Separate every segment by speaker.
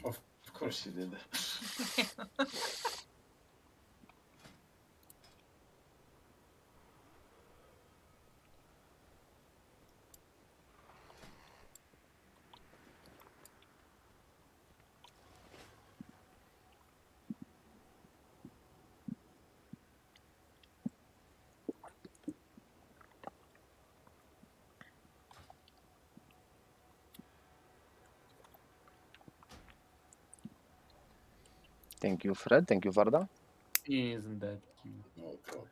Speaker 1: Of course you did.
Speaker 2: Thank you, Fred. Thank you, Varda.
Speaker 3: Isn't that cute?
Speaker 1: No problem.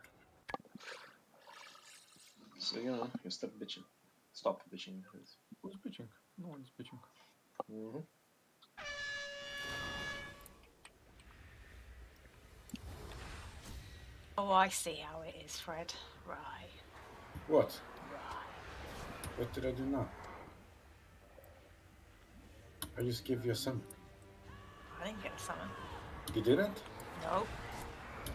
Speaker 1: So you know, you stop bitching. Stop bitching.
Speaker 3: Who's bitching? No one's bitching.
Speaker 1: Mm-hmm.
Speaker 4: Oh, I see how it is, Fred. Right.
Speaker 1: What?
Speaker 4: Right.
Speaker 1: What did I do now? I just gave you a summon.
Speaker 4: I didn't get a summon.
Speaker 1: You didn't?
Speaker 4: No.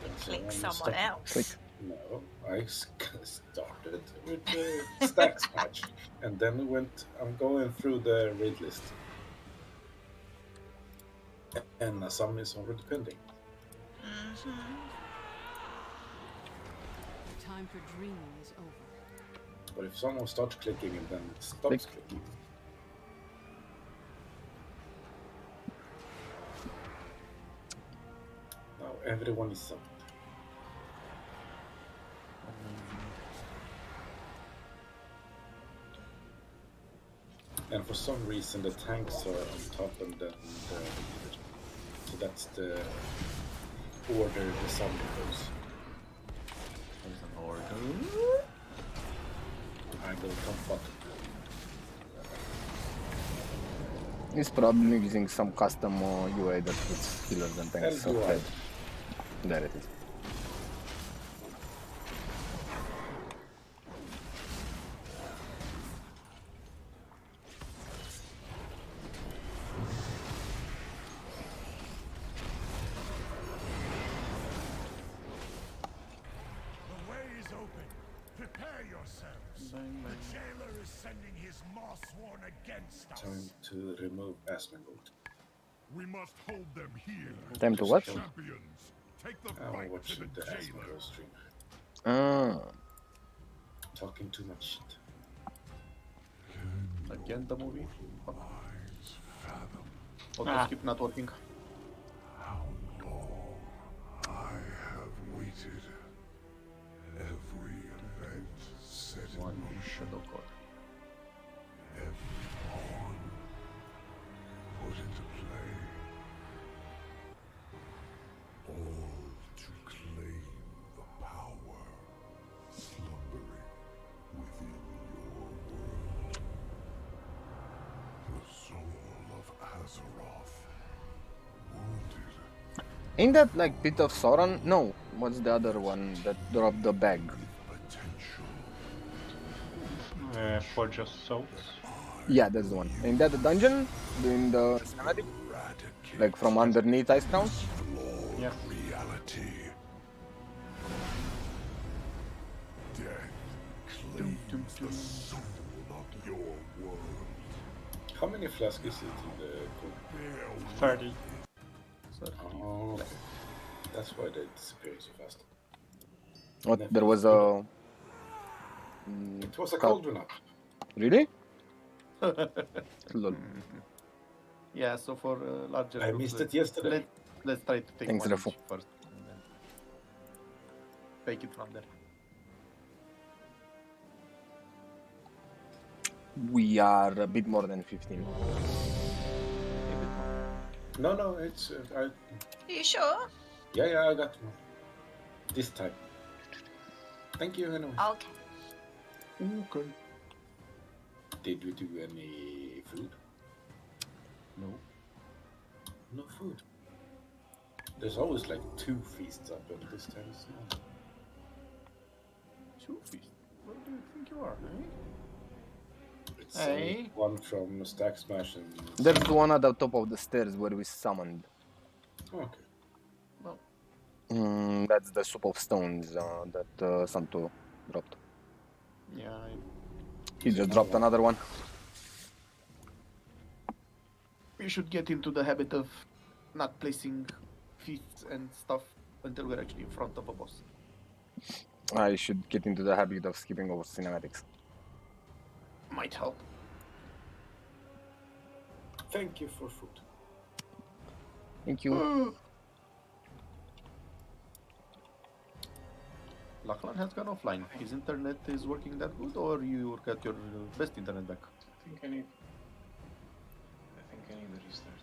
Speaker 4: You click someone else.
Speaker 2: Click.
Speaker 1: No, I started with the stacks match, and then I'm going through the raid list, and some is already pending.
Speaker 5: The time for dreaming is over.
Speaker 1: But if someone starts clicking, and then it stops clicking. Now everyone is summoned. And for some reason the tanks are on top and then so that's the order the summon goes.
Speaker 3: There's an order.
Speaker 1: I go top bottom.
Speaker 2: He's probably using some custom UI that puts healers and tanks ahead. There it is.
Speaker 1: Time to remove Asmongold.
Speaker 6: We must hold them here.
Speaker 2: Time to what?
Speaker 6: Champions, take the
Speaker 1: I'm
Speaker 6: fight
Speaker 1: watching
Speaker 6: to
Speaker 1: the
Speaker 6: the jailer.
Speaker 1: Asmongold stream. Talking too much shit.
Speaker 3: Again the movie?
Speaker 6: Minds fathom
Speaker 3: Auto skip not working.
Speaker 6: how long I have waited. Every event set in
Speaker 3: One
Speaker 6: motion.
Speaker 3: shadow core.
Speaker 6: Every pawn put into play. All to claim the power slumbering within your world. The soul of Azeroth, wounded.
Speaker 2: Ain't that like Pit of Sauron? No. What's the other one that dropped the bag?
Speaker 6: Potential.
Speaker 7: Forge of Souls.
Speaker 2: Yeah, that's the one. Ain't that the dungeon in the cinematic? Like from underneath Ice Crown?
Speaker 7: Yes.
Speaker 6: Reality. Death claims the soul of your world.
Speaker 1: How many flasks is it in the cool?
Speaker 7: 30.
Speaker 1: Oh, okay. That's why they disappeared so fast.
Speaker 2: What? There was a...
Speaker 1: It was a cauldron up.
Speaker 2: Really? Lol.
Speaker 3: Yeah, so for larger
Speaker 1: I
Speaker 3: groups,
Speaker 1: missed it yesterday.
Speaker 3: let's try to take
Speaker 2: Thanks,
Speaker 3: one
Speaker 2: Rafu.
Speaker 3: each first, and then take it from there.
Speaker 2: We are a bit more than 15.
Speaker 1: No, it's
Speaker 4: Are you sure?
Speaker 1: yeah, I got one. This time. Thank you anyway.
Speaker 4: Okay.
Speaker 3: Okay.
Speaker 1: Did we do any food?
Speaker 3: No.
Speaker 1: No food. There's always like 2 feasts up, and this time it's not.
Speaker 3: 2 feast. What do you think you are, eh?
Speaker 1: It's
Speaker 3: Hey.
Speaker 1: one from Stack Smash and...
Speaker 2: There's the one at the top of the stairs where we summoned.
Speaker 1: Okay.
Speaker 3: Well,
Speaker 2: That's the soup of stones that Santo dropped.
Speaker 3: yeah.
Speaker 2: He just dropped another one.
Speaker 3: We should get into the habit of not placing feats and stuff until we're actually in front of a boss.
Speaker 2: I should get into the habit of skipping over cinematics.
Speaker 3: Might help.
Speaker 1: Thank you for food.
Speaker 2: Thank you.
Speaker 3: Lachlan has gone offline. His internet is working that good, or you got your best internet back?
Speaker 8: I think I need a restart.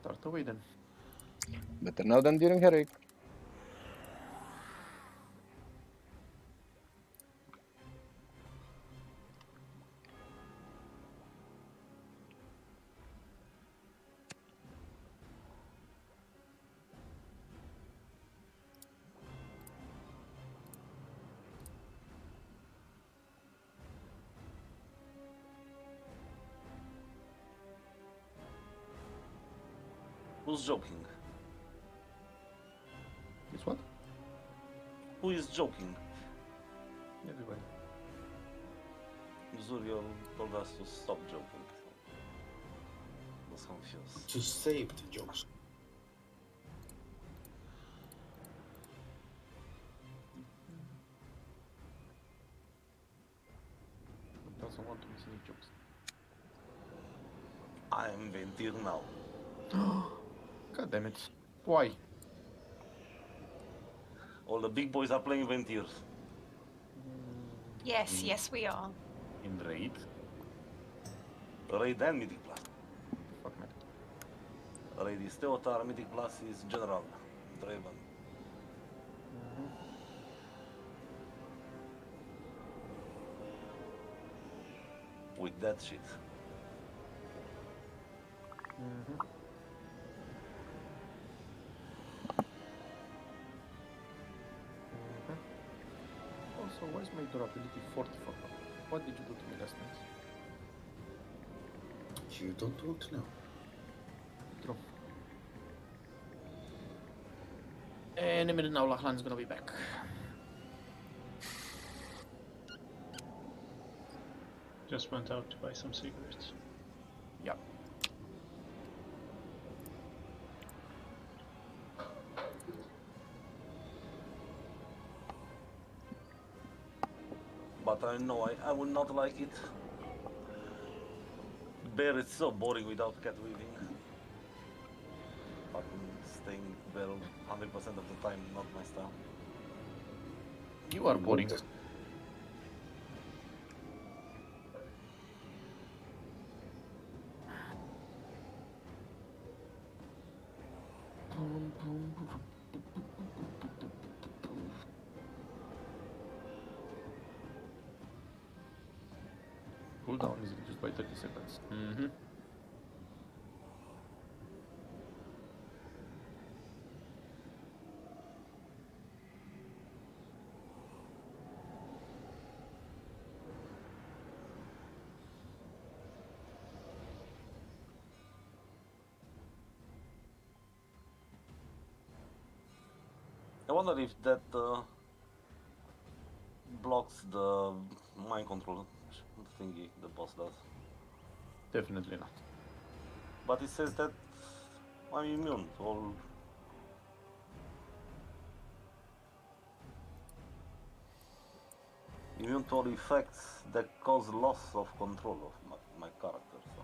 Speaker 3: Start away then.
Speaker 2: Better now than during headache.
Speaker 9: Who's joking?
Speaker 3: It's what?
Speaker 9: Who is joking?
Speaker 3: Everybody.
Speaker 9: Zurio told us to stop joking. I was confused.
Speaker 1: To save the jokes.
Speaker 3: Doesn't want to miss any jokes.
Speaker 9: I am Ventir now.
Speaker 3: God damn it. Why?
Speaker 9: All the big boys are playing Ventir.
Speaker 4: Yes, yes, we are.
Speaker 3: In raid?
Speaker 9: Raid and Mythic Plus.
Speaker 3: Fuck man.
Speaker 9: Raid is Teotar, Mythic Plus is General. Draven. With that shit.
Speaker 3: Also, why is my durability 44? What did you do to me last night?
Speaker 1: You don't want to know.
Speaker 3: True. In a minute now, Lachlan's gonna be back.
Speaker 7: Just went out to buy some cigarettes.
Speaker 3: Yeah.
Speaker 9: But I know I will not like it. Bear is so boring without cat weaving. Fucking staying bear 100% of the time, not my style.
Speaker 3: You are boring. Cooldown is reduced by 30 seconds.
Speaker 9: I wonder if that blocks the mind control thingy the boss does.
Speaker 3: Definitely not.
Speaker 9: But it says that I'm immune to all. Immune to all effects that cause loss of control of my character. So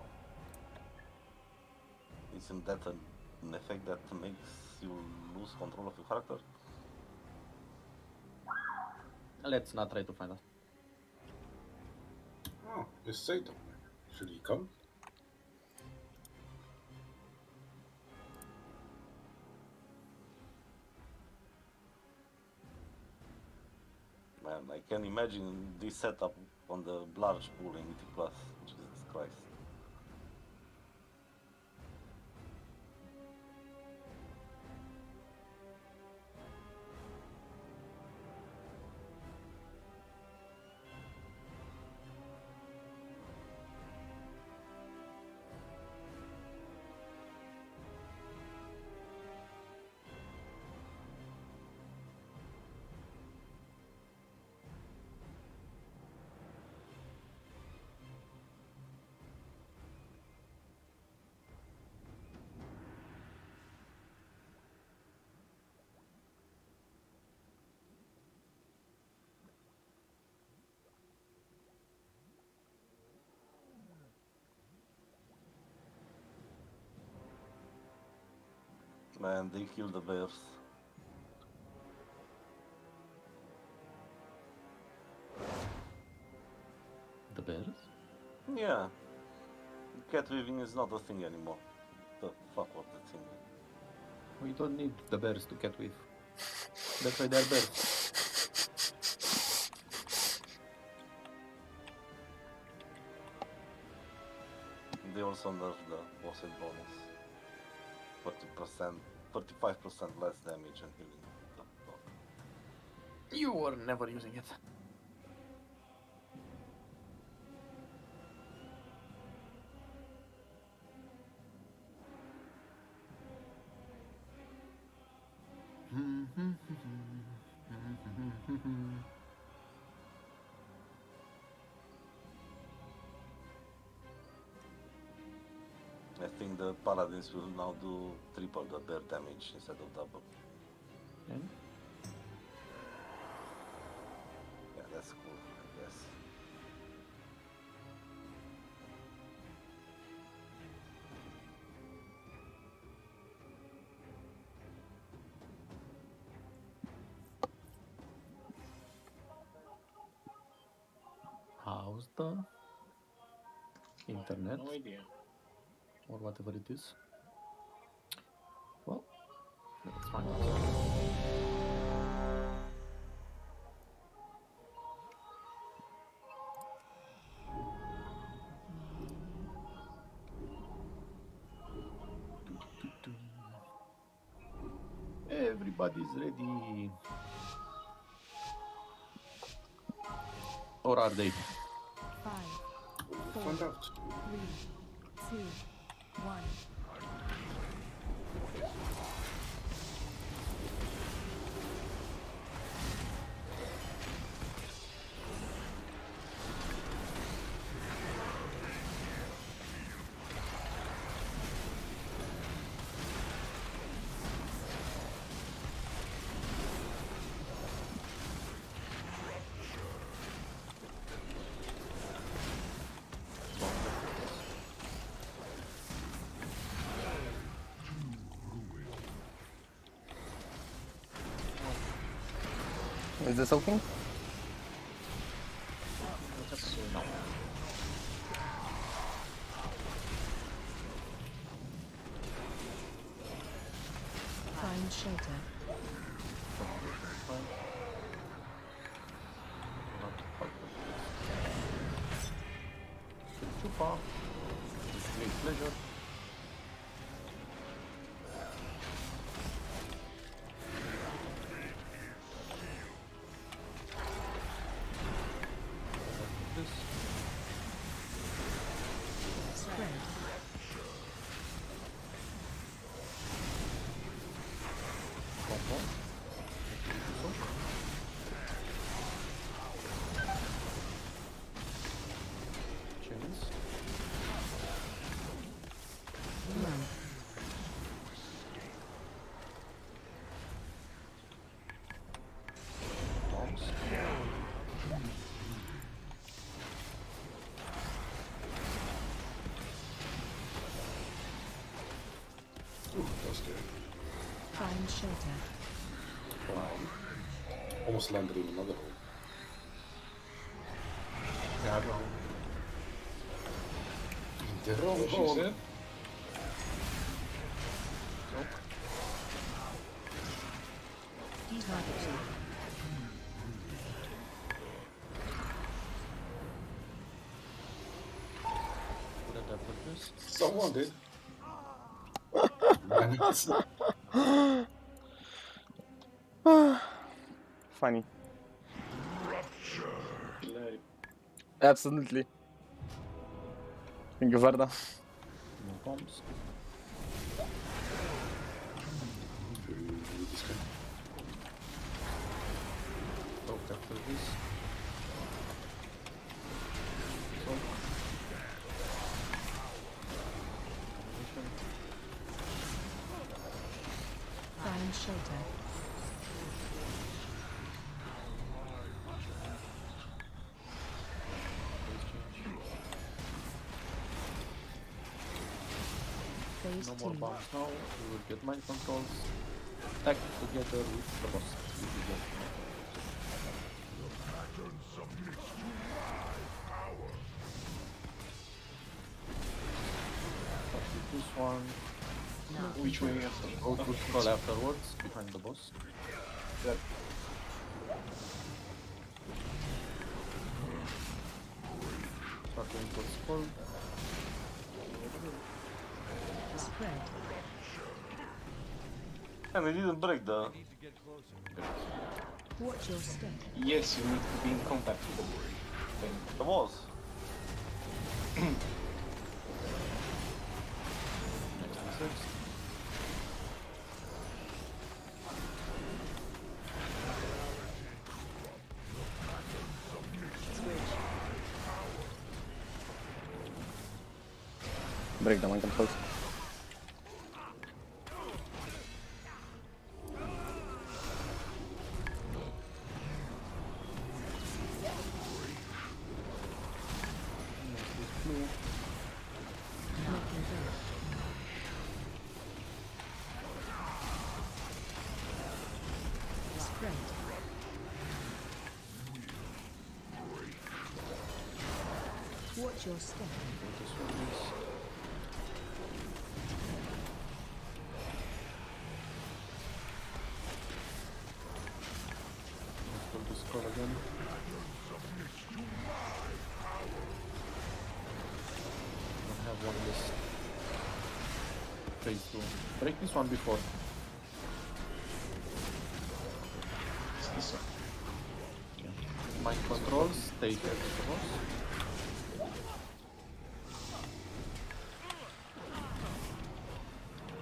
Speaker 9: isn't that an effect that makes you lose control of your character?
Speaker 3: Let's not try to find out.
Speaker 1: Oh, the Satan. Should he come?
Speaker 9: Man, I can imagine this setup on the large pool in Mythic Plus. Jesus Christ. Man, they killed the bears.
Speaker 3: The bears?
Speaker 9: Yeah. Cat weaving is not a thing anymore. The fuck was the thing?
Speaker 3: We don't need the bears to cat with. That's why they're bears.
Speaker 9: They also nerfed the boss hit bonus. 40%, 35% less damage and healing. The fuck?
Speaker 3: You were never using it.
Speaker 9: I think the paladins will now do triple the bear damage instead of double.
Speaker 3: And
Speaker 9: Yeah, that's cool, I guess.
Speaker 3: how's the internet
Speaker 7: No idea.
Speaker 3: or whatever it is? Well, let's find out. Everybody's ready. Or are they?
Speaker 5: 5,
Speaker 1: We'll find out.
Speaker 5: 3, 2, 1.
Speaker 2: Is this something?
Speaker 3: No.
Speaker 5: Find shelter.
Speaker 3: Fine. Not quite. Too far. With great pleasure. This.
Speaker 5: Spread.
Speaker 3: Combo. Chains.
Speaker 5: Blood.
Speaker 3: Bombs.
Speaker 1: Ooh, that's good.
Speaker 5: Find shelter.
Speaker 1: Wow. Almost landed in another hole.
Speaker 3: Yeah, wrong.
Speaker 1: In the wrong
Speaker 3: She
Speaker 1: hole.
Speaker 3: said. Nope.
Speaker 5: Target.
Speaker 3: What did I put this?
Speaker 1: Someone did. Nice.
Speaker 2: Funny.
Speaker 7: Hilarious.
Speaker 2: Absolutely. Thank you, Varda.
Speaker 3: No bombs.
Speaker 1: This guy.
Speaker 3: Oh, after this. So.
Speaker 5: Find shelter. Phase
Speaker 3: No more
Speaker 5: 2.
Speaker 3: bombs now. We will get mind controls. Attack together with the boss. We will get mind Start with this one. Which way we have to go to scroll afterwards, behind the boss.
Speaker 9: Yep.
Speaker 3: Start going to scroll.
Speaker 5: Spread.
Speaker 9: And they didn't break the.
Speaker 5: Watch your step.
Speaker 8: Yes, you need to be in contact with the thing.
Speaker 9: The walls.
Speaker 3: Six.
Speaker 2: Break the mind controls.
Speaker 3: Next is blue.
Speaker 5: Knocking back. Spread. Watch your step.
Speaker 3: This one is let's go to scroll again. Don't have one list. Phase 2. Break this one before.
Speaker 8: It's this one.
Speaker 3: Mind controls, take it to the boss.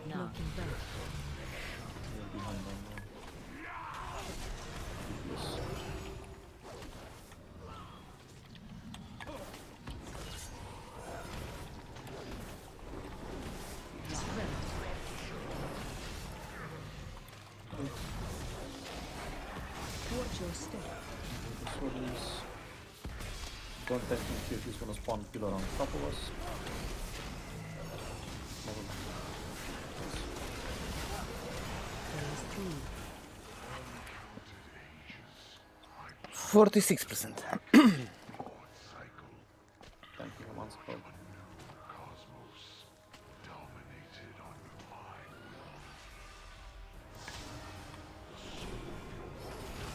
Speaker 5: Knocking back.
Speaker 3: We're behind on yes.
Speaker 5: Spread. Watch your step.
Speaker 3: This one is don't technically here he's gonna spawn pillar on top of us. Never mind.
Speaker 5: Phase
Speaker 2: 46%.
Speaker 3: Thank you, one scroll.
Speaker 6: Cosmos dominated on your mind.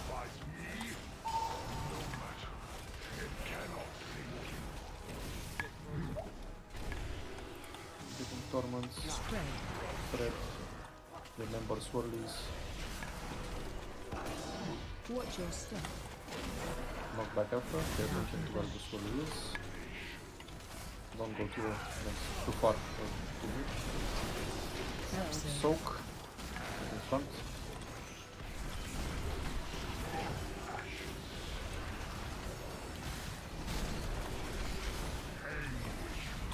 Speaker 6: Fight me, no matter. It cannot think.
Speaker 3: Getting torments,
Speaker 5: 3. Spread.
Speaker 3: spread. Remember swirlies.
Speaker 5: Watch your step.
Speaker 3: Knock back after. Pay attention to where the swirly is. Don't go too too far or too mid.
Speaker 5: Absent.
Speaker 3: Soak. Get in front.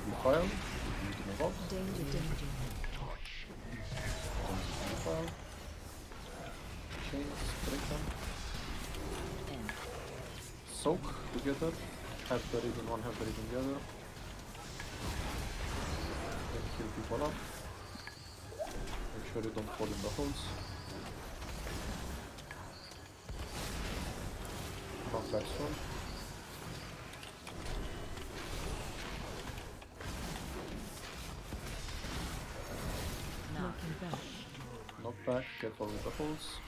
Speaker 3: Defile. You need to move out.
Speaker 5: Danger, danger.
Speaker 3: Defile. Chains. Break them.
Speaker 5: End.
Speaker 3: Soak together. Have the read in one, have the read in the other. Then heal people up. Make sure you don't fall in the holes. Knock back soon.
Speaker 5: Knocking back.
Speaker 3: Knock back, careful with the holes.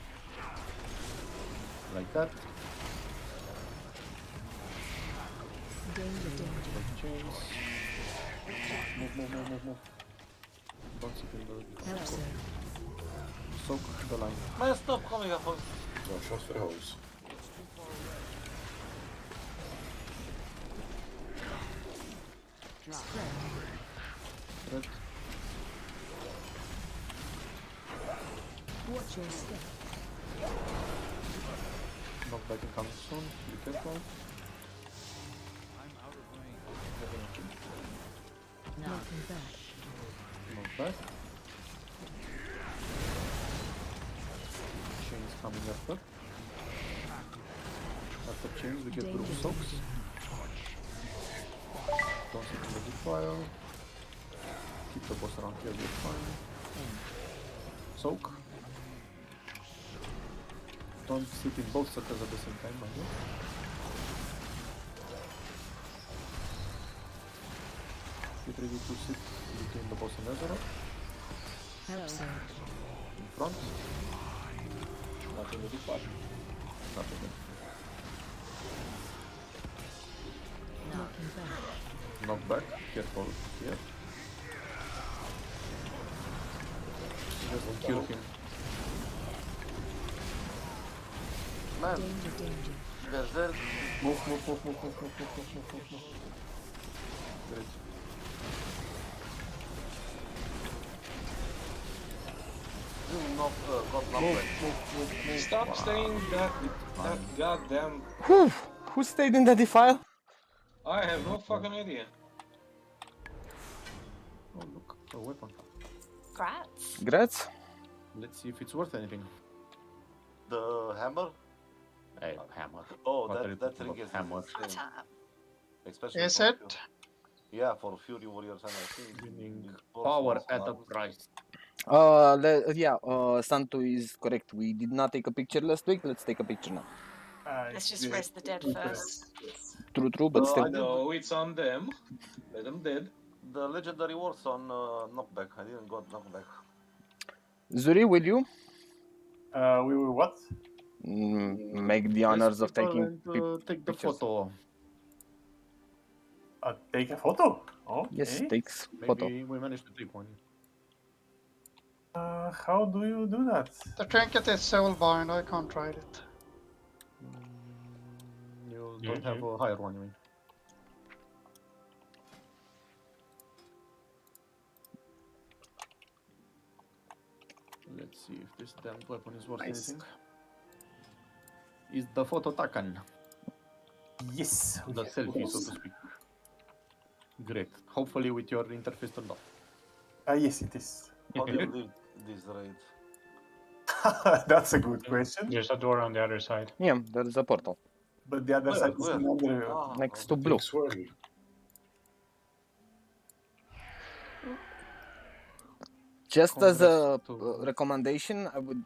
Speaker 3: Like that.
Speaker 5: Danger, danger.
Speaker 3: Break chains. Move. Don't sit in the
Speaker 5: Absent.
Speaker 3: soak the line.
Speaker 9: Man, stop coming up on.
Speaker 1: Watch out for the holes.
Speaker 5: Spread.
Speaker 3: Red.
Speaker 5: Watch your step.
Speaker 3: Knock back and coming soon. Be careful.
Speaker 5: Knocking back.
Speaker 3: Knock back. Chains coming after. After chains we get
Speaker 5: Danger,
Speaker 3: broom soaks.
Speaker 5: danger.
Speaker 3: Don't sit in the defile. Keep the boss around here, we're fine. Soak. Don't sit in both circles at the same time, mind you. Get ready to sit between the boss and Azeroth.
Speaker 5: Hello.
Speaker 3: In front.
Speaker 8: Nothing to do flash.
Speaker 3: Nothing.
Speaker 5: Knocking back.
Speaker 3: Knock back. Careful here. Just kill him.
Speaker 9: Man,
Speaker 5: Danger, danger.
Speaker 9: Berserk.
Speaker 3: Move. Great.
Speaker 9: You knock, got knockback.
Speaker 8: Stop staying that goddamn.
Speaker 2: Whew. Who stayed in the defile?
Speaker 8: I have no fucking idea.
Speaker 3: Oh look, a weapon.
Speaker 4: Grats.
Speaker 2: Grats.
Speaker 3: Let's see if it's worth anything.
Speaker 9: The hammer?
Speaker 3: Hey, hammer.
Speaker 9: Oh,
Speaker 3: What are you
Speaker 9: that
Speaker 3: talking
Speaker 9: thing is
Speaker 3: about? Hammer.
Speaker 9: insane.
Speaker 4: Tap.
Speaker 9: Especially
Speaker 10: Is
Speaker 9: for
Speaker 10: it?
Speaker 9: Yeah, for Fury Warriors and I think
Speaker 3: Meaning
Speaker 9: these
Speaker 3: power
Speaker 9: dwarves
Speaker 3: at a
Speaker 9: are-
Speaker 3: price.
Speaker 2: Yeah, Santu is correct. We did not take a picture last week. Let's take a picture now.
Speaker 4: Let's just rest the dead first.
Speaker 2: True, but
Speaker 9: I
Speaker 2: still.
Speaker 9: did-
Speaker 8: No, it's on them. Let them dead.
Speaker 9: The legendary wars on knockback. I didn't got knockback.
Speaker 2: Zuri, will you
Speaker 11: We will what?
Speaker 2: make the honors of taking
Speaker 3: Take the
Speaker 2: pictures.
Speaker 3: photo.
Speaker 11: Take a photo. Okay.
Speaker 2: Yes, takes photo.
Speaker 3: Maybe we managed to take one.
Speaker 11: How do you do that?
Speaker 10: The trinket is soulbound, I can't ride it.
Speaker 3: You don't have a higher one, you mean? Let's see if this damn weapon is worth
Speaker 11: Nice.
Speaker 3: anything. Is the photo taken?
Speaker 11: Yes.
Speaker 3: The selfie, so to speak. Great. Hopefully with your interface turned off.
Speaker 11: Yes, it is.
Speaker 9: How do you leave this raid?
Speaker 11: That's a good question.
Speaker 7: There's a door on the other side.
Speaker 2: Yeah, there is a portal
Speaker 11: But the other
Speaker 9: Where?
Speaker 11: side is
Speaker 9: Where?
Speaker 11: another.
Speaker 9: Ah,
Speaker 2: next
Speaker 9: okay.
Speaker 2: to blue.
Speaker 1: Swirly.
Speaker 2: Just as a
Speaker 3: Congrats to-
Speaker 2: recommendation, I would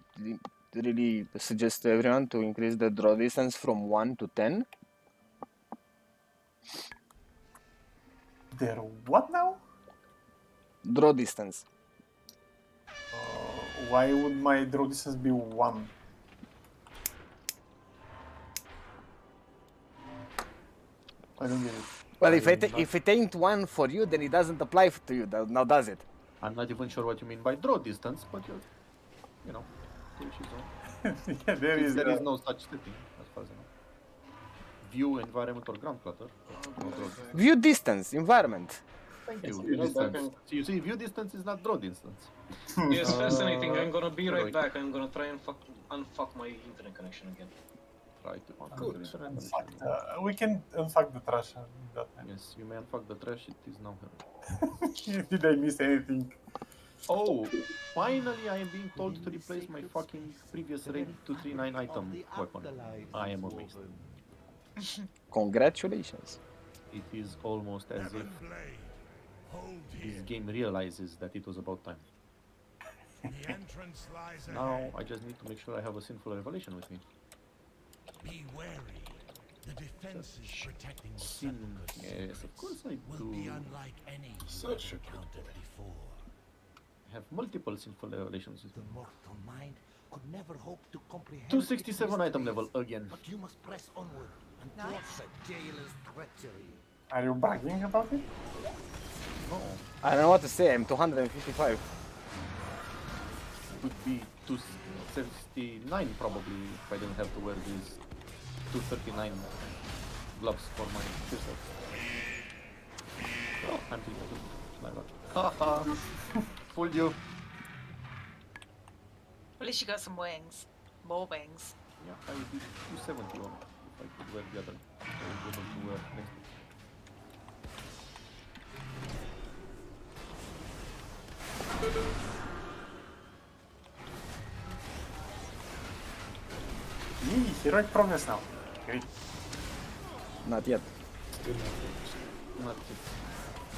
Speaker 2: really suggest to everyone to increase the draw distance from 1 to 10.
Speaker 11: There what now?
Speaker 2: Draw distance.
Speaker 11: Why would my draw distance be 1? I don't get it.
Speaker 2: Well,
Speaker 3: I'm
Speaker 2: if it ain't 1 for you, then it doesn't apply to you, now does it?
Speaker 3: I'm not even sure what you mean by draw distance, but you know, to each his own.
Speaker 11: Yeah, there is.
Speaker 3: There is no such setting, as far as I know. View, environment, or ground clutter. No draw distance.
Speaker 2: View distance, environment.
Speaker 3: Thank you.
Speaker 8: You know,
Speaker 3: Distance.
Speaker 8: back and-
Speaker 3: So you see, view distance is not draw distance.
Speaker 8: Yes, fascinating. I'm gonna be right
Speaker 3: Right.
Speaker 8: back. I'm gonna try and unfuck my internet connection again.
Speaker 3: Right.
Speaker 11: Good. We can unfuck the trash. That time.
Speaker 3: Yes, you may unfuck the trash. It is now here.
Speaker 11: Did I miss anything?
Speaker 3: Oh, finally I am being told to replace my fucking previous raid 239 item weapon. I am amazed.
Speaker 2: Congratulations.
Speaker 3: It is almost as if this game realizes that it was about time. Now I just need to make sure I have a sinful revelation with me.
Speaker 6: Be wary. The defenses protecting the
Speaker 3: Sin. Yes, of course I
Speaker 6: will be
Speaker 3: do.
Speaker 6: unlike any
Speaker 1: Such a good
Speaker 6: encountered
Speaker 1: boy.
Speaker 6: before.
Speaker 3: I have multiple sinful revelations with
Speaker 6: The
Speaker 3: me.
Speaker 6: mortal mind could never hope to comprehend
Speaker 3: 267
Speaker 6: its
Speaker 3: item
Speaker 6: mysteries,
Speaker 3: level again.
Speaker 6: But you must press onward and
Speaker 4: Nice.
Speaker 6: block the jailer's treachery.
Speaker 11: Are you bragging about it?
Speaker 3: No,
Speaker 2: I don't know what to say, I'm 255.
Speaker 3: would be 269 probably if I didn't have to wear these 239 gloves for my pistol. Oh, I'm thinking of it like that. Haha, fooled you.
Speaker 4: At least you got some wings. More wings.
Speaker 3: Yeah, I would be 270 on if I could wear the other. I would be able to wear next.
Speaker 11: Yee, heroic progress now. Great.
Speaker 2: Not yet.
Speaker 1: Still not finished.
Speaker 3: Not it.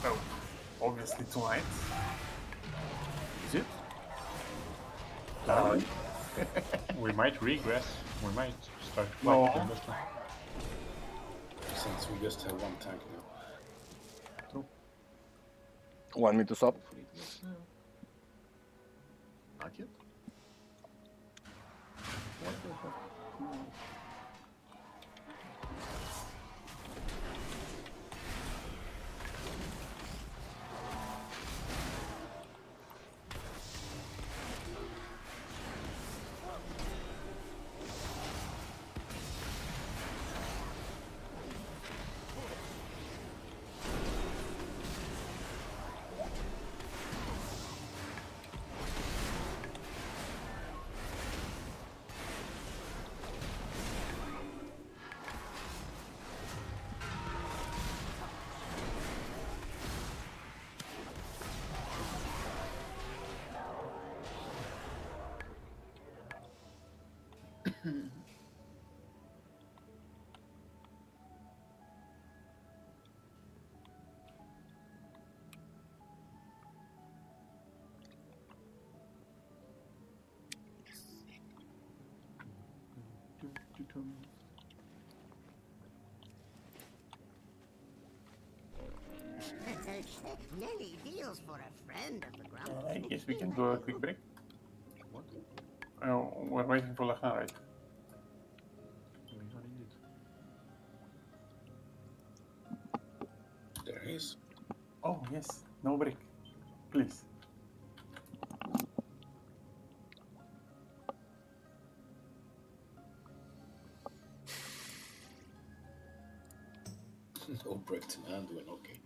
Speaker 11: Oh, obviously tonight. Is it?
Speaker 7: We might regress. We might start
Speaker 11: No.
Speaker 7: fighting on this one.
Speaker 1: Since we just have one tank now.
Speaker 2: Want me to swap?
Speaker 3: Hopefully it works now. Not yet. What the fuck?
Speaker 6: Nelly deals for a friend of the ground.
Speaker 11: I guess we can do a quick break.
Speaker 3: What?
Speaker 11: We're waiting for Lachlan, right?
Speaker 3: We are indeed.
Speaker 1: There he is.
Speaker 11: Oh, yes. No break. Please.
Speaker 1: No break to man doing okay.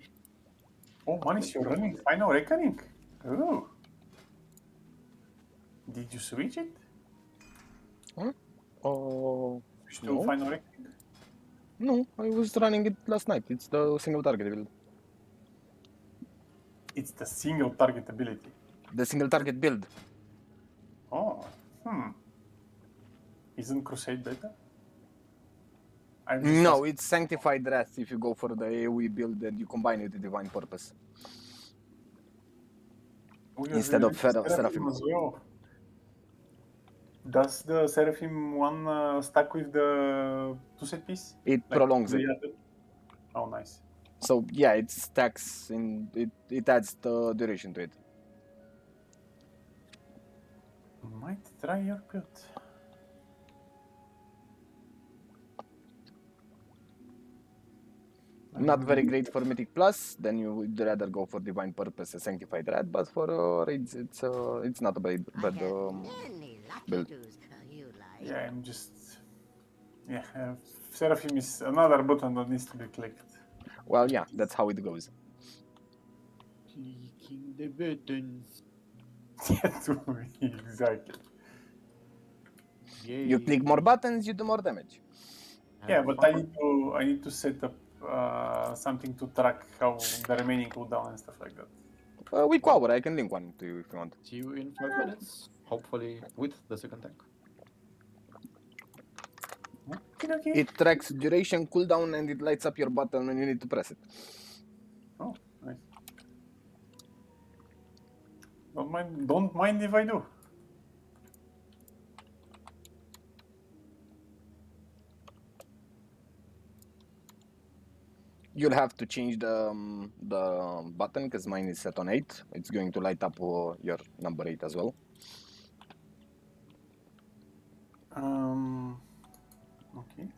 Speaker 11: Oh, Manis, you're running Final Reckoning. Oh. Did you switch it?
Speaker 2: Oh,
Speaker 11: Switch to
Speaker 2: no.
Speaker 11: Final Reckoning?
Speaker 2: No, I was running it last night. It's the single target build.
Speaker 11: It's the single target ability.
Speaker 2: The single target build.
Speaker 11: Oh, Isn't Crusade better?
Speaker 2: No, it's Sanctified Wrath if you go for the AoE build and you combine it with Divine Purpose. Instead of Seraphim.
Speaker 11: As well. Does the Seraphim one stack with the two set piece?
Speaker 2: It prolongs it.
Speaker 11: Oh, nice.
Speaker 2: So yeah, it stacks in it adds the duration to it.
Speaker 11: Might try your build.
Speaker 2: Not very great for Mythic Plus, then you would rather go for Divine Purpose and Sanctified Wrath, but for raids it's not a bad build.
Speaker 11: Yeah, I'm just... Yeah, Seraphim is another button that needs to be clicked.
Speaker 2: Well, yeah, that's how it goes.
Speaker 3: Clicking the buttons.
Speaker 11: Exactly.
Speaker 3: Yay.
Speaker 2: You click more buttons, you do more damage.
Speaker 11: Yeah, but I need to set up something to track how the remaining cooldown and stuff like that.
Speaker 2: With Quaver, I can link one to you if you want.
Speaker 3: See you in 5 minutes. Hopefully with the second tank.
Speaker 11: Okay.
Speaker 2: It tracks duration, cooldown, and it lights up your button when you need to press it.
Speaker 11: Oh, nice. Don't mind if I do.
Speaker 2: You'll have to change the button because mine is set on 8. It's going to light up your number 8 as well.
Speaker 11: Okay.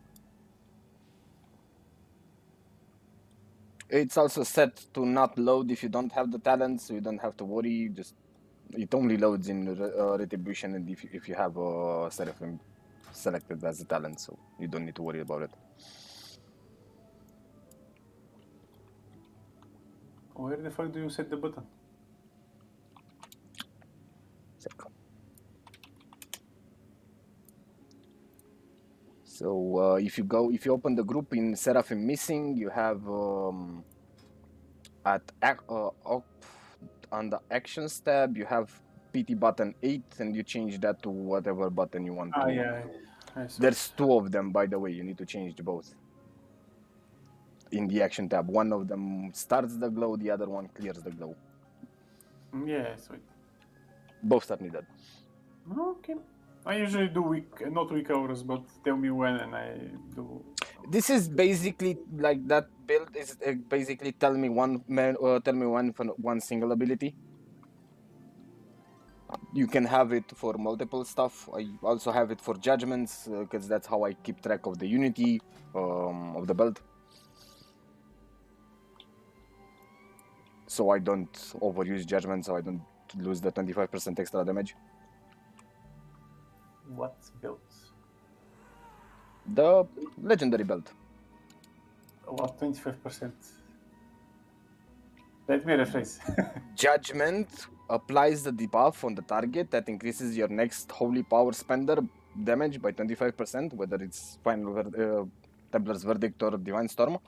Speaker 2: It's also set to not load if you don't have the talent, so you don't have to worry. Just it only loads in Retribution and if you have Seraphim selected as a talent, so you don't need to worry about it.
Speaker 11: Where the fuck do you set the button?
Speaker 2: So if you open the group in Seraphim Missing, you have on the Actions tab you have PT button 8, and you change that to whatever button you want.
Speaker 11: Yeah.
Speaker 2: There's 2 of them, by the way. You need to change both. In the Action tab, one of them starts the glow, the other one clears the glow.
Speaker 11: Yeah, sweet.
Speaker 2: Both are needed.
Speaker 11: Okay. I usually do not weak hours, but tell me when and I do.
Speaker 2: This is basically like that build is basically tell me one for one single ability. You can have it for multiple stuff. I also have it for judgments because that's how I keep track of the unity of the build. So I don't overuse judgment, so I don't lose the 25% extra damage.
Speaker 11: What build?
Speaker 2: The legendary build.
Speaker 11: What 25%? Let me rephrase.
Speaker 2: Judgment applies the debuff on the target that increases your next holy power spender damage by 25%, whether it's Templar's Verdict or Divine Storm.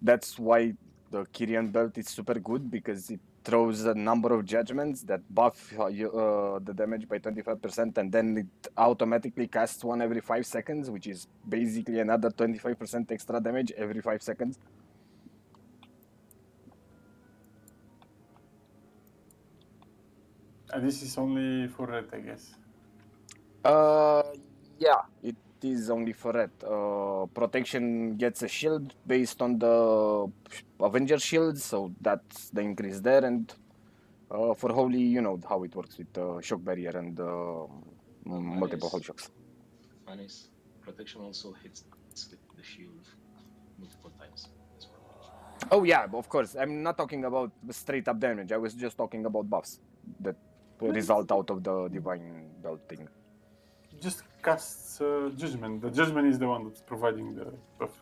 Speaker 2: That's why the Kyrian belt is super good, because it throws a number of judgments that buff the damage by 25%, and then it automatically casts one every 5 seconds, which is basically another 25% extra damage every 5 seconds.
Speaker 11: This is only for red, I guess.
Speaker 2: Yeah, it is only for red. Protection gets a shield based on the Avenger shield, so that's the increase there. And for Holy, you know how it works with shock barrier and multiple holy shocks.
Speaker 8: Funnies. Protection also hits with the shield multiple times as well.
Speaker 2: Oh yeah, of course. I'm not talking about straight up damage. I was just talking about buffs that result out of the divine belt thing.
Speaker 11: Just casts judgment. The judgment is the one that's providing the buff.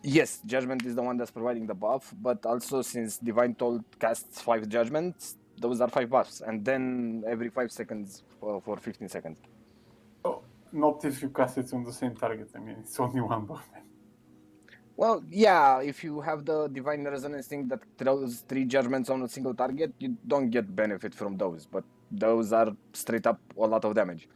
Speaker 2: Yes, judgment is the one that's providing the buff, but also since divine toll casts 5 judgments, those are 5 buffs, and then every 5 seconds for 15 seconds.
Speaker 11: Oh, not if you cast it on the same target. I mean, it's only one buff.
Speaker 2: Well, yeah, if you have the divine resonance thing that throws 3 judgments on a single target, you don't get benefit from those, but those are straight up a lot of damage.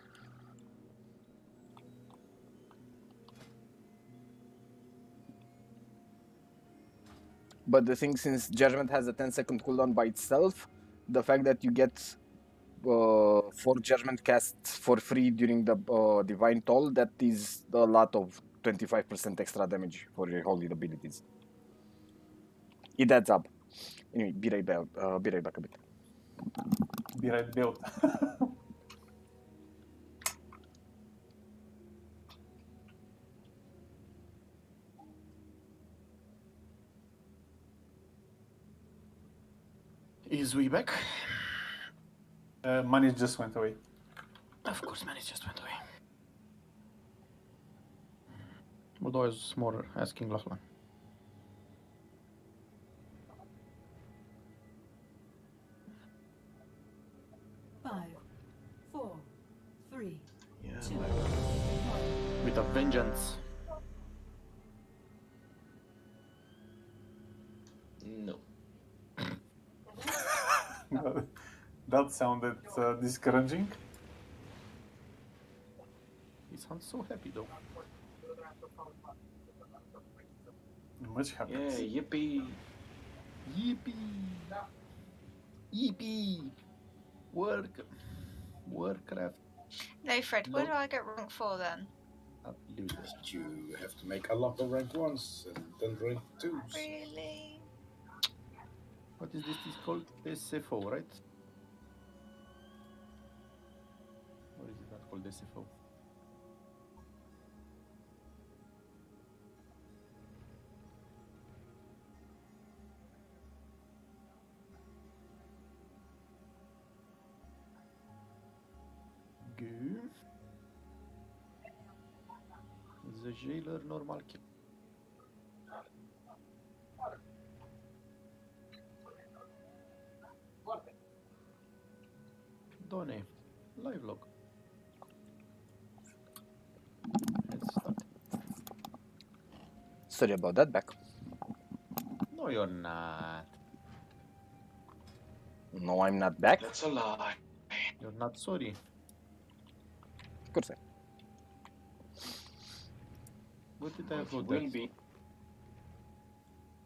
Speaker 2: But the thing, since judgment has a 10-second cooldown by itself, the fact that you get 4 judgment casts for free during the divine toll, that is a lot of 25% extra damage for your holy abilities. It adds up. Anyway, be right back a bit.
Speaker 11: Be right built.
Speaker 3: Is we back?
Speaker 11: Money just went away.
Speaker 3: Of course, money just went away. Although I was more asking Lachlan.
Speaker 5: Five, four, three,
Speaker 3: Yeah,
Speaker 5: two,
Speaker 3: with a vengeance.
Speaker 8: No.
Speaker 11: That sounded discouraging.
Speaker 3: He sounds so happy though.
Speaker 11: Much happiness.
Speaker 8: Yeah, yippee.
Speaker 3: Yippee! Yippee! Warcraft.
Speaker 4: No, Fred, what
Speaker 8: No.
Speaker 4: do I get rank for then?
Speaker 3: Absolutely.
Speaker 1: You have to make a lot of rank 1s and then rank 2s.
Speaker 4: Really?
Speaker 3: What is this? This is called SFO, right? Or is it not called SFO? Good. The jailer normal kill. Donne, live log. Let's start.
Speaker 2: Sorry about that, back.
Speaker 3: No, you're not.
Speaker 2: No, I'm not back.
Speaker 8: That's a lie.
Speaker 3: You're not sorry.
Speaker 2: Of course.
Speaker 3: What did I
Speaker 8: You
Speaker 3: upload
Speaker 8: will
Speaker 3: that?
Speaker 8: be.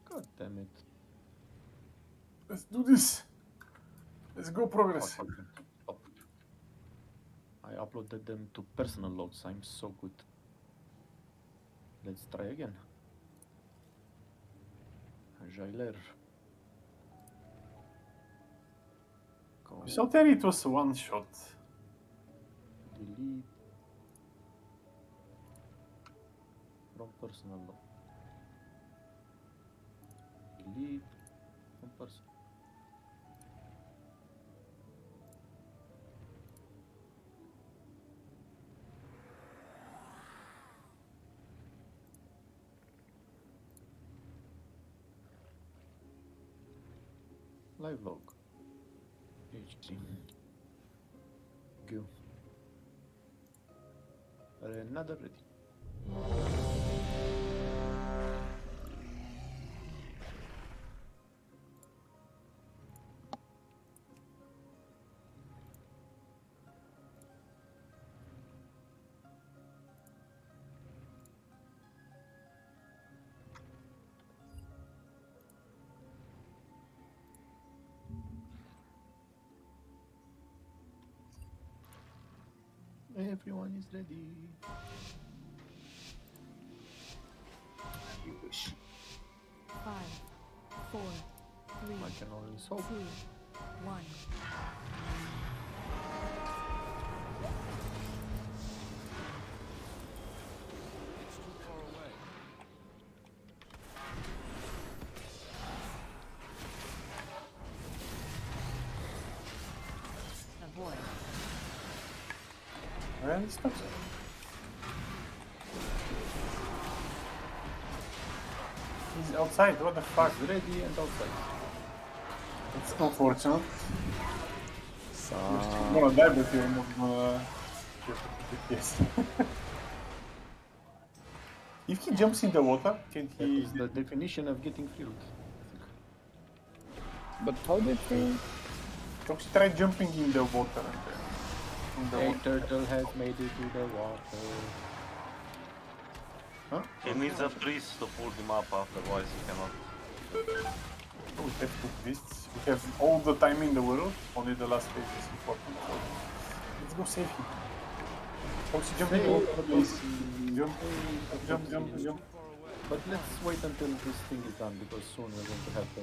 Speaker 3: God damn it.
Speaker 11: Let's do this. Let's go progress.
Speaker 3: I uploaded them to personal logs. I'm so good. Let's try again. Jailer. Go.
Speaker 11: So there it was one shot.
Speaker 3: Delete from personal log. Delete from personal. Live log. HD. Go. Another ready. Everyone is ready.
Speaker 1: You wish.
Speaker 5: 5, 4, 3,
Speaker 3: I can only hope.
Speaker 5: 2, 1. Avoid.
Speaker 11: Where is that? He's outside, what the fuck?
Speaker 3: It's ready and outside.
Speaker 11: It's unfortunate.
Speaker 2: So,
Speaker 11: You're gonna die, but you're not gonna get yes. If he jumps in the water, can
Speaker 3: That
Speaker 11: he...
Speaker 3: is the definition of getting filled.
Speaker 2: but how did he?
Speaker 11: Don't try jumping in the water and then... in the
Speaker 3: A
Speaker 11: water.
Speaker 3: turtle has made it to the water. Huh?
Speaker 9: He needs a priest to pull him up, otherwise he cannot.
Speaker 11: We have two priests. We have all the time in the world. Only the last phase is important. So let's go save him. Also jump in the water, please. Jump.
Speaker 3: But let's wait until this thing is done, because soon we're going to have the...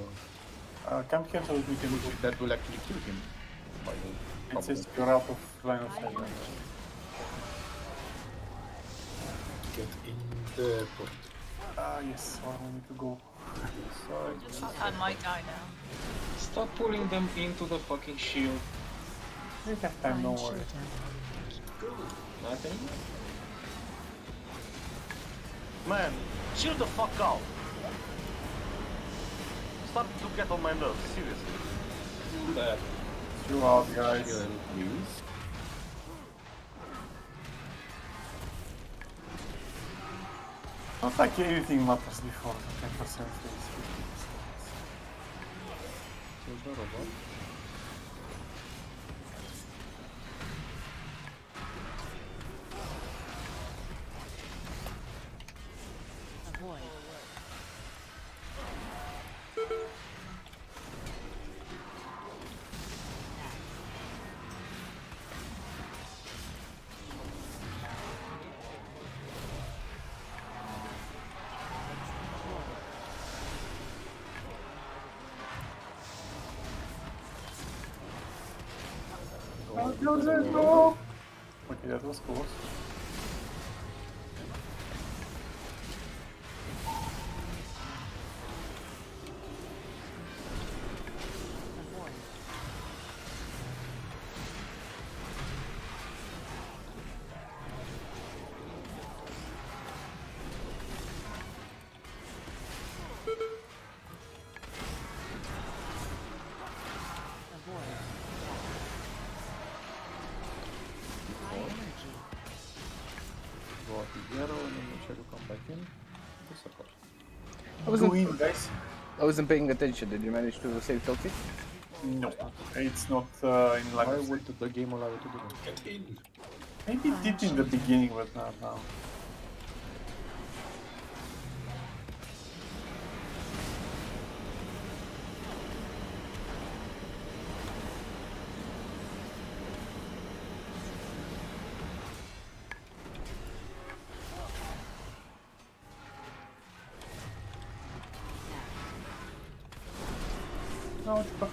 Speaker 11: Come here so that we can go.
Speaker 3: That will actually kill him. By the
Speaker 11: It says you're out of line of sight.
Speaker 1: Get in the pot.
Speaker 11: Yes, where we need to go.
Speaker 4: I might die now.
Speaker 8: Stop pulling them into the fucking shield.
Speaker 11: We have time, don't worry.
Speaker 8: Nothing?
Speaker 9: Man, chill the fuck out! Start to get on my nerves, seriously.
Speaker 8: Do that.
Speaker 11: You out, guys.
Speaker 3: please.
Speaker 11: Not like anything matters before the 10% phase.
Speaker 3: Kill the robot.
Speaker 5: Avoid.
Speaker 11: No! Okay, that was close.
Speaker 5: Avoid. Avoid. High energy.
Speaker 3: Go out the arrow and then make sure to come back in. The support.
Speaker 11: Go in, guys.
Speaker 2: I wasn't paying attention. Did you manage to save Toxic?
Speaker 11: No, it's not in line
Speaker 3: Why
Speaker 11: of
Speaker 3: would
Speaker 11: sight.
Speaker 3: the game allow you to do that?
Speaker 1: Get in.
Speaker 11: Maybe it did in the beginning, but not now. No, it's back.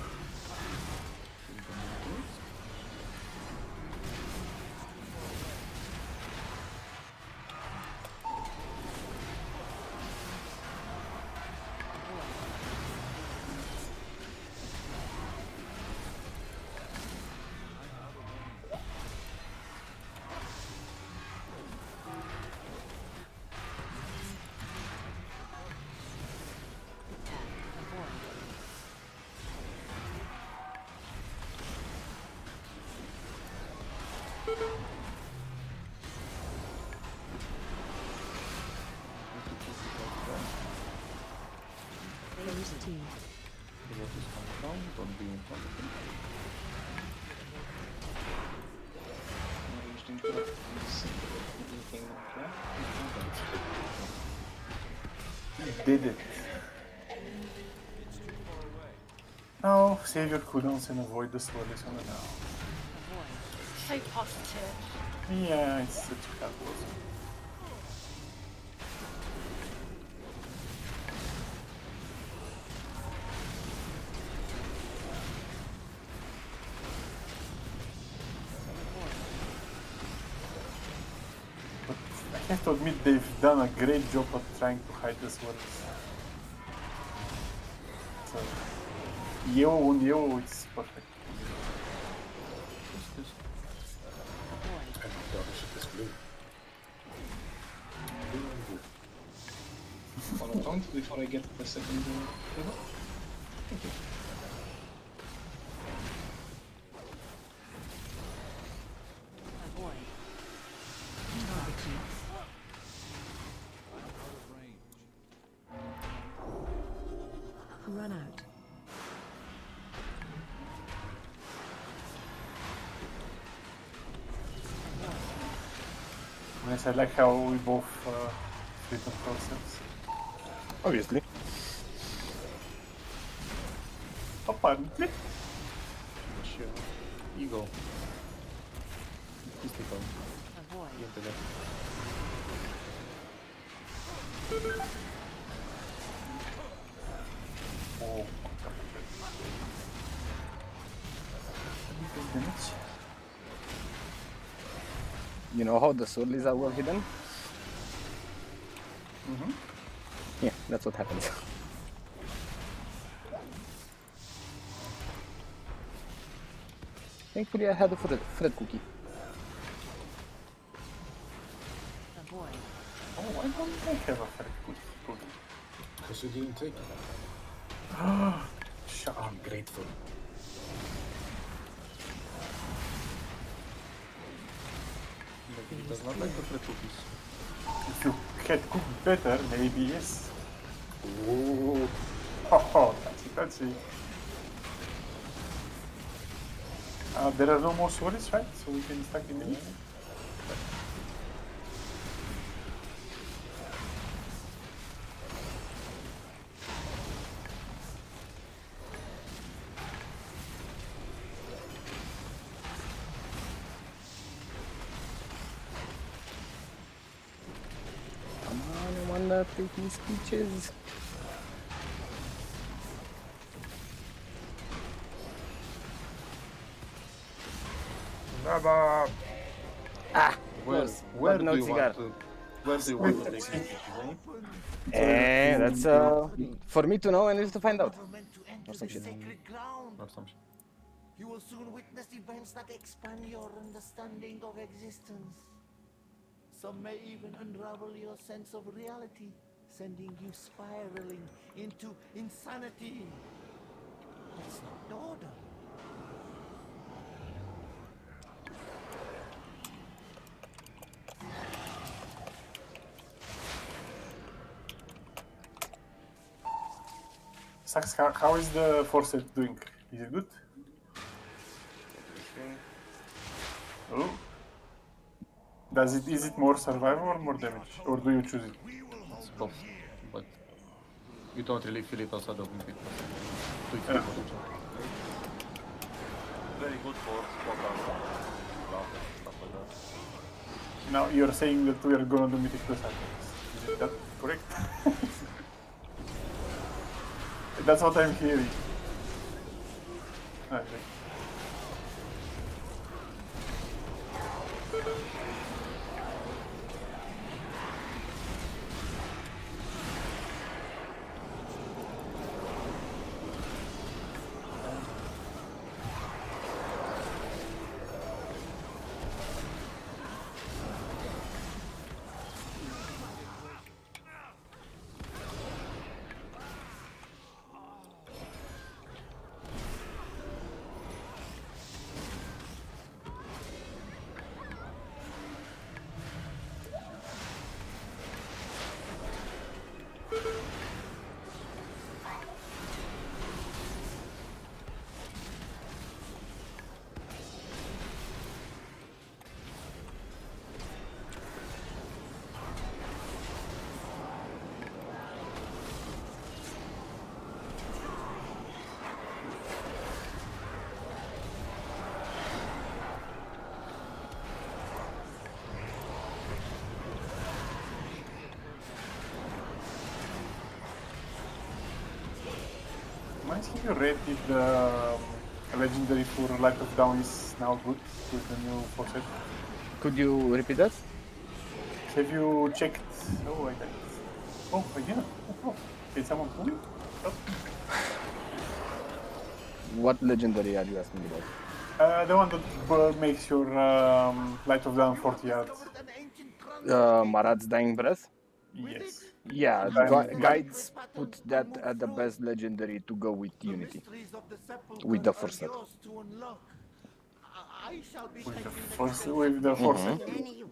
Speaker 5: Phase 2.
Speaker 3: The water is coming down, don't be in front of him.
Speaker 11: Did it. No, save your cooldowns and avoid the slowness on it now.
Speaker 4: So positive.
Speaker 11: Yeah, it's such a helpful. But I have to admit they've done a great job at trying to hide the swords. So, it's perfect.
Speaker 1: And the other ship is blue.
Speaker 8: One account before I get the second level. Thank you.
Speaker 5: Avoid. Target you. Run out.
Speaker 11: Yes, I like how we both treat the process.
Speaker 2: Obviously.
Speaker 11: Apparently.
Speaker 3: Sure. Ego. Mystical.
Speaker 5: Avoid.
Speaker 3: Intellect.
Speaker 11: Oh. Damage.
Speaker 2: You know how the swirlies are well hidden?
Speaker 11: Mm-hmm.
Speaker 2: Yeah, that's what happens. Thankfully I had a Fred cookie.
Speaker 5: Avoid.
Speaker 11: Oh, why don't I have a Fred cookie?
Speaker 1: Because you didn't take it.
Speaker 11: Shut up.
Speaker 1: I'm grateful.
Speaker 3: Maybe he does not like the Fred cookies.
Speaker 11: If you had cooked better, maybe yes.
Speaker 1: Ooh.
Speaker 11: Oh, that's it. There are no more swords, right? So we can stack in the middle.
Speaker 2: Come on, I wanna take these peaches. Ah!
Speaker 3: Where
Speaker 2: Close,
Speaker 3: where
Speaker 2: but
Speaker 3: do
Speaker 2: no
Speaker 3: you
Speaker 2: cigar.
Speaker 3: want to take these pictures,
Speaker 2: That's for me to know and you to find out. Or some shit.
Speaker 6: Sacred ground.
Speaker 3: or some shit?
Speaker 6: You will soon witness events that expand your understanding of existence. Some may even unravel your sense of reality, sending you spiraling into insanity. It's not order.
Speaker 11: Sax, how is the Forcer doing? Is it good? Oh. Is it more survival or more damage? Or do you choose it?
Speaker 3: It's both, but you don't really feel it outside of Mythic.
Speaker 11: Yeah.
Speaker 9: Very good for spot and stuff like that.
Speaker 11: Now you're saying that we are gonna do Mythic Plus attacks. Is that correct? That's what I'm hearing. Okay. Mind if you rate if the legendary for Light of Dawn is now good with the new faucet?
Speaker 2: Could you repeat that?
Speaker 11: Have you checked? Oh, I got it. Oh, again? Oh, did someone pull it? Oh.
Speaker 2: What legendary are you asking about?
Speaker 11: The one that makes your Light of Dawn 40 yards.
Speaker 2: Marat's Dying Breath?
Speaker 11: Yes.
Speaker 2: Yeah,
Speaker 11: Dying-
Speaker 2: guides put that at the best legendary to go with Unity. With the first set.
Speaker 11: With the first set.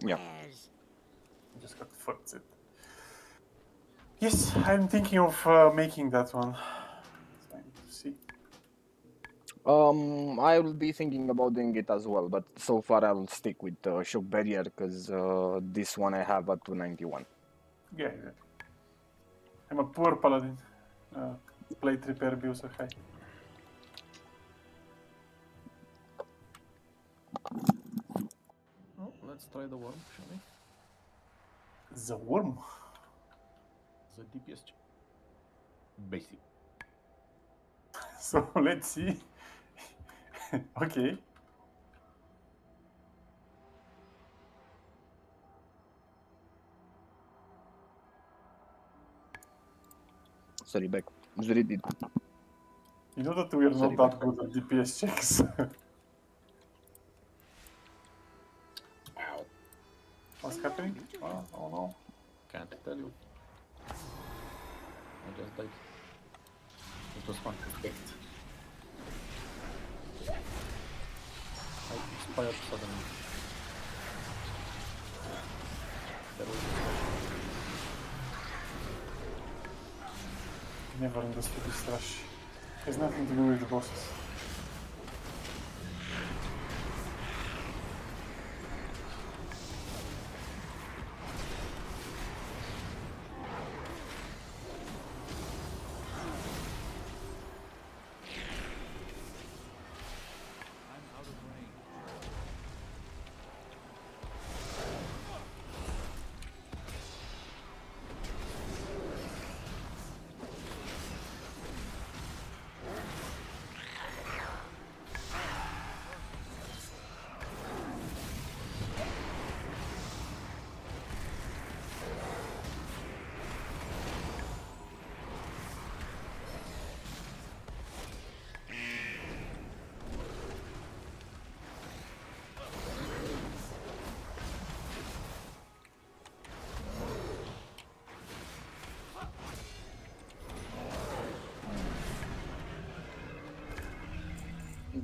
Speaker 2: Yeah.
Speaker 11: Just got the first set. Yes, I'm thinking of making that one. So I need to see.
Speaker 2: I will be thinking about doing it as well, but so far I will stick with Shock Barrier because this one I have at 291.
Speaker 11: Yeah, yeah. I'm a poor paladin. Plate repair bills are high.
Speaker 3: Oh, let's try the worm, shall we?
Speaker 11: The worm?
Speaker 3: The DPS check. Basic.
Speaker 11: So let's see. Okay.
Speaker 2: Sorry, back. Read it.
Speaker 11: You know that we are
Speaker 2: Sorry,
Speaker 11: not that good at DPS checks.
Speaker 1: Ow.
Speaker 11: What's happening? Oh no.
Speaker 3: Can't tell you. I just died. It was fun.
Speaker 1: Perfect.
Speaker 3: I expired suddenly. There was
Speaker 11: Never understood this rush. Has nothing to do with the bosses.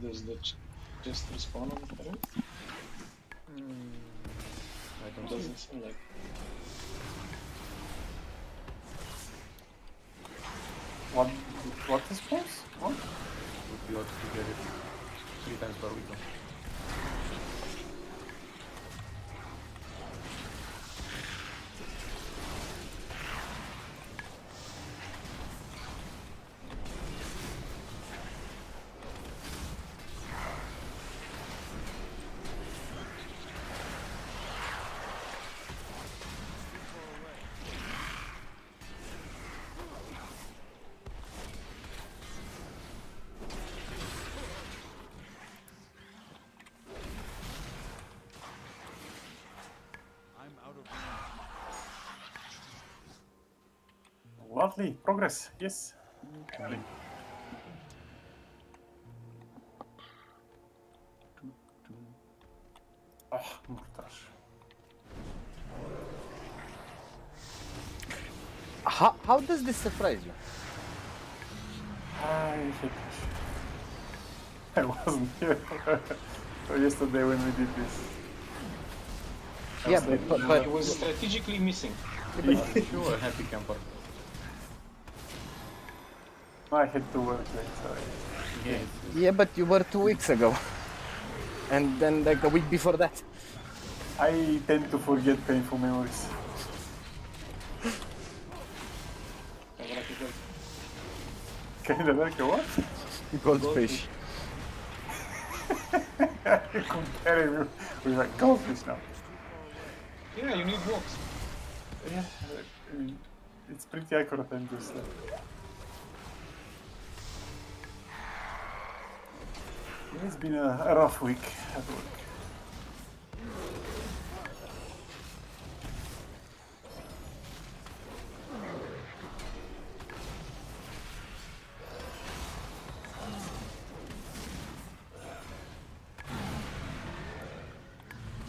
Speaker 8: Does the chest respawn on the turret?
Speaker 3: I don't
Speaker 8: Doesn't seem like.
Speaker 11: What is this? What?
Speaker 3: would be ought to get it 3 times per weekend.
Speaker 11: Lovely. Progress. Yes. Ah, more trash.
Speaker 2: How does this surprise you?
Speaker 11: I hate this. I wasn't here yesterday when we did this.
Speaker 2: Yeah, but
Speaker 8: He was strategically missing.
Speaker 3: You were a happy camper.
Speaker 11: I had to work late, sorry.
Speaker 3: Yes.
Speaker 2: yeah, but you were 2 weeks ago, and then like a week before that.
Speaker 11: I tend to forget painful memories. Kinda like a what?
Speaker 2: Goldfish.
Speaker 11: You're comparing me with like goldfish now.
Speaker 8: Yeah, you need walks.
Speaker 11: Yeah, I mean, it's pretty accurate, I'm just like... It's been a rough week at work.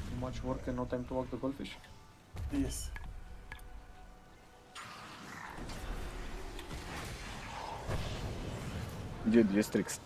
Speaker 3: Too much work and no time to walk the goldfish.
Speaker 11: Yes.
Speaker 2: Dude, use tricks.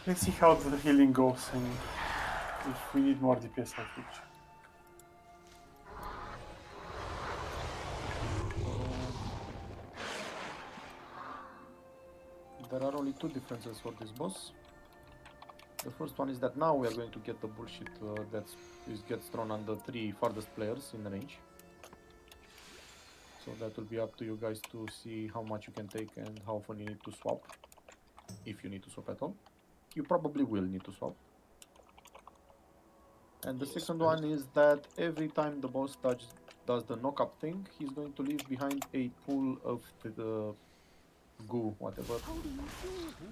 Speaker 11: Let's see how the healing goes and if we need more DPS I'll switch.
Speaker 3: There are only two differences for this boss. The first one is that now we are going to get the bullshit that gets thrown on the 3 farthest players in the range. So that will be up to you guys to see how much you can take and how often you need to swap. If you need to swap at all. You probably will need to swap. And the second one is that every time the boss does the knock-up thing, he's going to leave behind a pool of the goo, whatever,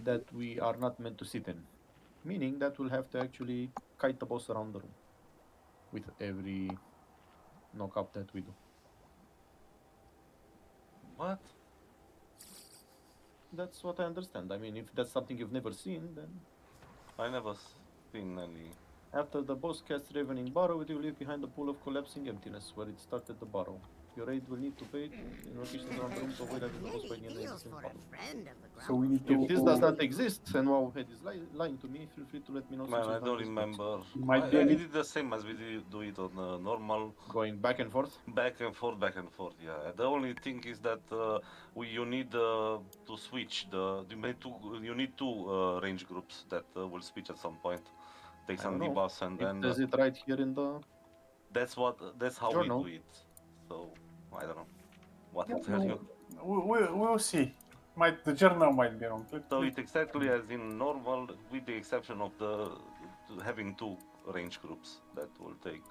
Speaker 3: that we are not meant to sit in. Meaning that we'll have to actually kite the boss around the room with every knock-up that we do.
Speaker 9: What?
Speaker 3: That's what I understand. I mean, if that's something you've never seen, then...
Speaker 9: I never seen any.
Speaker 3: After the boss casts Ravening Barrow, it will leave behind a pool of collapsing emptiness where it started the barrow. Your aid will need to pay in locations around the room to avoid having the boss by the end of the battle.
Speaker 11: So we need to...
Speaker 3: If this does not exist, and Wowhead is lying to me, feel free to let me know.
Speaker 9: Man, I don't remember.
Speaker 11: Might be
Speaker 9: we
Speaker 11: any-
Speaker 9: did the same as we do it on normal.
Speaker 3: Going back and forth?
Speaker 9: Back and forth, yeah. The only thing is that you need to switch. You need two range groups that will switch at some point. Take some debuffs and then...
Speaker 3: Does it right here in the...
Speaker 9: That's how
Speaker 3: journal.
Speaker 9: we do it. So, I don't know what to tell you.
Speaker 11: We'll see. The journal might be wrong.
Speaker 9: So it's exactly as in normal, with the exception of having two range groups that will take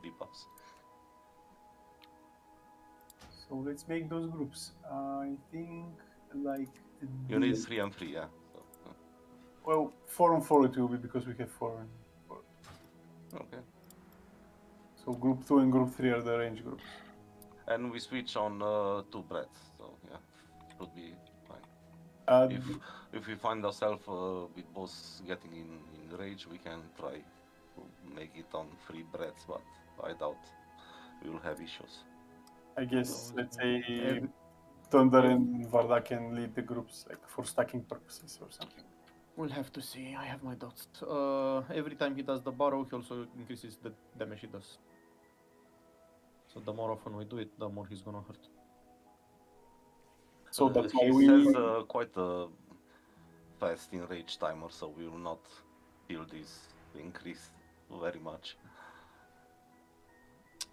Speaker 9: debuffs.
Speaker 11: So let's make those groups. I think like...
Speaker 9: You need 3 and 3, yeah. So,
Speaker 11: well, 4 and 4 it will be because we have 4 and 4.
Speaker 9: okay.
Speaker 11: So group 2 and group 3 are the range groups.
Speaker 9: And we switch on 2 breaths, so yeah, it would be fine. If we find ourselves with boss getting in rage, we can try to make it on 3 breaths, but I doubt we will have issues.
Speaker 11: I guess, let's say, Thunder and Varda can lead the groups, like for stacking purposes or something.
Speaker 3: We'll have to see, I have my doubts. Every time he does the barrow, he also increases the damage he does. So the more often we do it, the more he's gonna hurt.
Speaker 11: So that's why
Speaker 9: he
Speaker 11: we.
Speaker 9: says quite a fast enrage timer, so we will not feel this increase very much.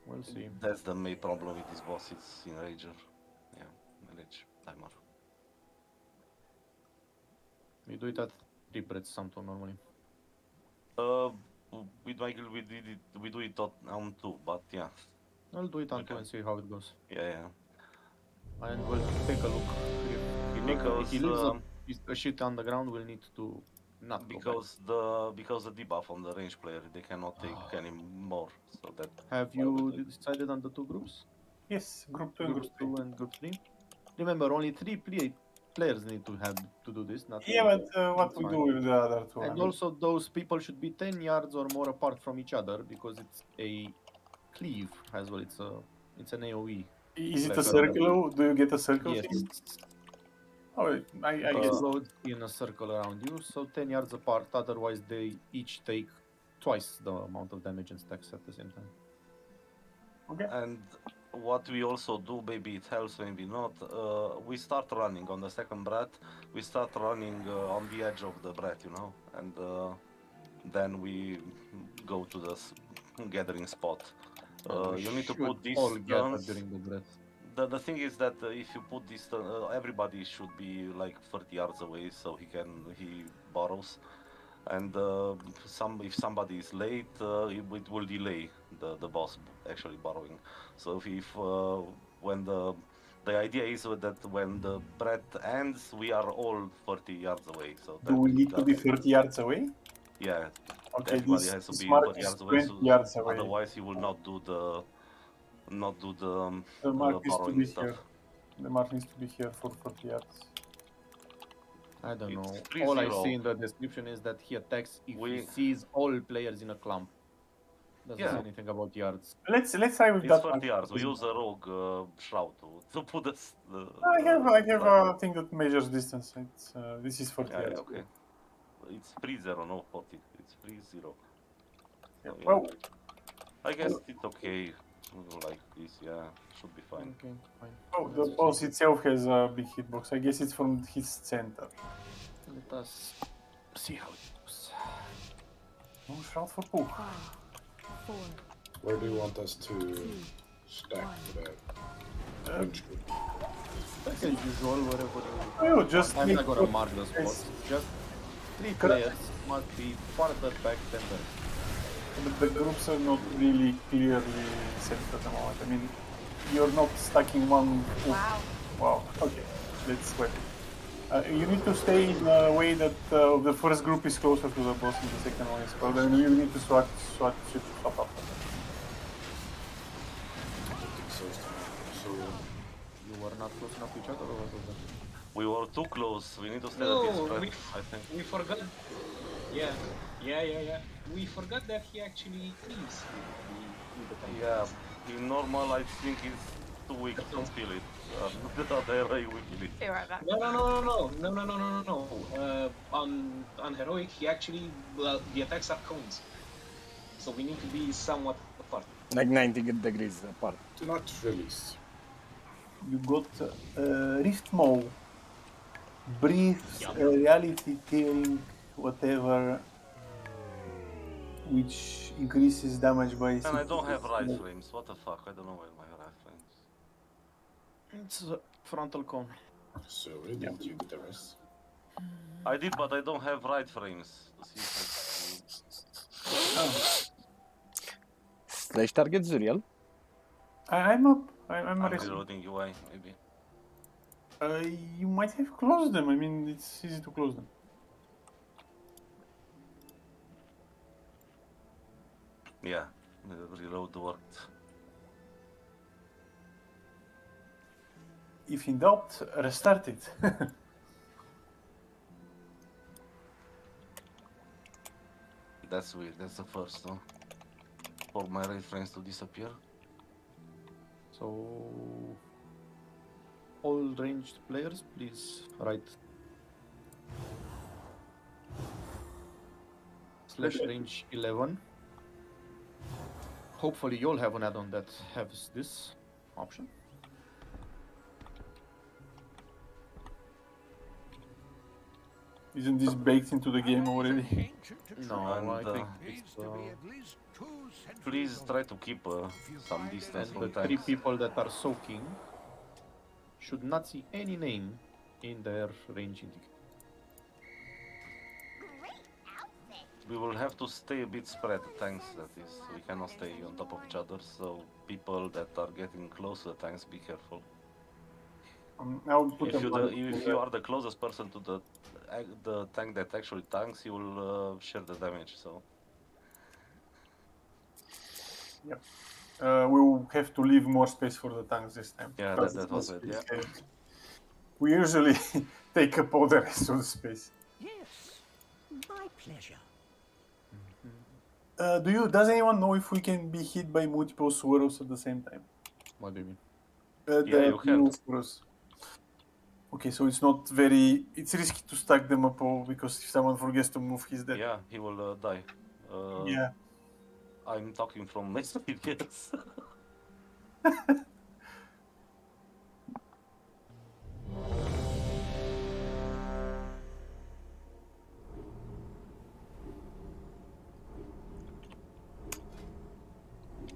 Speaker 3: We'll see.
Speaker 9: That's the main problem with this boss, it's enrager. Yeah, enrage timer.
Speaker 3: We do it at 3 breaths something normally.
Speaker 9: With Michael we do it on 2, but yeah.
Speaker 3: I'll do it on 2
Speaker 9: Okay.
Speaker 3: and see how it goes.
Speaker 9: Yeah.
Speaker 3: And we'll take a look. If he leaves a shit on the ground, we'll need to not go back.
Speaker 9: Because the debuff on the range player, they cannot take any more. So that.
Speaker 3: Have you decided on the 2 groups?
Speaker 11: Yes, group 2 and
Speaker 3: Group
Speaker 11: group
Speaker 3: 2 and group 3. Remember, only 3 players need to do this. Not
Speaker 11: Yeah,
Speaker 3: all.
Speaker 11: but what we do with the other 2?
Speaker 3: And also, those people should be 10 yards or more apart from each other because it's a cleave as well. It's an AOE.
Speaker 11: Is it a circle? Do you get a circle?
Speaker 3: Yes.
Speaker 11: Thing? Oh, I guess.
Speaker 3: Explodes in a circle around you, so 10 yards apart. Otherwise, they each take twice the amount of damage and stacks at the same time.
Speaker 11: Okay.
Speaker 9: And what we also do, maybe it helps, maybe not. We start running on the second breath. We start running on the edge of the breath, and then we go to the gathering spot. You need to put this
Speaker 3: all gather during the breath.
Speaker 9: The thing is that if you put this, everybody should be like 30 yards away, so he borrows. And if somebody is late, it will delay the boss actually borrowing. So when the idea is that when the breath ends, we are all 30 yards away. So
Speaker 11: do we need to be 30 yards away?
Speaker 9: Yeah.
Speaker 11: Okay,
Speaker 9: everybody has to be 30 yards away.
Speaker 11: 20 yards away.
Speaker 9: Otherwise, you will not do the
Speaker 11: mark needs to
Speaker 9: borrowing
Speaker 11: be
Speaker 9: stuff.
Speaker 11: here. The mark needs to be here for 40 yards.
Speaker 3: I don't know.
Speaker 9: It's
Speaker 3: All I
Speaker 9: 3-0.
Speaker 3: see in the description is that he attacks if he sees all players in a clump. Doesn't say anything about yards.
Speaker 11: Let's try with
Speaker 9: It's
Speaker 11: that
Speaker 9: 30
Speaker 11: one.
Speaker 9: yards. We use a rogue shroud to put us.
Speaker 11: I have a thing that measures distance. It's this is 40 yards.
Speaker 9: Okay. It's 3-0, no 40. It's 3-0. So, yeah.
Speaker 11: Well,
Speaker 9: I guess it's okay. Like this, yeah, should be fine.
Speaker 3: Okay, fine.
Speaker 11: Oh, the boss itself has a big hitbox. I guess it's from his center.
Speaker 3: Let us see how it goes.
Speaker 11: No shroud for Pooh.
Speaker 5: 5, 4,
Speaker 1: Where do you want us to stack for the range group?
Speaker 3: As usual, wherever you.
Speaker 11: Oh, just
Speaker 3: I'm
Speaker 11: make
Speaker 3: not gonna
Speaker 11: sure
Speaker 3: mark the
Speaker 11: it's-
Speaker 3: spots. Just 3 players must be farther back than the rest.
Speaker 11: But the groups are not really clearly set at the moment. I mean, you're not stacking one.
Speaker 4: Wow.
Speaker 11: Wow. Okay, let's wait. You need to stay in a way that the first group is closer to the boss and the second one is closer. And you need to swap up.
Speaker 1: So
Speaker 3: You were not close enough to each other, or what was that?
Speaker 9: We were too close. We need to stay
Speaker 12: No,
Speaker 9: at this breath, I think.
Speaker 12: we forgot. Yeah. We forgot that he actually cleaves with the tank.
Speaker 9: Yeah, in normal, I think it's too weak to feel it. The other way we feel it.
Speaker 4: Be right back.
Speaker 12: No. On heroic, he actually the attacks are cones, so we need to be somewhat apart.
Speaker 2: Like 90 degrees apart.
Speaker 1: do not release.
Speaker 11: You got Rift Maw, Breathe, Reality Tearing, whatever, which increases damage by.
Speaker 9: And I don't have right frames. What the fuck? I don't know where my right frames.
Speaker 3: It's a frontal cone.
Speaker 1: Sorry, didn't you get the rest?
Speaker 9: I did, but I don't have right frames.
Speaker 2: Slash target Zuriel.
Speaker 11: I'm up. I'm
Speaker 9: I'm
Speaker 11: arrested.
Speaker 9: reloading UI, maybe.
Speaker 11: You might have closed them. I mean, it's easy to close them.
Speaker 9: Yeah, the reload worked.
Speaker 11: If in doubt, restart it.
Speaker 9: That's weird. That's the first, no? For my right frames to disappear.
Speaker 3: So, all ranged players, please write /range 11. Hopefully, you'll have an add-on that has this option.
Speaker 11: Isn't this baked into the game already?
Speaker 3: No,
Speaker 9: And,
Speaker 3: I think it's
Speaker 9: please try to keep some distance
Speaker 3: and
Speaker 9: from
Speaker 3: the 3
Speaker 9: tanks.
Speaker 3: people that are soaking should not see any name in their range indicator.
Speaker 9: We will have to stay a bit spread, tanks, that is. We cannot stay on top of each other, so people that are getting close to the tanks, be careful.
Speaker 11: I would put
Speaker 9: If you are the closest person to the tank that actually tanks, you will share the damage, so...
Speaker 11: Yep. We will have to leave more space for the tanks this time.
Speaker 9: Yeah,
Speaker 11: because
Speaker 9: that was it, yeah.
Speaker 11: We usually take up all the rest of the space.
Speaker 6: Yes, my pleasure.
Speaker 11: Does anyone know if we can be hit by multiple swirls at the same time?
Speaker 3: What do you mean?
Speaker 9: Yeah, you can.
Speaker 11: Swirls. Okay, so it's risky to stack them up all, because if someone forgets to move, he's dead.
Speaker 9: Yeah, he will die.
Speaker 11: Yeah.
Speaker 9: I'm talking from experience.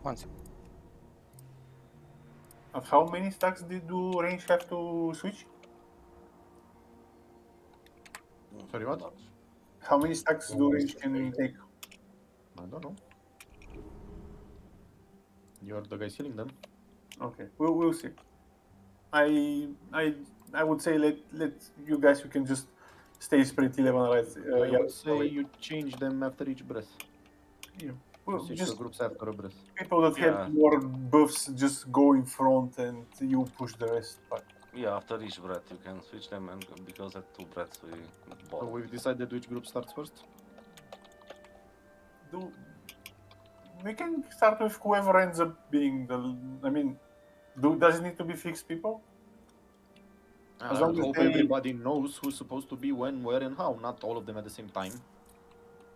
Speaker 2: One second.
Speaker 11: At how many stacks do range have to switch?
Speaker 3: Sorry, what?
Speaker 11: How many stacks do range can take?
Speaker 3: I don't know. You're the guy selling them.
Speaker 11: Okay, we'll see. I would say let you guys, you can just stay sprint 11 right.
Speaker 3: I would say you change them after each breath.
Speaker 11: Yeah.
Speaker 3: You
Speaker 11: Well,
Speaker 3: switch
Speaker 11: just
Speaker 3: the groups after a breath.
Speaker 11: people that have more buffs just go in front and you push the rest back.
Speaker 9: Yeah, after each breath you can switch them, and because at 2 breaths we
Speaker 3: So we've decided which group starts first?
Speaker 11: We can start with whoever ends up being the... I mean, does it need to be fixed people?
Speaker 3: I would hope everybody knows who's supposed to be when, where, and how. Not all of them at the same time.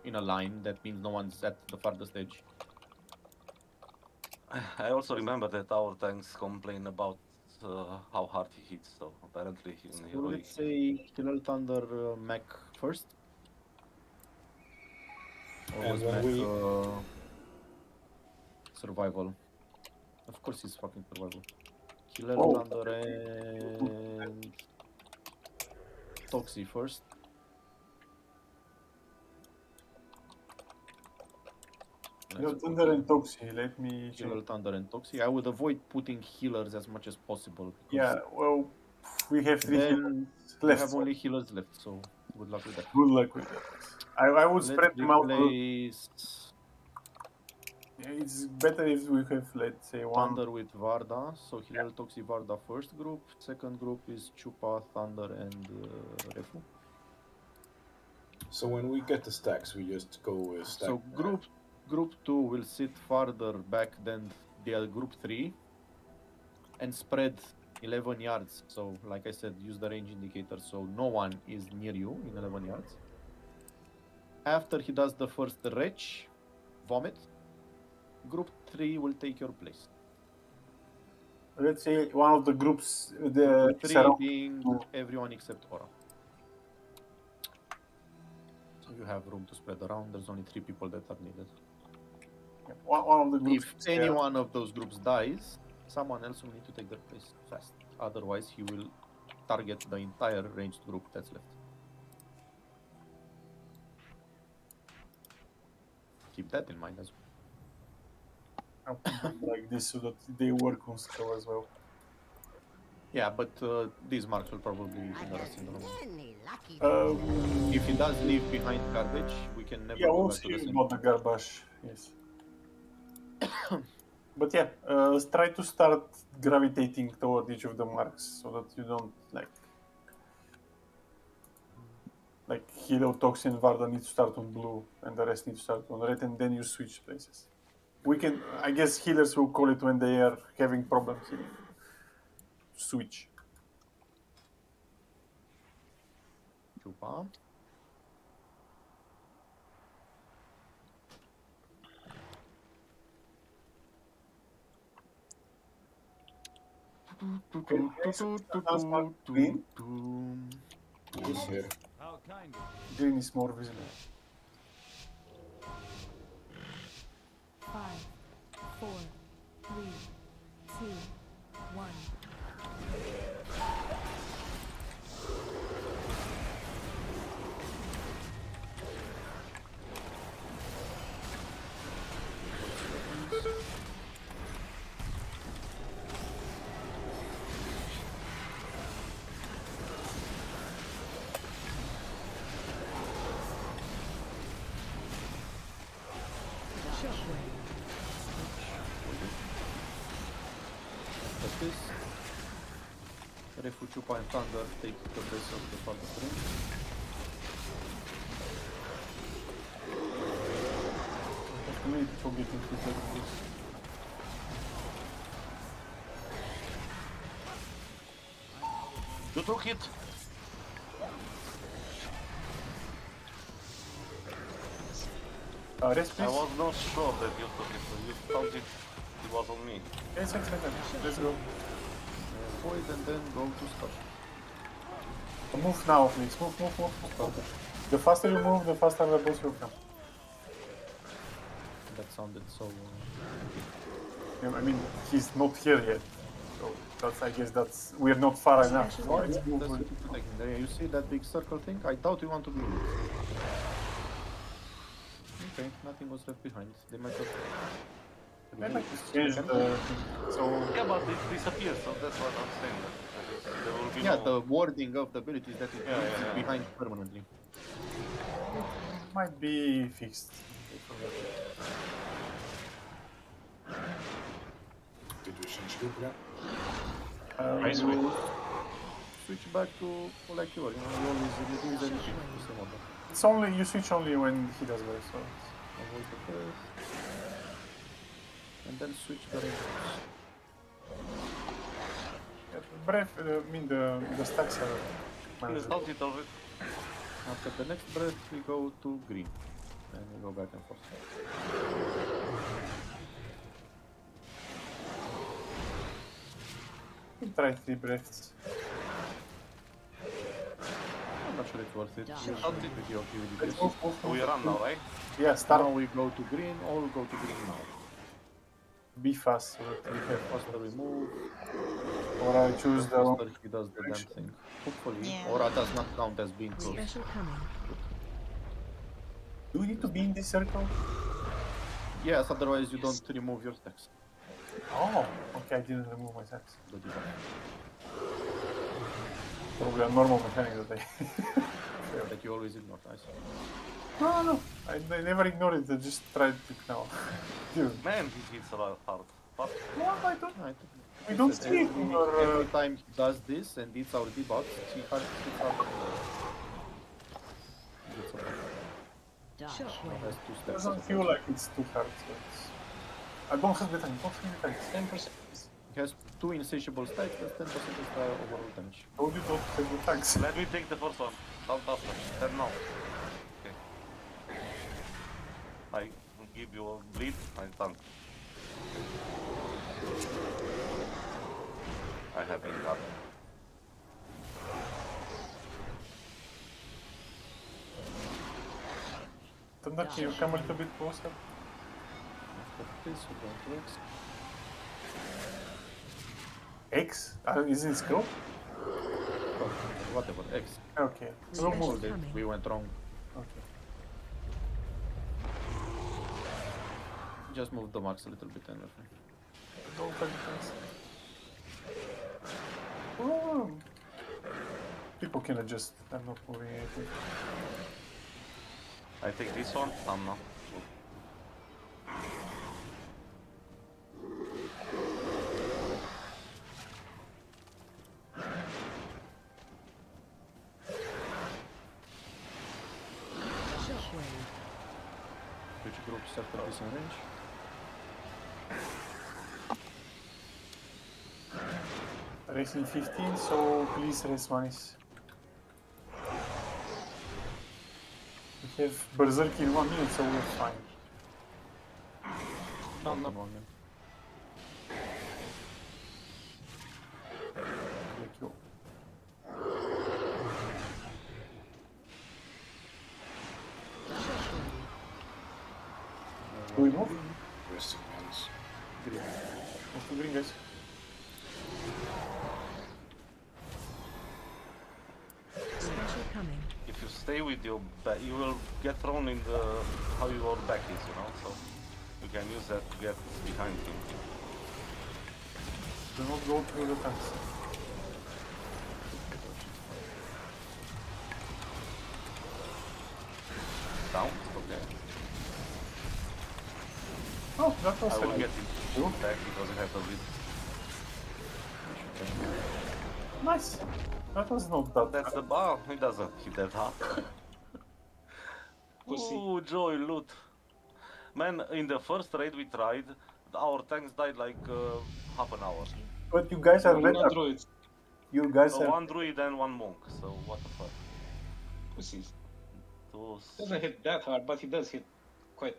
Speaker 3: In a line, that means no one's at the farthest edge.
Speaker 9: I also remember that our tanks complain about how hard he hits, so apparently in
Speaker 3: So
Speaker 9: heroic...
Speaker 3: let's say Killer Thunder Mac first. Or
Speaker 1: And
Speaker 3: was
Speaker 1: when
Speaker 3: Mac survival? Of course he's fucking survival. Killer Thunder and Toxie first.
Speaker 11: Killer Thunder and Toxie, let me check.
Speaker 3: Killer Thunder and Toxie. I would avoid putting healers as much as possible.
Speaker 11: Yeah, well, we have 3 healers
Speaker 3: Then
Speaker 11: left.
Speaker 3: we have only healers left, so good luck with that.
Speaker 11: Good luck with that. I would spread them out. It's better if we have, let's say, one.
Speaker 3: Thunder with Varda. So Hilal Toxie Varda first group. Second group is Chupa, Thunder, and Refu.
Speaker 1: So when we get the stacks, we just go with stack.
Speaker 3: So group 2 will sit farther back than the group 3 and spread 11 yards. So like I said, use the range indicator so no one is near you in 11 yards. After he does the first retch, vomit, group 3 will take your place.
Speaker 11: Let's say one of the groups,
Speaker 3: Group 3 being everyone except Aura. So you have room to spread around. There's only 3 people that are needed.
Speaker 11: One of the groups.
Speaker 3: If any one of those groups dies, someone else will need to take their place fast. Otherwise, he will target the entire ranged group that's left. Keep that in mind as well.
Speaker 11: I'll put them like this so that they work on skill as well.
Speaker 3: Yeah, but these marks will probably hinder us in the room. If he does leave behind garbage, we can never go
Speaker 11: we'll
Speaker 3: back to the
Speaker 11: see
Speaker 3: same.
Speaker 11: about the garbage, yes. But yeah, try to start gravitating toward each of the marks so that you don't like Hilo, Toxin, Varda need to start on blue and the rest need to start on red, and then you switch places. We can, I guess healers will call it when they are having problems healing. Switch.
Speaker 3: Chupa.
Speaker 1: He's here.
Speaker 11: Green is more visible.
Speaker 5: 5, 4, 3, 2, 1.
Speaker 3: Like this. Refu Chupa and Thunder take the base of the farthest range.
Speaker 11: Wait for getting to this.
Speaker 9: You took it.
Speaker 11: Rest,
Speaker 9: I
Speaker 11: please.
Speaker 9: was not sure that you took it. You thought it was on me.
Speaker 11: Yes, let's go.
Speaker 3: Void and then go to stop.
Speaker 11: Move now, please. Move. The faster you move, the faster the boss will come.
Speaker 3: That sounded so...
Speaker 11: I mean, he's not here yet. So that's, I guess that's... We're not far enough. So let's move.
Speaker 3: That's what you're taking there. You see that big circle thing? I doubt you want to be in it. Okay, nothing was left behind. They might have...
Speaker 11: I like to change the thing. So...
Speaker 9: Yeah, but it disappears, so that's what I'm saying. There will be
Speaker 3: Yeah,
Speaker 9: no...
Speaker 3: the wording of the abilities that it leaves it
Speaker 9: yeah.
Speaker 3: behind permanently.
Speaker 11: Might be fixed.
Speaker 1: Did we change loop again?
Speaker 7: I switch.
Speaker 3: Switch back to like you are, you always reduce anything.
Speaker 11: It's only, you switch only when he does well, so...
Speaker 3: Avoid the first. And then switch the range.
Speaker 11: Breath, I mean the stacks are manageable.
Speaker 3: After the next breath, we go to green. And we go back and forth.
Speaker 11: Try 3 breaths.
Speaker 3: I'm not sure it's worth it. Usually pretty okay with this.
Speaker 9: We run now, right?
Speaker 11: Yeah, start.
Speaker 3: Now we go to green, all go to green now.
Speaker 11: Be fast so that we have...
Speaker 3: Faster we move.
Speaker 11: Or I choose the...
Speaker 3: Faster he does the damn thing. Hopefully. Aura does not count as being close.
Speaker 5: Special coming.
Speaker 11: Do we need to be in this circle?
Speaker 3: Yes, otherwise you don't remove your stacks.
Speaker 11: Oh, okay, I didn't remove my stacks.
Speaker 3: But you don't.
Speaker 11: Probably a normal mechanic that
Speaker 3: That you always ignore, I see.
Speaker 11: No. I never ignored it, I just tried to now. Dude.
Speaker 9: Man, he hits a lot hard. But
Speaker 11: No, I don't.
Speaker 3: I
Speaker 11: We don't see it in your...
Speaker 3: Every time he does this and it's our debuff, he has
Speaker 11: It doesn't feel like it's too hard, so it's... I don't have the time,
Speaker 3: 10%. He has 2 insatiable stacks, that's 10% extra overall damage.
Speaker 11: How do you don't have the tanks?
Speaker 9: let me take the first one. Fantastic. Then no. Okay. I give you a bleed, I tank. I have been got.
Speaker 11: Thunder, can you come a little bit closer?
Speaker 3: After this, we go to X.
Speaker 11: X? Is it scope?
Speaker 3: Whatever, X.
Speaker 11: Okay.
Speaker 3: So we went wrong.
Speaker 11: Okay.
Speaker 3: Just move the marks a little bit and everything.
Speaker 11: Don't have the tanks. Oh. People can adjust. I'm not moving anything.
Speaker 9: I take this one, no.
Speaker 3: Which groups after this in range?
Speaker 11: Racing 15, so please race manis. We have Berserk in 1 minute, so we're fine.
Speaker 3: No.
Speaker 11: Thank you. Do we move?
Speaker 1: Resting hands.
Speaker 3: Green.
Speaker 11: Move to green, guys.
Speaker 5: Special coming.
Speaker 9: If you stay with your back, you will get thrown in the how your back is, you know. So you can use that to get behind him.
Speaker 11: Do not go through the tanks.
Speaker 9: Down. Okay.
Speaker 11: Oh, that was
Speaker 9: I will
Speaker 11: a-
Speaker 9: get it back because I have a bit.
Speaker 11: nice. That was not bad.
Speaker 9: That's the bar. He doesn't hit that hard.
Speaker 12: Pussy.
Speaker 9: Ooh, joy loot. Man, in the first raid we tried, our tanks died like half an hour.
Speaker 11: But you guys are
Speaker 12: We're not
Speaker 11: better.
Speaker 12: druids.
Speaker 11: You guys are.
Speaker 9: One druid and one monk. So what the fuck?
Speaker 12: Pussies.
Speaker 9: Those...
Speaker 12: Doesn't hit that hard, but he does hit quite.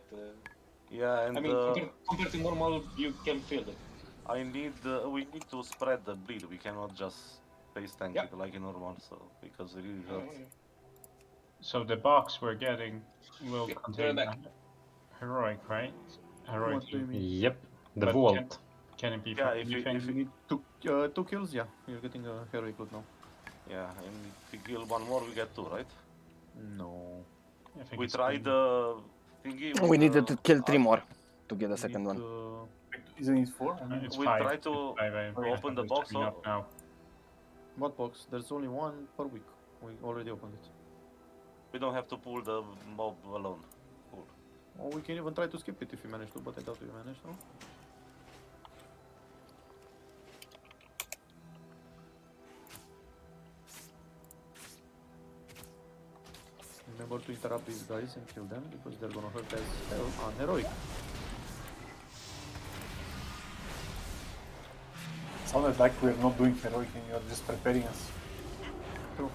Speaker 9: Yeah, and
Speaker 12: I mean, compared to normal, you can feel it.
Speaker 9: we need to spread the bleed. We cannot just face tank it like in normal. So because it really hurts.
Speaker 7: So the box we're getting will
Speaker 12: Yeah,
Speaker 7: contain
Speaker 12: they're back.
Speaker 7: heroic, right? Heroic.
Speaker 3: What do you mean?
Speaker 13: Yep, the
Speaker 7: But
Speaker 13: vault.
Speaker 7: Can it be
Speaker 9: Yeah,
Speaker 7: from
Speaker 9: if you-
Speaker 7: anything?
Speaker 9: if you-
Speaker 3: You need 2 kills, yeah. You're getting a heroic loot now.
Speaker 9: Yeah, and if we kill one more, we get 2, right?
Speaker 3: No.
Speaker 7: I think
Speaker 9: We
Speaker 7: it's
Speaker 9: tried thingy.
Speaker 2: We needed to kill 3 more to get the second one.
Speaker 11: Isn't it 4? I mean,
Speaker 7: It's
Speaker 9: We
Speaker 7: 5.
Speaker 9: try to
Speaker 7: It's 5, I
Speaker 9: open the
Speaker 7: have it
Speaker 9: box.
Speaker 7: screen up now.
Speaker 3: What box? There's only one per week. We already opened it.
Speaker 9: We don't have to pull the mob alone. Cool.
Speaker 3: Or we can even try to skip it if you manage to, but I doubt we manage to. Remember to interrupt these guys and kill them because they're gonna hurt as hell on heroic.
Speaker 11: sounded like we're not doing heroic and you're just preparing us.
Speaker 3: True.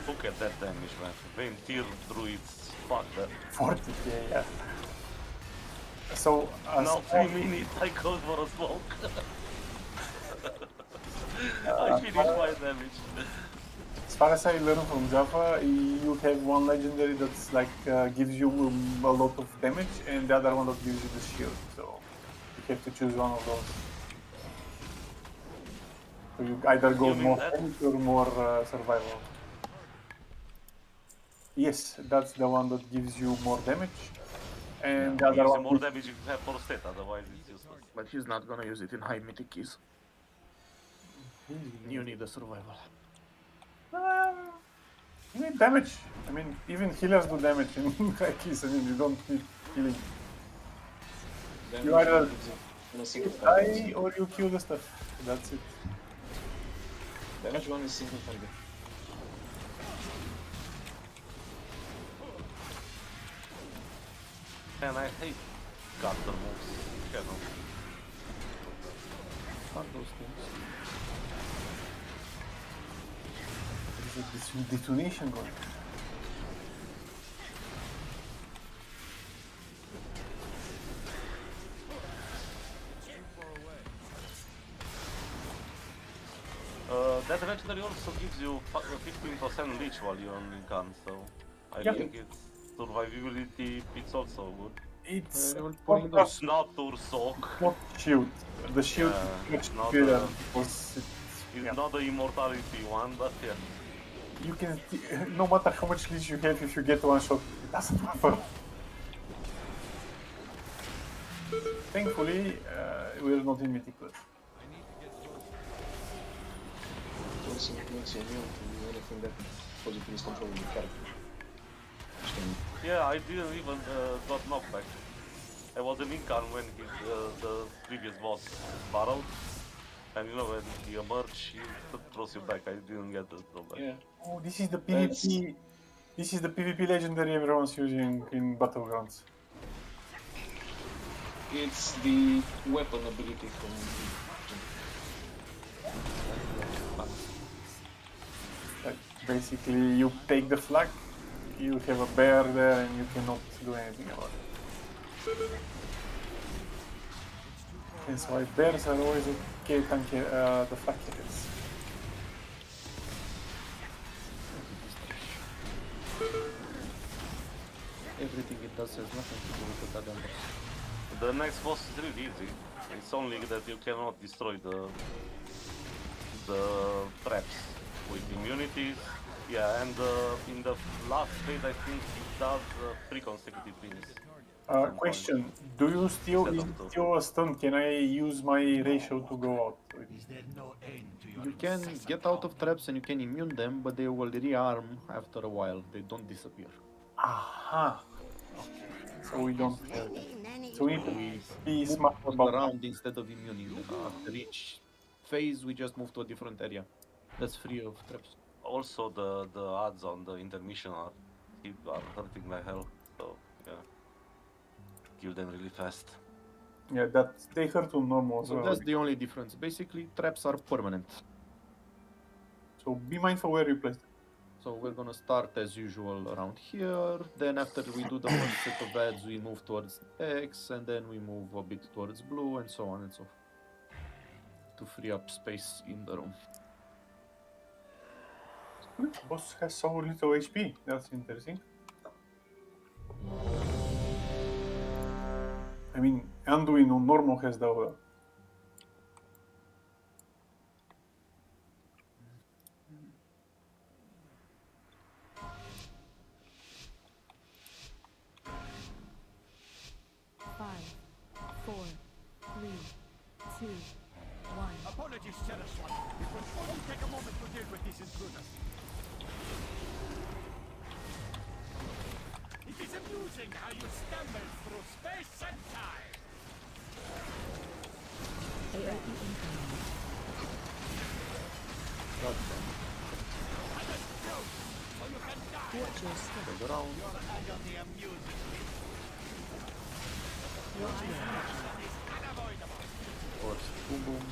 Speaker 9: Look at that damage, man. Vampire druids. Fuck that.
Speaker 11: 40, yeah. So,
Speaker 9: Now 3 minutes, I go for a smoke. I finished my damage.
Speaker 11: as far as I learned from Java, you have one legendary that's like gives you a lot of damage, and the other one that gives you the shield. So you have to choose one of those. So you either go
Speaker 9: You mean
Speaker 11: more
Speaker 9: that?
Speaker 11: damage or more survival. Yes, that's the one that gives you more damage, and the other
Speaker 9: Use
Speaker 11: one.
Speaker 9: more damage if you have more stat, otherwise it's useless.
Speaker 3: But he's not gonna use it in high mythic keys. You need a survival.
Speaker 11: You need damage. I mean, even healers do damage in high keys. I mean, you don't need healing.
Speaker 12: Then
Speaker 11: You either
Speaker 12: in a single
Speaker 11: die or you kill the stuff. That's it.
Speaker 12: Damage one is single target.
Speaker 9: And I hate counter moves. Cannot.
Speaker 3: Fuck those things.
Speaker 11: There's a detonation going.
Speaker 9: That legendary also gives you 15% leech while you're on gun, so I
Speaker 11: Yeah.
Speaker 9: think its survivability it's also good.
Speaker 11: It's
Speaker 9: It's not Tursok.
Speaker 11: not shield. The shield
Speaker 9: Yeah,
Speaker 11: is much
Speaker 9: not
Speaker 11: better
Speaker 9: the-
Speaker 11: because
Speaker 9: It's not the immortality one, but yeah.
Speaker 11: you can, no matter how much leech you have, if you get one shot, it doesn't matter. Thankfully, we're not in mythic class.
Speaker 12: It also makes you immune to anything that positively is controlling your character. Which can
Speaker 9: Yeah, I didn't even got knockback. I was in Incan when the previous boss battled. And you know, when he emerged, he throws you back. I didn't get the drawback.
Speaker 12: Yeah.
Speaker 11: Oh, this is the PvP. This is the PvP legendary everyone's using in Battlegrounds.
Speaker 12: It's the weapon ability from
Speaker 11: Like, basically, you take the flag, you have a bear there, and you cannot do anything about it. That's why bears are always okay tanky, the flag carriers.
Speaker 3: everything it does has nothing to do with the goddamn boss.
Speaker 9: The next boss is really easy. It's only that you cannot destroy the traps with immunities. Yeah, and in the last phase, I think it does 3 consecutive wins.
Speaker 11: Question: Do you still is it still a stun? Can I use my ratio to go out?
Speaker 3: You can get out of traps and you can immune them, but they will rearm after a while. They don't disappear.
Speaker 11: Aha. Okay. So we don't have that. So we need to be
Speaker 3: Move
Speaker 11: smart about
Speaker 3: around instead of immuning them. After each phase, we just move to a different area. That's free of traps.
Speaker 9: Also, the odds on the intermission are hurting my health. So yeah, kill them really fast.
Speaker 11: Yeah, that they hurt on normal as
Speaker 3: So
Speaker 11: well.
Speaker 3: that's the only difference. Basically, traps are permanent.
Speaker 11: So be mindful where you place them.
Speaker 3: So we're gonna start as usual around here. Then after we do the first set of ads, we move towards X, and then we move a bit towards blue, and so on and so forth, to free up space in the room.
Speaker 11: Boss has so little HP. That's interesting. I mean, Anduin on normal has the.
Speaker 5: Five, 4, 3, 2, 1.
Speaker 6: Apologies, Cherished One. But only take a moment to deal with these intruders. It is amusing how you stumble through space and time.
Speaker 5: AOE incoming. Watch your step.
Speaker 3: Go around.
Speaker 5: Watch your action.
Speaker 3: Towards boom boom.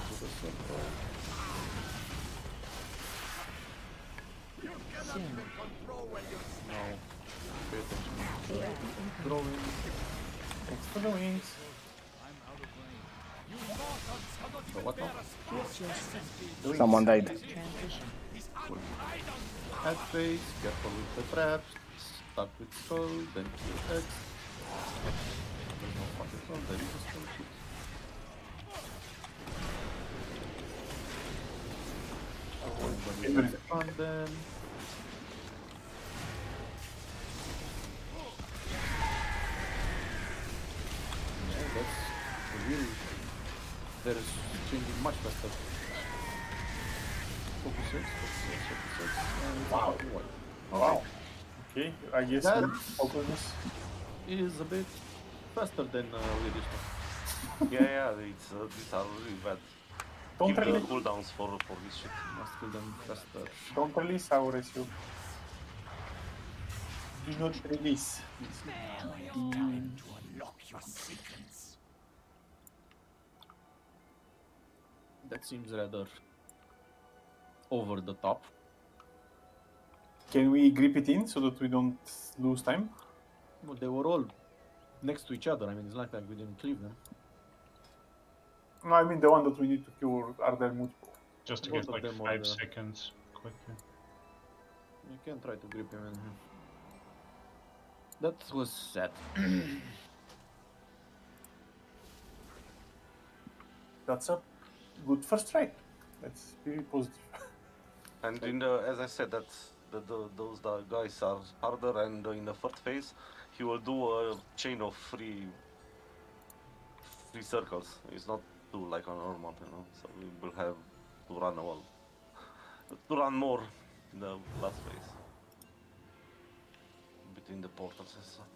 Speaker 3: To the circle. Now, pay attention.
Speaker 5: AOE incoming.
Speaker 3: Drawing.
Speaker 11: Thanks for the wings.
Speaker 3: So what now?
Speaker 5: Watch your step.
Speaker 2: Someone died.
Speaker 5: Transition.
Speaker 3: Head phase, careful with the traps, stuck with skull, then kill X. There's no fucking skull, there is a skull. Shit. Everybody on them. Yeah, that's really. There's changing much faster. Focus X, and
Speaker 11: Wow.
Speaker 3: what?
Speaker 11: Wow. Okay, I guess
Speaker 3: That-
Speaker 11: focus.
Speaker 3: Is a bit faster than with this one.
Speaker 9: Yeah, these are really bad.
Speaker 11: Don't
Speaker 9: Keep the
Speaker 11: release,
Speaker 9: cooldowns for this shit.
Speaker 3: Must kill them faster.
Speaker 11: don't release our ratio. Do not release.
Speaker 6: Time to unlock your secrets.
Speaker 3: That seems rather over the top.
Speaker 11: Can we grip it in so that we don't lose time?
Speaker 3: Well, they were all next to each other. I mean, it's not like we didn't cleave them.
Speaker 11: No, I mean the one that we need to kill. Are there multiple?
Speaker 7: Just to
Speaker 3: Both
Speaker 7: get
Speaker 3: of
Speaker 7: like
Speaker 3: them are
Speaker 7: 5
Speaker 3: the-
Speaker 7: seconds quickly.
Speaker 3: You can try to grip him in here. That was sad.
Speaker 11: That's a good first try. That's very positive.
Speaker 9: And as I said, those guys are harder, and in the third phase, he will do a chain of three circles. It's not do like a normal, So we will have to run more in the last phase between the portals and stuff.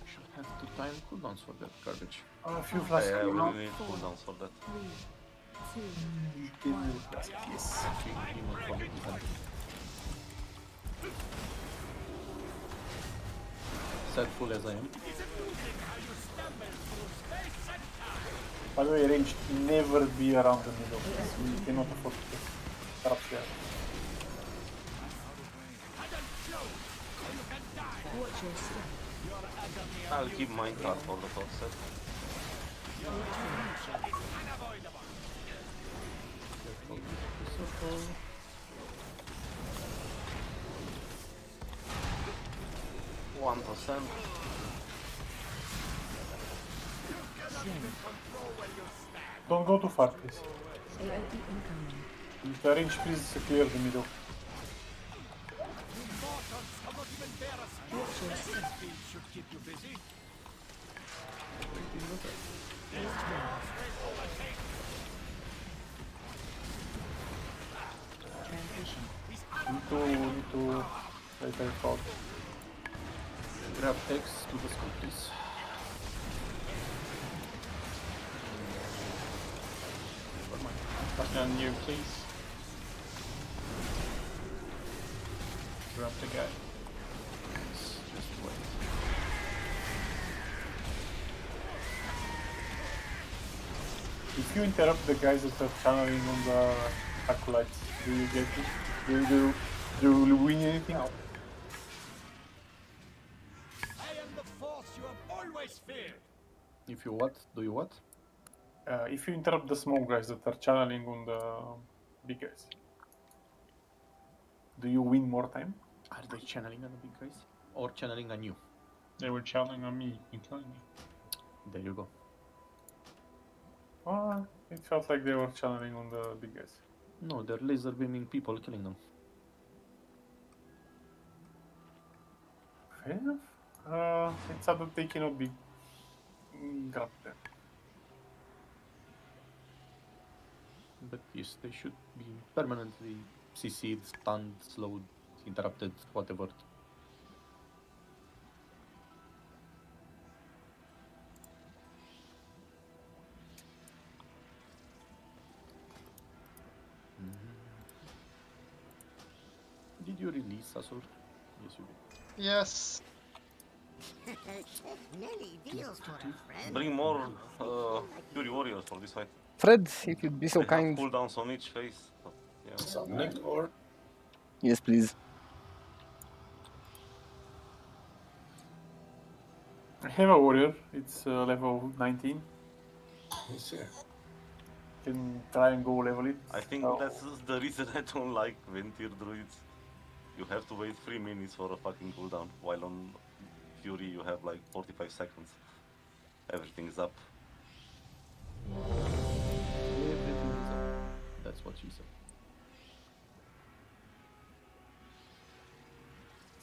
Speaker 3: Should have to time cooldowns for that garbage.
Speaker 11: A few flasks.
Speaker 9: Yeah, we
Speaker 11: now.
Speaker 9: will need cooldowns for that.
Speaker 5: 3, 2, 1.
Speaker 11: Yes.
Speaker 3: Demon from behind. at full as I am.
Speaker 11: By the way, range never be around the middle. We cannot afford to get trapped there.
Speaker 5: Watch your step.
Speaker 9: I'll keep mine card for the top set.
Speaker 3: Circle.
Speaker 9: 1%.
Speaker 11: Don't go too far, please.
Speaker 5: AOE incoming.
Speaker 11: If the range, please clear the middle.
Speaker 5: Watch your step. Transition.
Speaker 11: Need to wait I thought.
Speaker 3: Grab X to the scope, please.
Speaker 7: And you, please. Grab the guy.
Speaker 3: Just wait.
Speaker 11: If you interrupt the guys that are channeling on the acolytes, do you get it? Do you win anything?
Speaker 6: I am the force you have always feared.
Speaker 3: If you what? Do you what?
Speaker 11: If you interrupt the small guys that are channeling on the big guys, do you win more time?
Speaker 3: Are they channeling on the big guys? Or channeling on you?
Speaker 7: They were channeling on me and killing me.
Speaker 3: There you go.
Speaker 11: It felt like they were channeling on the big guys.
Speaker 3: No, they're laser beaming people, killing them.
Speaker 11: Fair enough. It's sad that they cannot be grabbed there.
Speaker 3: But yes, they should be permanently CC'd, stunned, slowed, interrupted, whatever. Did you release Asur? Yes, you did.
Speaker 10: Yes.
Speaker 9: Bring more Fury Warriors for this fight.
Speaker 2: Fred, if you'd be so
Speaker 9: They
Speaker 2: kind.
Speaker 9: have cooldowns on each phase. So, yeah.
Speaker 1: Sonic or?
Speaker 2: Yes, please.
Speaker 11: I have a warrior. It's level 19.
Speaker 1: Yes, yeah.
Speaker 11: Can try and go level it.
Speaker 9: I think that's the reason I don't like Ventir Druids. You have to wait 3 minutes for a fucking cooldown, while on Fury you have like 45 seconds. Everything's up.
Speaker 3: Everything is up. That's what she said.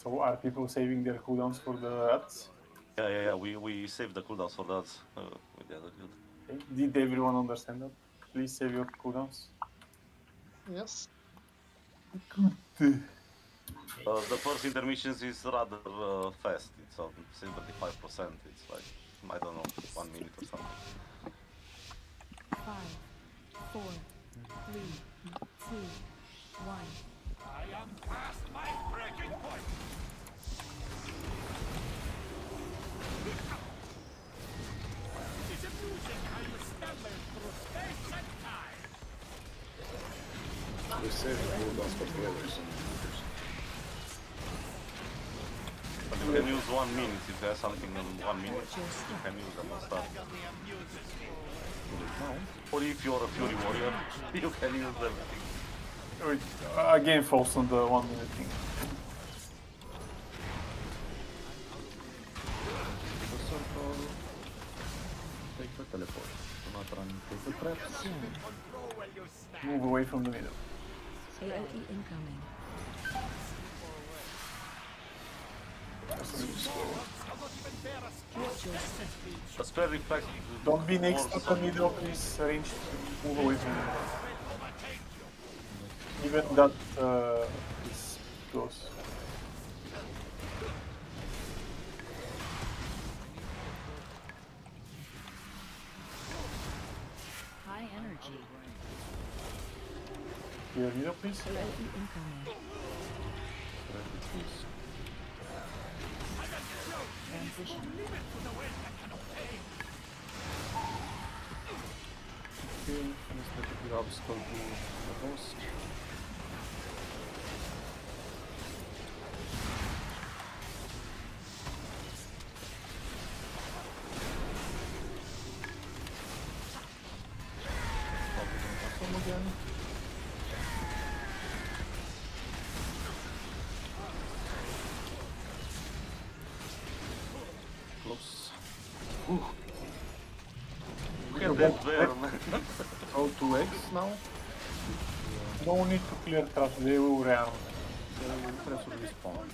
Speaker 11: So are people saving their cooldowns for the ads?
Speaker 9: Yeah. We saved the cooldowns for that with the other guild.
Speaker 11: Okay. Did everyone understand that? Please save your cooldowns.
Speaker 10: Yes.
Speaker 11: Good.
Speaker 9: The first intermissions is rather fast. It's on 75%. It's like, I don't know, 1 minute or something.
Speaker 5: 5, 4, 3, 2, 1.
Speaker 6: I am past my breaking point. It's amusing how you stumble through space and time.
Speaker 1: We saved cooldowns for healers.
Speaker 9: But you can use 1 minute if there's something in 1 minute. You can use them on start. Or if you're a Fury Warrior, you can use everything.
Speaker 11: Wait, again falls on the 1 minute thing.
Speaker 3: The circle. Take the teleport. Do not run into the traps.
Speaker 11: Move away from the middle.
Speaker 5: AOE incoming. Watch your step.
Speaker 9: A spell reflect.
Speaker 11: Don't be next to the middle, please. Range to move away from the middle. Even that is close.
Speaker 5: High energy.
Speaker 11: Clear middle, please.
Speaker 5: AOE incoming. Transform.
Speaker 3: grab skull to the host. Probably gonna consume again. Close.
Speaker 9: Get that bear, man.
Speaker 3: Go 2x now.
Speaker 11: No need to clear traps, they will rearm.
Speaker 3: The traps will respawn.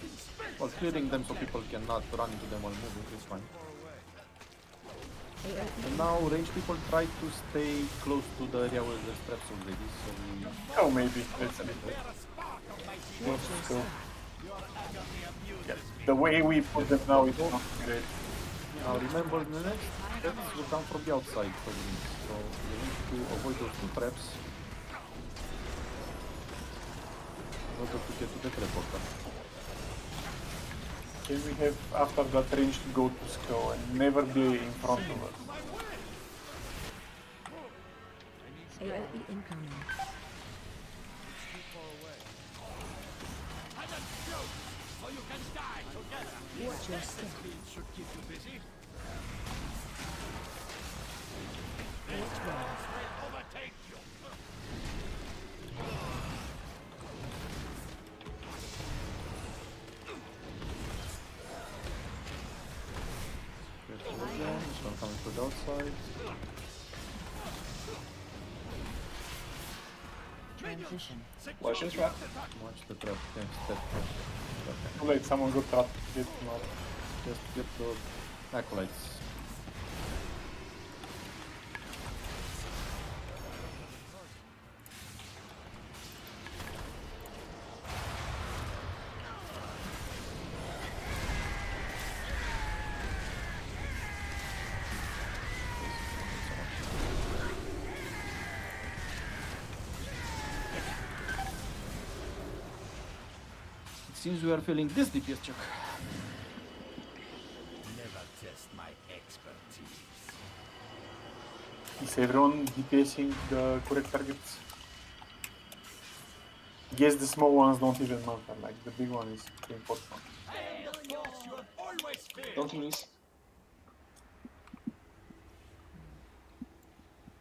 Speaker 3: Well, clearing them so people cannot run into them while moving is fine. And now range people try to stay close to the area where the traps already, so we...
Speaker 11: Oh, maybe. Let's see. Let's go. Yeah. The way we put them now is not great.
Speaker 3: Now remember, the next traps will come from the outside probably, so you need to avoid those two traps in order to get to the teleporter.
Speaker 11: Can we have after that range to go to skull and never be in front of us?
Speaker 5: AOE incoming. Watch your step. Watch well.
Speaker 3: Careful again, this one coming to the outside.
Speaker 5: Transition.
Speaker 12: Watch this trap.
Speaker 3: Watch the trap, okay, step trap.
Speaker 11: Too late, someone got trapped. Get now.
Speaker 3: Just get the acolytes. It seems we are failing this DPS check.
Speaker 6: Never test my expertise.
Speaker 11: Is everyone DPSing the correct targets? Guess the small ones don't even matter, like the big one is the important one.
Speaker 12: Don't miss.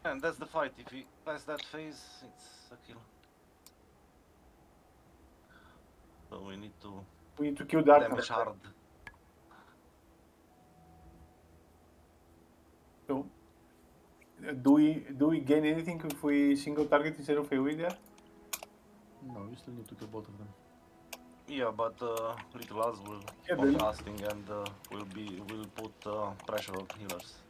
Speaker 9: And that's the fight. If we pass that phase, it's a kill. So we need to
Speaker 11: kill that
Speaker 9: damage hard.
Speaker 11: So, do we gain anything if we single target instead of AoE there?
Speaker 3: No, you still need to kill both of them.
Speaker 9: Yeah, but little us will
Speaker 11: Yeah,
Speaker 9: keep on casting and will put pressure on healers.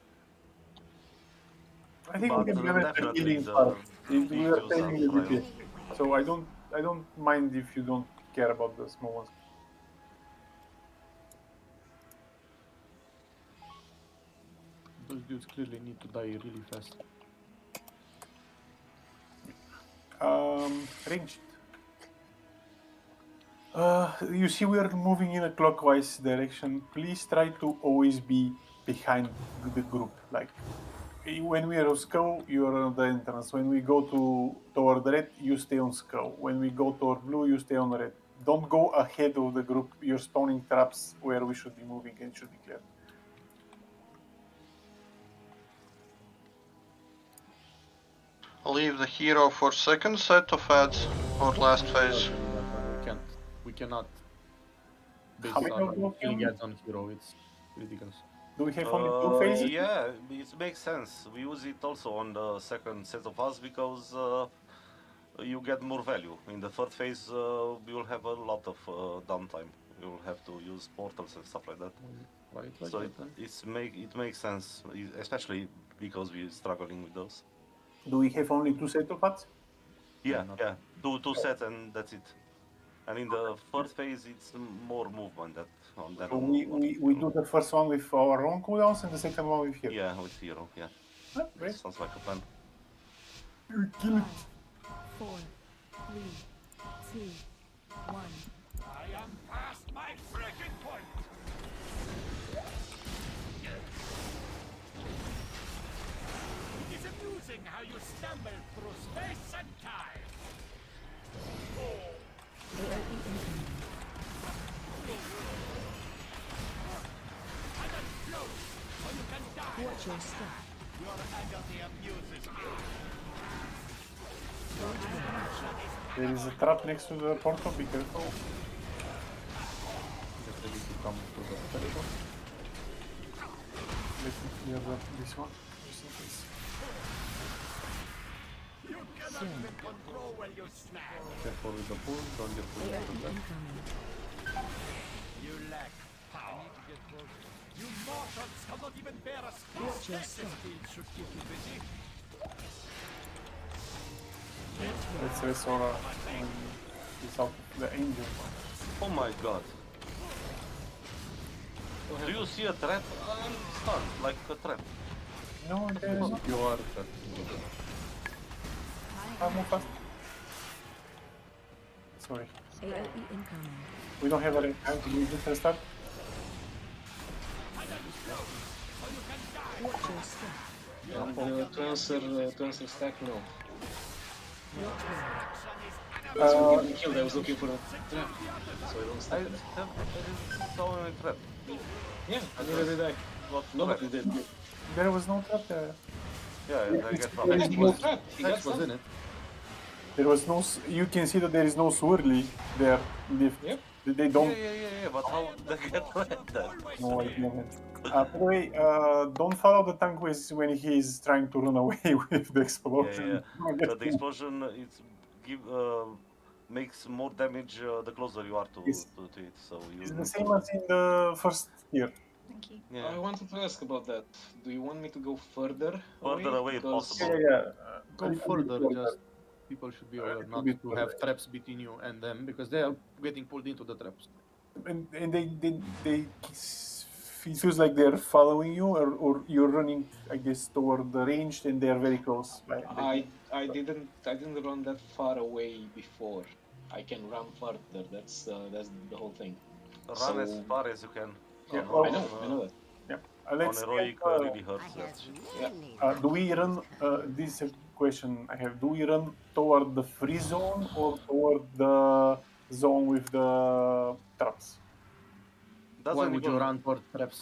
Speaker 11: I think
Speaker 9: But,
Speaker 11: we can manage the
Speaker 9: definitely
Speaker 11: healing
Speaker 9: the
Speaker 11: part. If we
Speaker 9: big
Speaker 11: are
Speaker 9: use
Speaker 11: saving
Speaker 9: of
Speaker 11: the
Speaker 9: trial.
Speaker 11: DPS. So I don't mind if you don't care about the small ones.
Speaker 3: Those dudes clearly need to die really fast.
Speaker 11: Ranged. You see we are moving in a clockwise direction. Please try to always be behind the group. Like, when we are on skull, you are on the entrance. When we go toward red, you stay on skull. When we go toward blue, you stay on red. Don't go ahead of the group. You're spawning traps where we should be moving and should be clear.
Speaker 10: Leave the hero for second set of ads or last phase.
Speaker 3: We cannot base
Speaker 11: How many of
Speaker 3: our
Speaker 11: those
Speaker 3: killing
Speaker 11: can we-
Speaker 3: ads on hero, it's ridiculous.
Speaker 11: Do we have only two phases?
Speaker 9: Yeah, it makes sense. We use it also on the second set of us because you get more value. In the third phase, you will have a lot of downtime. You will have to use portals and stuff like that.
Speaker 3: Right, like
Speaker 9: So
Speaker 3: that, then.
Speaker 9: it makes sense, especially because we're struggling with those.
Speaker 11: Do we have only two sets of hats?
Speaker 9: Yeah, yeah, two sets and that's it. And in the third phase, it's more movement on that.
Speaker 11: So we do the first one with our own cooldowns and the second one with hero.
Speaker 9: Yeah, with hero. Yeah.
Speaker 11: Great.
Speaker 9: Sounds like a plan.
Speaker 11: Kill it.
Speaker 5: 4, 3, 2, 1.
Speaker 6: I am past my breaking point. It's amusing how you stumble through space and time.
Speaker 5: AoE incoming. Watch your step.
Speaker 6: Your agony amuses me.
Speaker 11: There is a trap next to the portal, be careful.
Speaker 3: Get ready to come to the teleport.
Speaker 11: Let me clear this one, just in case.
Speaker 6: You cannot even control where you stand.
Speaker 3: Careful with the pull, don't get pulled into the
Speaker 5: AoE
Speaker 3: trap.
Speaker 5: incoming.
Speaker 6: You lack power. You mortals cannot even bear a space.
Speaker 5: Watch your step.
Speaker 6: Should keep you busy.
Speaker 11: Let's restore this out of the angel one.
Speaker 9: Oh my god. Do you see a trap? I'm stunned, like a trap.
Speaker 11: No, there is not.
Speaker 3: You are that.
Speaker 11: Move fast. Sorry.
Speaker 5: AoE incoming.
Speaker 11: We don't have a time to do this restart.
Speaker 5: Watch your step.
Speaker 12: And to answer stack, no. I was
Speaker 11: Uh,
Speaker 12: getting killed, I was looking for a trap. So I don't
Speaker 9: I
Speaker 12: stack it.
Speaker 9: saw a trap.
Speaker 12: Yeah, neither did I. Nobody did.
Speaker 11: There was no trap there.
Speaker 9: Yeah, and I get
Speaker 11: There is
Speaker 9: trapped.
Speaker 11: no,
Speaker 12: Trap. He got
Speaker 3: Hex was in
Speaker 12: stunned.
Speaker 3: it.
Speaker 11: there was no. You can see that there is no swirly there. Lift.
Speaker 12: Yep.
Speaker 11: They don't.
Speaker 9: Yeah, but how they get trapped then?
Speaker 11: No idea. Man. By the way, don't follow the tank when he's trying to run away with the explosion.
Speaker 9: Yeah. But the explosion makes more damage the closer you are to
Speaker 11: Yes.
Speaker 9: to it. So you
Speaker 11: It's the same as in the first tier.
Speaker 4: Thank you.
Speaker 9: yeah.
Speaker 12: I wanted to ask about that. Do you want me to go further
Speaker 9: away if
Speaker 12: Because-
Speaker 9: possible.
Speaker 3: Go further, just people should be aware not
Speaker 11: bit
Speaker 3: to
Speaker 11: further.
Speaker 3: have traps between you and them because they are getting pulled into the traps.
Speaker 11: And it feels like they're following you, or you're running, I guess, toward the range, and they're very close.
Speaker 12: I didn't run that far away before. I can run further. That's the whole thing.
Speaker 9: Run as far as you can.
Speaker 11: Yeah,
Speaker 9: On-
Speaker 12: I know that.
Speaker 11: Yeah.
Speaker 9: On
Speaker 11: Let's
Speaker 9: heroic
Speaker 11: get,
Speaker 9: really hurts that shit.
Speaker 11: do we run? This is a question I have. Do we run toward the free zone or toward the zone with the traps?
Speaker 3: Why
Speaker 9: Doesn't
Speaker 3: would you
Speaker 9: even
Speaker 3: run toward traps?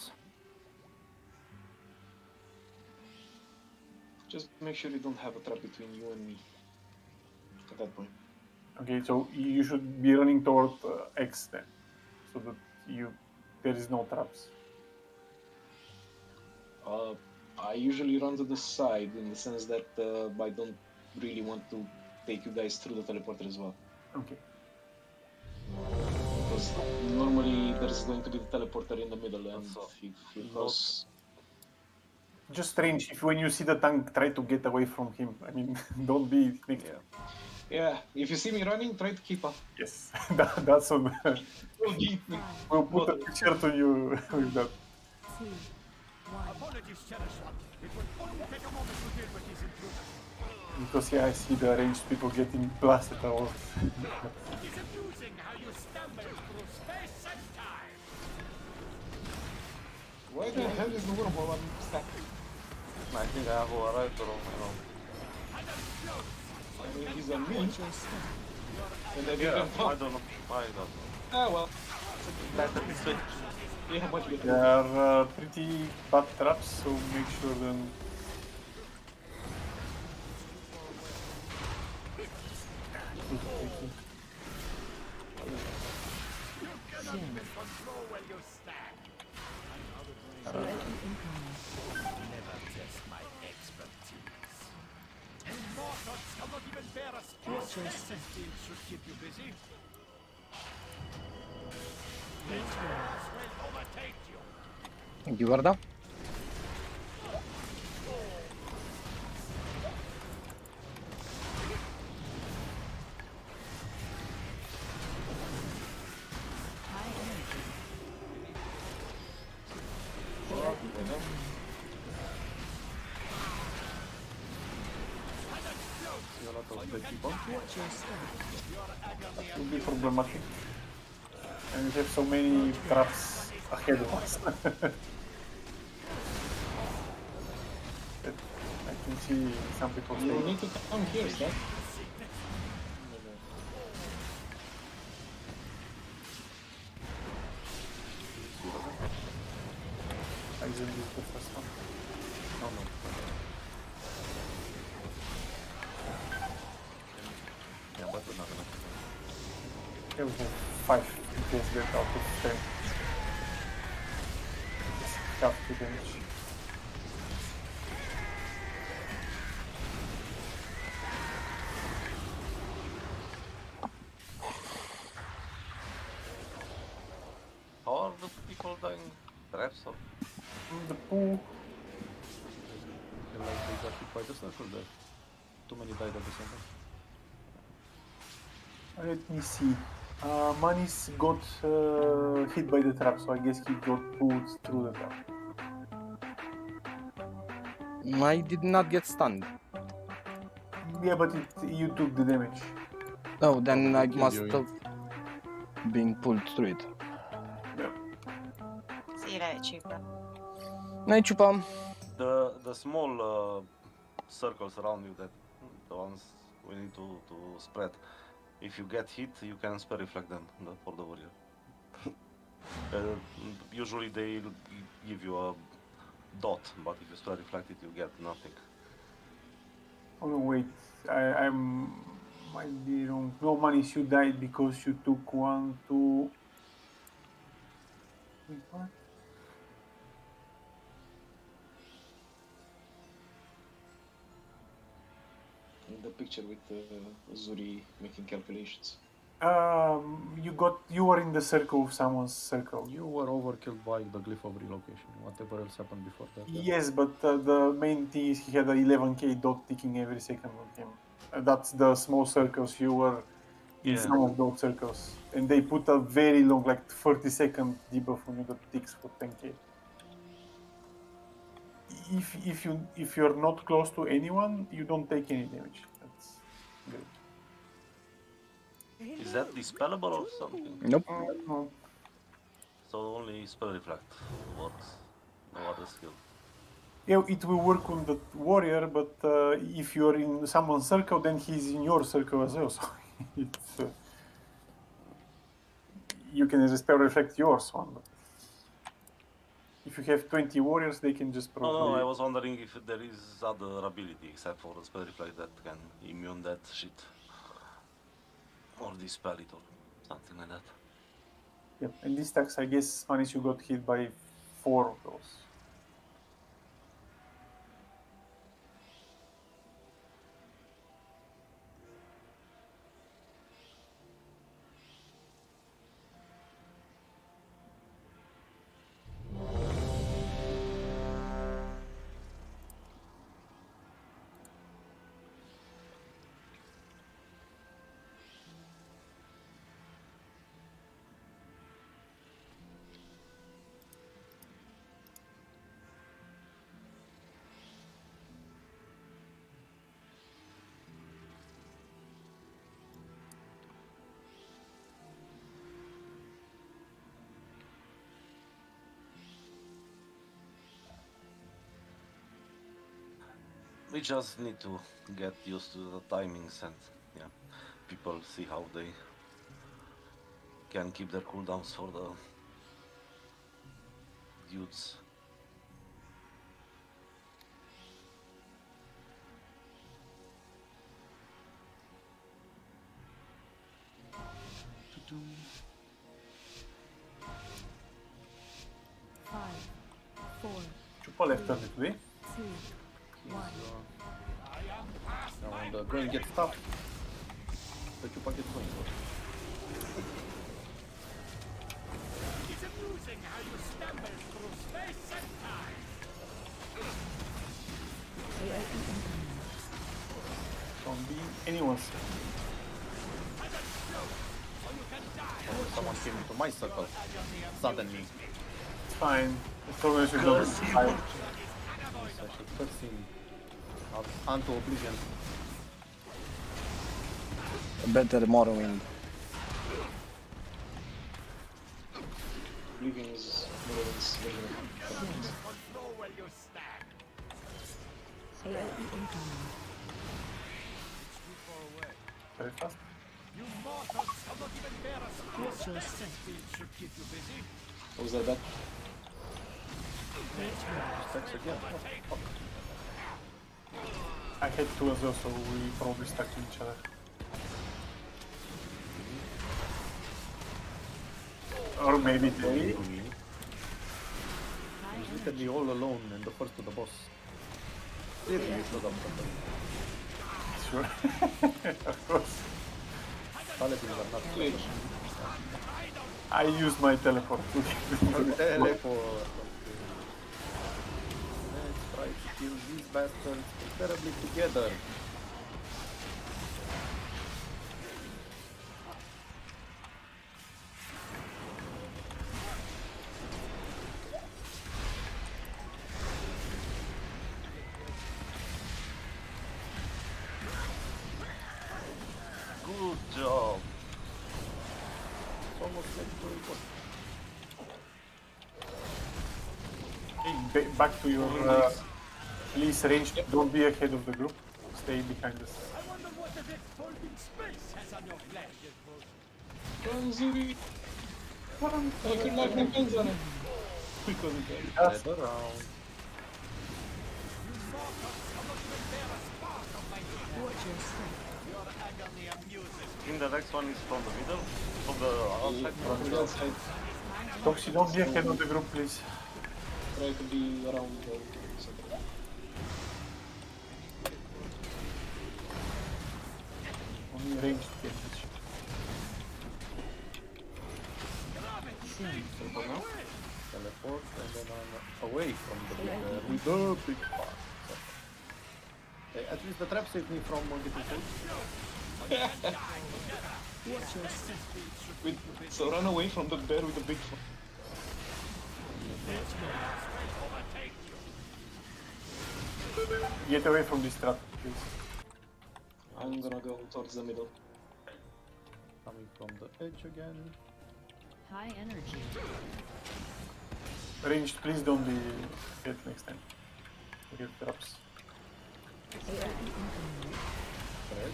Speaker 12: Just make sure you don't have a trap between you and me. At that point.
Speaker 11: Okay, so you should be running toward X then, so that there is no traps.
Speaker 12: I usually run to the side in the sense that I don't really want to take you guys through the teleporter as well.
Speaker 11: Okay.
Speaker 12: Because normally there's going to be the teleporter in the middle, and
Speaker 9: So,
Speaker 12: if you cross,
Speaker 11: Just strange if when you see the tank, try to get away from him. I mean, don't be next.
Speaker 9: Yeah.
Speaker 12: yeah, if you see me running, try to keep up.
Speaker 11: Yes, that's on.
Speaker 12: Don't beat me.
Speaker 11: We'll put a picture to you with that.
Speaker 5: 2, 1.
Speaker 6: Apologies, cherished one. It will only take a moment to deal with these intruders.
Speaker 11: Because yeah, I see the ranged people getting blasted a lot.
Speaker 6: It is amusing how you stumble through space and time.
Speaker 12: Why the hell is the water while I'm stacking?
Speaker 9: I think I have arrived or
Speaker 12: I mean, he's on me,
Speaker 5: Watch your step.
Speaker 12: and I
Speaker 9: yeah,
Speaker 12: didn't
Speaker 9: I
Speaker 12: pump.
Speaker 9: don't know.
Speaker 12: Ah well,
Speaker 9: Better this way.
Speaker 12: yeah, much better.
Speaker 11: They are pretty bad traps, so make sure then.
Speaker 6: Control where you stand.
Speaker 5: AoE incoming.
Speaker 6: Never test my expertise. You mortals cannot even bear a
Speaker 5: Watch your
Speaker 6: space
Speaker 5: step.
Speaker 6: field should keep you busy.
Speaker 5: Watch your
Speaker 6: Will overtake you.
Speaker 2: Thank you, Varda.
Speaker 5: high energy. AoE incoming.
Speaker 3: See a lot of dead people.
Speaker 5: Watch your step.
Speaker 11: That will be problematic. And we have so many traps ahead of us. I can see some people
Speaker 12: You
Speaker 11: stay.
Speaker 12: need to come here, Steph.
Speaker 11: I didn't use the first one.
Speaker 3: No, no.
Speaker 9: Yeah, but we're not gonna.
Speaker 11: Yeah, we have 5 FPS dead out of 10. Just half the damage.
Speaker 9: How are the people dying? Traps or?
Speaker 11: The pool.
Speaker 3: Like they got hit by the circle there. Too many died at the same time.
Speaker 11: Let me see. Manis got hit by the trap, so I guess he got pulled through the trap.
Speaker 2: I did not get stunned.
Speaker 11: Yeah, but you took the damage.
Speaker 2: Oh, then I
Speaker 3: killed
Speaker 2: must
Speaker 3: you,
Speaker 2: have been pulled through it.
Speaker 4: See you later, Chupa.
Speaker 2: Night, Chupa.
Speaker 9: The small circles around you, that the ones we need to spread. If you get hit, you can spell reflect them for the warrior. Usually they give you a dot, but if you spell reflect it, you get nothing.
Speaker 11: Oh no, wait. I might be wrong. No, Manis, you died because you took 1, 2. Wait, what?
Speaker 12: In the picture with Zuri making calculations.
Speaker 11: You were in the circle of someone's circle.
Speaker 3: You were overkilled by the glyph of relocation. Whatever else happened before that.
Speaker 11: Yes, but the main thing is he had a 11k dot ticking every second on him. That's the small circles. You were in some of those circles, and they put a very long, like 30-second debuff on you that ticks for 10k. If you're not close to anyone, you don't take any damage. That's great.
Speaker 9: Is that dispellable or something?
Speaker 2: Nope.
Speaker 11: No.
Speaker 9: So only spell reflect works. No other skill.
Speaker 11: Yeah, it will work on the warrior, but if you're in someone's circle, then he's in your circle as well. So it's, you can spell reflect yours one. But if you have 20 warriors, they can just probably...
Speaker 9: No, I was wondering if there is other ability except for the spell reflect that can immune that shit. Or dispel it or something like that.
Speaker 11: Yep, and this tax, I guess, Manis, you got hit by 4 of those.
Speaker 9: We just need to get used to the timings and people see how they can keep their cooldowns for the dudes.
Speaker 5: Five, four,
Speaker 11: Chupa left turn today.
Speaker 5: 2, 1.
Speaker 3: Now when the going gets tough, the Chupa gets going.
Speaker 6: It's amusing how you stumble through space and time.
Speaker 11: Don't be anyone's.
Speaker 3: Someone came into my circle suddenly.
Speaker 11: It's fine. As long as you don't die.
Speaker 3: I should curse him unto oblivion.
Speaker 2: Better Morrowind.
Speaker 12: Oblivion is Morrowind's version of Morrowind.
Speaker 5: AOE incoming.
Speaker 11: Very fast.
Speaker 5: Watch your step.
Speaker 12: What was that?
Speaker 3: Stacks again. Oh, fuck.
Speaker 11: I had two as well, so we probably stuck to each other. Or maybe they.
Speaker 3: He's literally all alone and the first to the boss. Literally shut up somebody.
Speaker 11: Sure. Of course.
Speaker 3: Paladins are not
Speaker 12: Twitch.
Speaker 11: I used my teleport to
Speaker 3: Teleport. Let's try to kill these bastards preferably together.
Speaker 9: Good job.
Speaker 3: It's almost ready to report.
Speaker 11: Hey, back to your please range. Don't be ahead of the group. Stay behind us.
Speaker 12: Run, Zuri! I can knock my guns on him. Because he can.
Speaker 3: Head around.
Speaker 5: Watch your step.
Speaker 9: In the next one is from the middle, from the outside.
Speaker 12: From the outside.
Speaker 11: Toxi, don't be ahead of the group, please.
Speaker 12: Try to be around the center.
Speaker 11: Only range damage.
Speaker 3: Teleport now. Teleport and then I'm away from the big part. Okay, at least the trap saved me from getting killed.
Speaker 5: Watch your step.
Speaker 12: So run away from the bear with the big foot.
Speaker 11: Get away from this trap, please.
Speaker 12: I'm gonna go towards the middle.
Speaker 3: Coming from the edge again.
Speaker 5: High energy.
Speaker 11: Ranged, please don't be hit next time. We get traps.
Speaker 5: AOE incoming.
Speaker 3: Thread.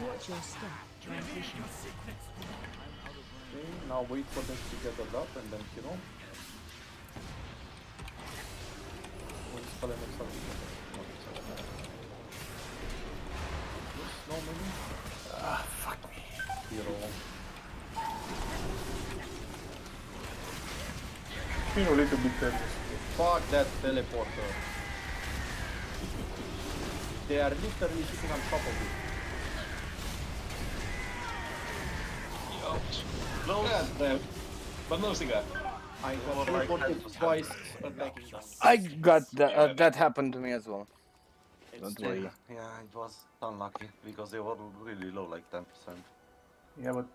Speaker 5: Watch your step. Transition.
Speaker 3: Okay, now wait for them to get up and then kill them. No money.
Speaker 11: Ah, fuck me.
Speaker 3: Hero.
Speaker 11: Feel a little bit nervous.
Speaker 3: Fuck that teleporter. They are literally sitting on top of it.
Speaker 12: Ouch.
Speaker 9: Close.
Speaker 12: God damn. But no cigar.
Speaker 3: I got
Speaker 9: More like
Speaker 3: teleported
Speaker 9: that.
Speaker 3: twice attacking them.
Speaker 2: I got that. That happened to me as well. Don't worry.
Speaker 9: Yeah, it was unlucky because they were really low, like 10%.
Speaker 11: Yeah, but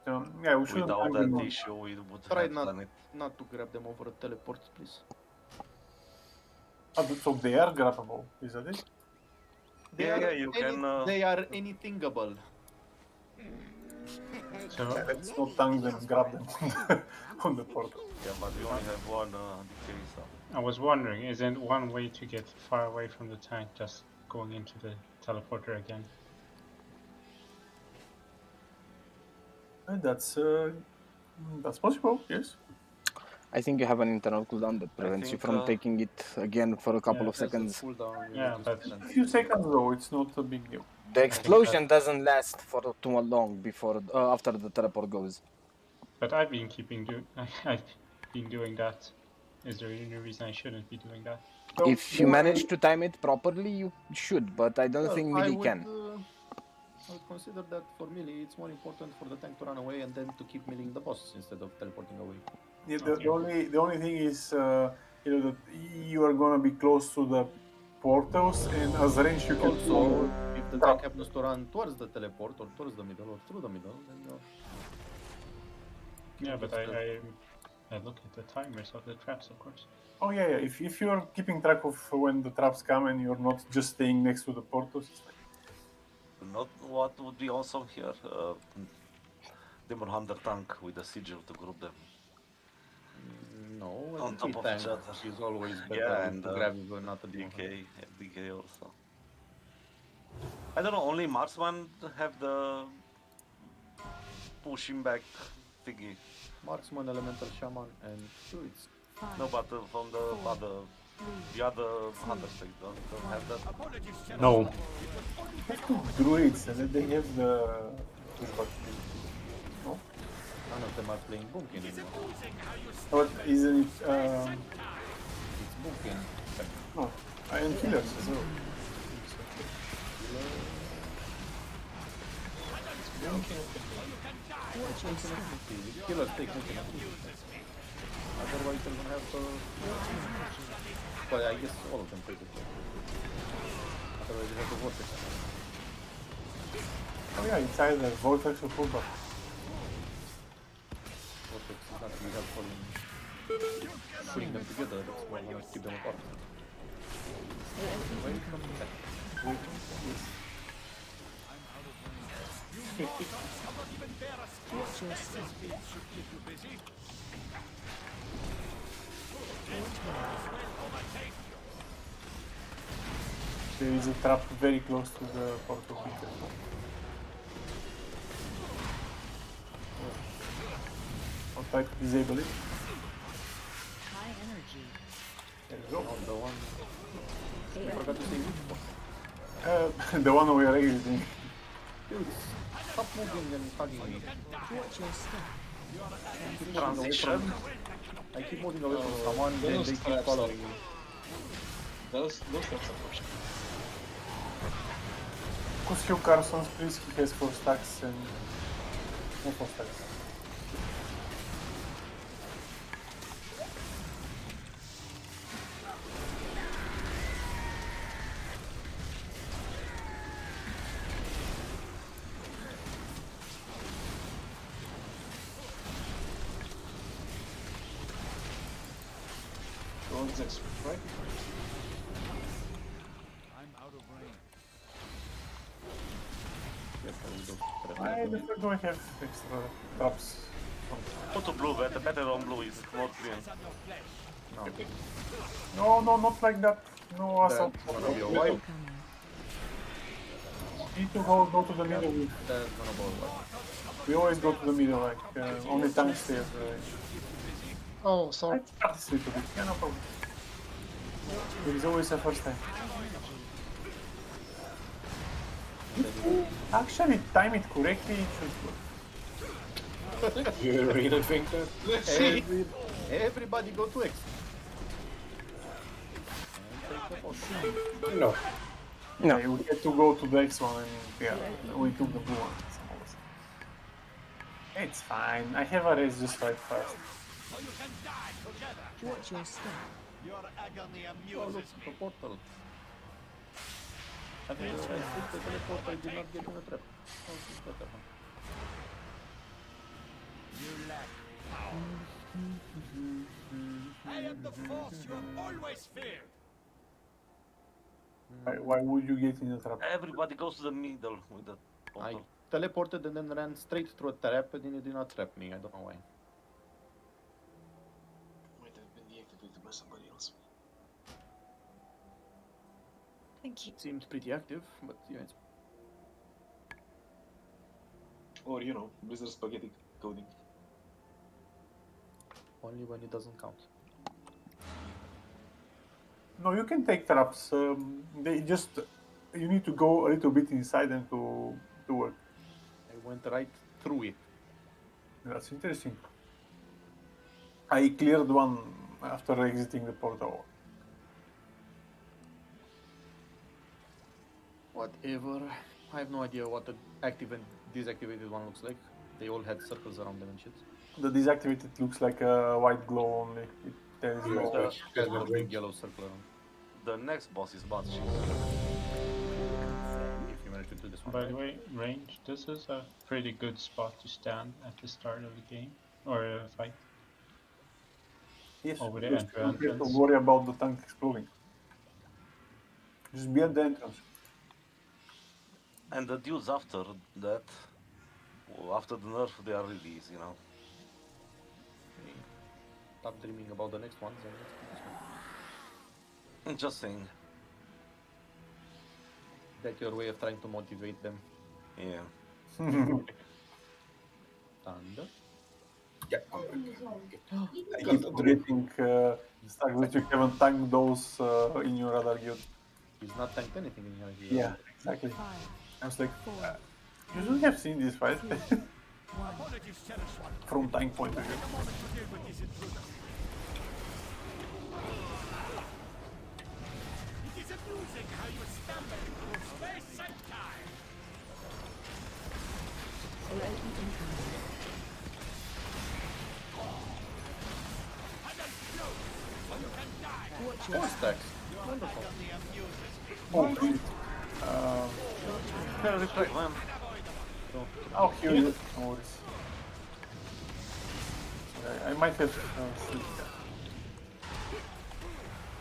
Speaker 11: yeah, we should
Speaker 9: Without that issue, we would
Speaker 3: Try
Speaker 9: have done it.
Speaker 3: not to grab them over a teleport, please.
Speaker 11: So they are grabbable, is that it?
Speaker 9: Yeah, you can.
Speaker 3: They are anythingable.
Speaker 7: So,
Speaker 11: Let's not tank them, grab them on the portal.
Speaker 9: Yeah, but we only have one decay, so.
Speaker 7: I was wondering, isn't one way to get far away from the tank just going into the teleporter again?
Speaker 11: That's possible, yes.
Speaker 2: I think you have an internal cooldown that prevents you from taking it again for a couple of seconds.
Speaker 7: Yeah, but
Speaker 11: A few seconds though, it's not a big deal.
Speaker 2: The explosion doesn't last for too long before after the teleport goes.
Speaker 7: But I've been I've been doing that. Is there any reason I shouldn't be doing that?
Speaker 2: If you manage to time it properly, you should, but I don't think melee can.
Speaker 3: I would consider that for melee, it's more important for the tank to run away and then to keep meleeing the boss instead of teleporting away.
Speaker 11: Yeah, the only thing is, that you are gonna be close to the portals, and as range you can
Speaker 3: Also, if the tank happens to run towards the teleport or towards the middle or through the middle, then
Speaker 7: Yeah, but I look at the timers of the traps, of course.
Speaker 11: Oh yeah. If you're keeping track of when the traps come and you're not just staying next to the portals, it's fine.
Speaker 9: Not what would be awesome here? Demon Hunter tank with a sigil to group them.
Speaker 3: No, a
Speaker 9: On
Speaker 3: DK
Speaker 9: top of
Speaker 3: tank
Speaker 9: each other.
Speaker 3: is always better
Speaker 9: Yeah, and
Speaker 3: to grab not a
Speaker 9: DK,
Speaker 3: DK.
Speaker 9: DK also. I don't know. Only marksman have the pushing back thingy.
Speaker 3: Marksman, elemental shaman, and druids.
Speaker 9: No, but from the other hunters, they don't have that.
Speaker 1: No.
Speaker 11: Have two druids and then they have the pushback thing. No?
Speaker 3: None of them are playing Boomkin anymore.
Speaker 11: But isn't it
Speaker 3: It's Boomkin.
Speaker 11: no, I am healers as well.
Speaker 3: Killers take Boomkin. Otherwise they're gonna have to... Well, I guess all of them take it. Otherwise you have the Vortex.
Speaker 11: Oh yeah, it's either Vortex or pullback.
Speaker 3: Vortex is not really helpful in putting them together, it's more gonna keep them apart. Wait from the back.
Speaker 5: Watch your step.
Speaker 11: There is a trap very close to the portal beacon. I'll try to disable it.
Speaker 5: High energy.
Speaker 11: There we go.
Speaker 3: The one... I forgot to say which one.
Speaker 11: The one we are exiting.
Speaker 3: Dude, stop moving and hugging me.
Speaker 5: Watch your step.
Speaker 9: Transition.
Speaker 3: I keep moving away from someone, then they keep following me.
Speaker 12: Those traps are pushing.
Speaker 11: Focus few Carsons, please. He has 4 stacks and... no 4 stacks.
Speaker 12: Drones extra, right?
Speaker 11: I do I have extra traps.
Speaker 9: Go to blue, better on blue is more clean.
Speaker 11: No, not like that. No, assault.
Speaker 3: That's gonna be a wipe.
Speaker 11: Need to go to the middle.
Speaker 3: That's gonna be a wipe.
Speaker 11: We always go to the middle, like only tanks stay.
Speaker 12: Oh, sorry.
Speaker 11: I practice a little bit. Yeah, no problem. There is always a first time. If you actually time it correctly, it should work.
Speaker 1: You really think that?
Speaker 12: Let's see.
Speaker 3: Everybody go to X.
Speaker 1: No.
Speaker 11: No, we had to go to the next one and yeah, we took the blue one. It's fine. I have a race just right fast.
Speaker 5: Watch your step.
Speaker 3: Oh, look, the portal. I mean, I think the teleport I did not get in a trap. Oh, this is better, huh?
Speaker 13: I am the force you have always feared.
Speaker 11: Why would you get in the trap?
Speaker 9: Everybody goes to the middle with the portal.
Speaker 3: I teleported and then ran straight through a trap and then it did not trap me. I don't know why.
Speaker 8: Might have been deactivated by somebody else.
Speaker 4: Thank you.
Speaker 3: Seemed pretty active, but yeah, it's...
Speaker 12: Or, you know, Blizzard spaghetti coding.
Speaker 3: only when it doesn't count.
Speaker 11: No, you can take traps. They just you need to go a little bit inside them to work.
Speaker 3: I went right through it.
Speaker 11: That's interesting. I cleared one after exiting the portal.
Speaker 3: Whatever. I have no idea what the active and deactivated one looks like. They all had circles around them and shit.
Speaker 11: The deactivated looks like a white glow only. There is no...
Speaker 3: There's a big yellow circle around.
Speaker 9: The next boss is bad shit.
Speaker 3: If you manage to do this one.
Speaker 7: By the way, range, this is a pretty good spot to stand at the start of the game, or a fight.
Speaker 11: Yes,
Speaker 7: Over the
Speaker 11: just don't have to
Speaker 7: entrance.
Speaker 11: worry about the tank exploding. Just be at the entrance.
Speaker 9: And the dudes after that, well, after the nerf, they are really easy, you know.
Speaker 3: stop dreaming about the next ones and let's keep this one.
Speaker 9: Just saying.
Speaker 3: That's your way of trying to motivate them.
Speaker 9: Yeah.
Speaker 3: Thunder.
Speaker 1: Yeah.
Speaker 11: I keep forgetting the fact that you haven't tanked those in your other guild.
Speaker 3: He's not tanked anything in here.
Speaker 11: Yeah, exactly. I was like, you should have seen this fight from tank point of view.
Speaker 13: It is amusing how you stumble through space and time.
Speaker 3: Four stacks. Wonderful.
Speaker 11: Oh, please. I'll heal you. No worries. I might have sleep.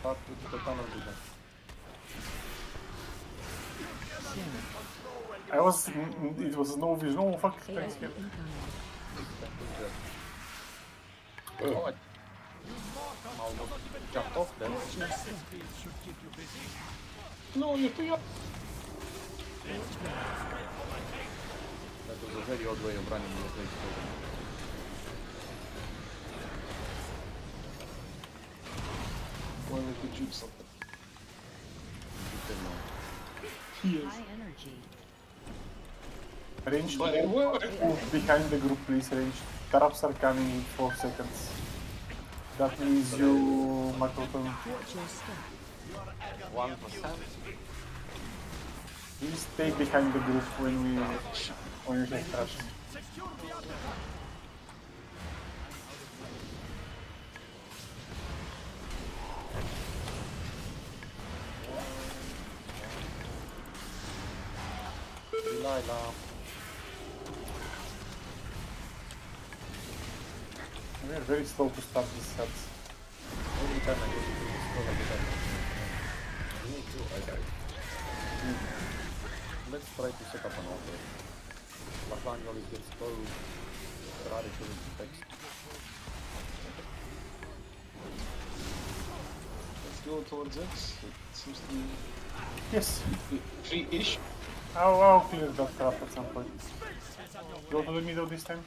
Speaker 3: Start with the tunnel vision.
Speaker 11: It was no vision. Oh, fuck. Thanks, yeah.
Speaker 3: Oh, I almost jumped off there.
Speaker 12: No, you're too young.
Speaker 3: That was a very odd way of running the place.
Speaker 12: Well, we could juke something.
Speaker 5: High energy.
Speaker 11: Range move behind the group, please. Range. Traps are coming in 4 seconds. That means you, Makoton.
Speaker 5: Watch your step.
Speaker 9: 1%.
Speaker 11: Please stay behind the group when you have traps.
Speaker 3: Delilah.
Speaker 11: We are very slow to start these sets.
Speaker 3: Every time I go to this scroll like that.
Speaker 1: Me too, I died.
Speaker 3: Let's try to set up an order. Lasagna always gets cold. Ferrari should be fixed.
Speaker 12: Let's go towards it. It seems to be
Speaker 11: Yes.
Speaker 12: free-ish.
Speaker 11: I'll clear that trap at some point. Go to the middle this time.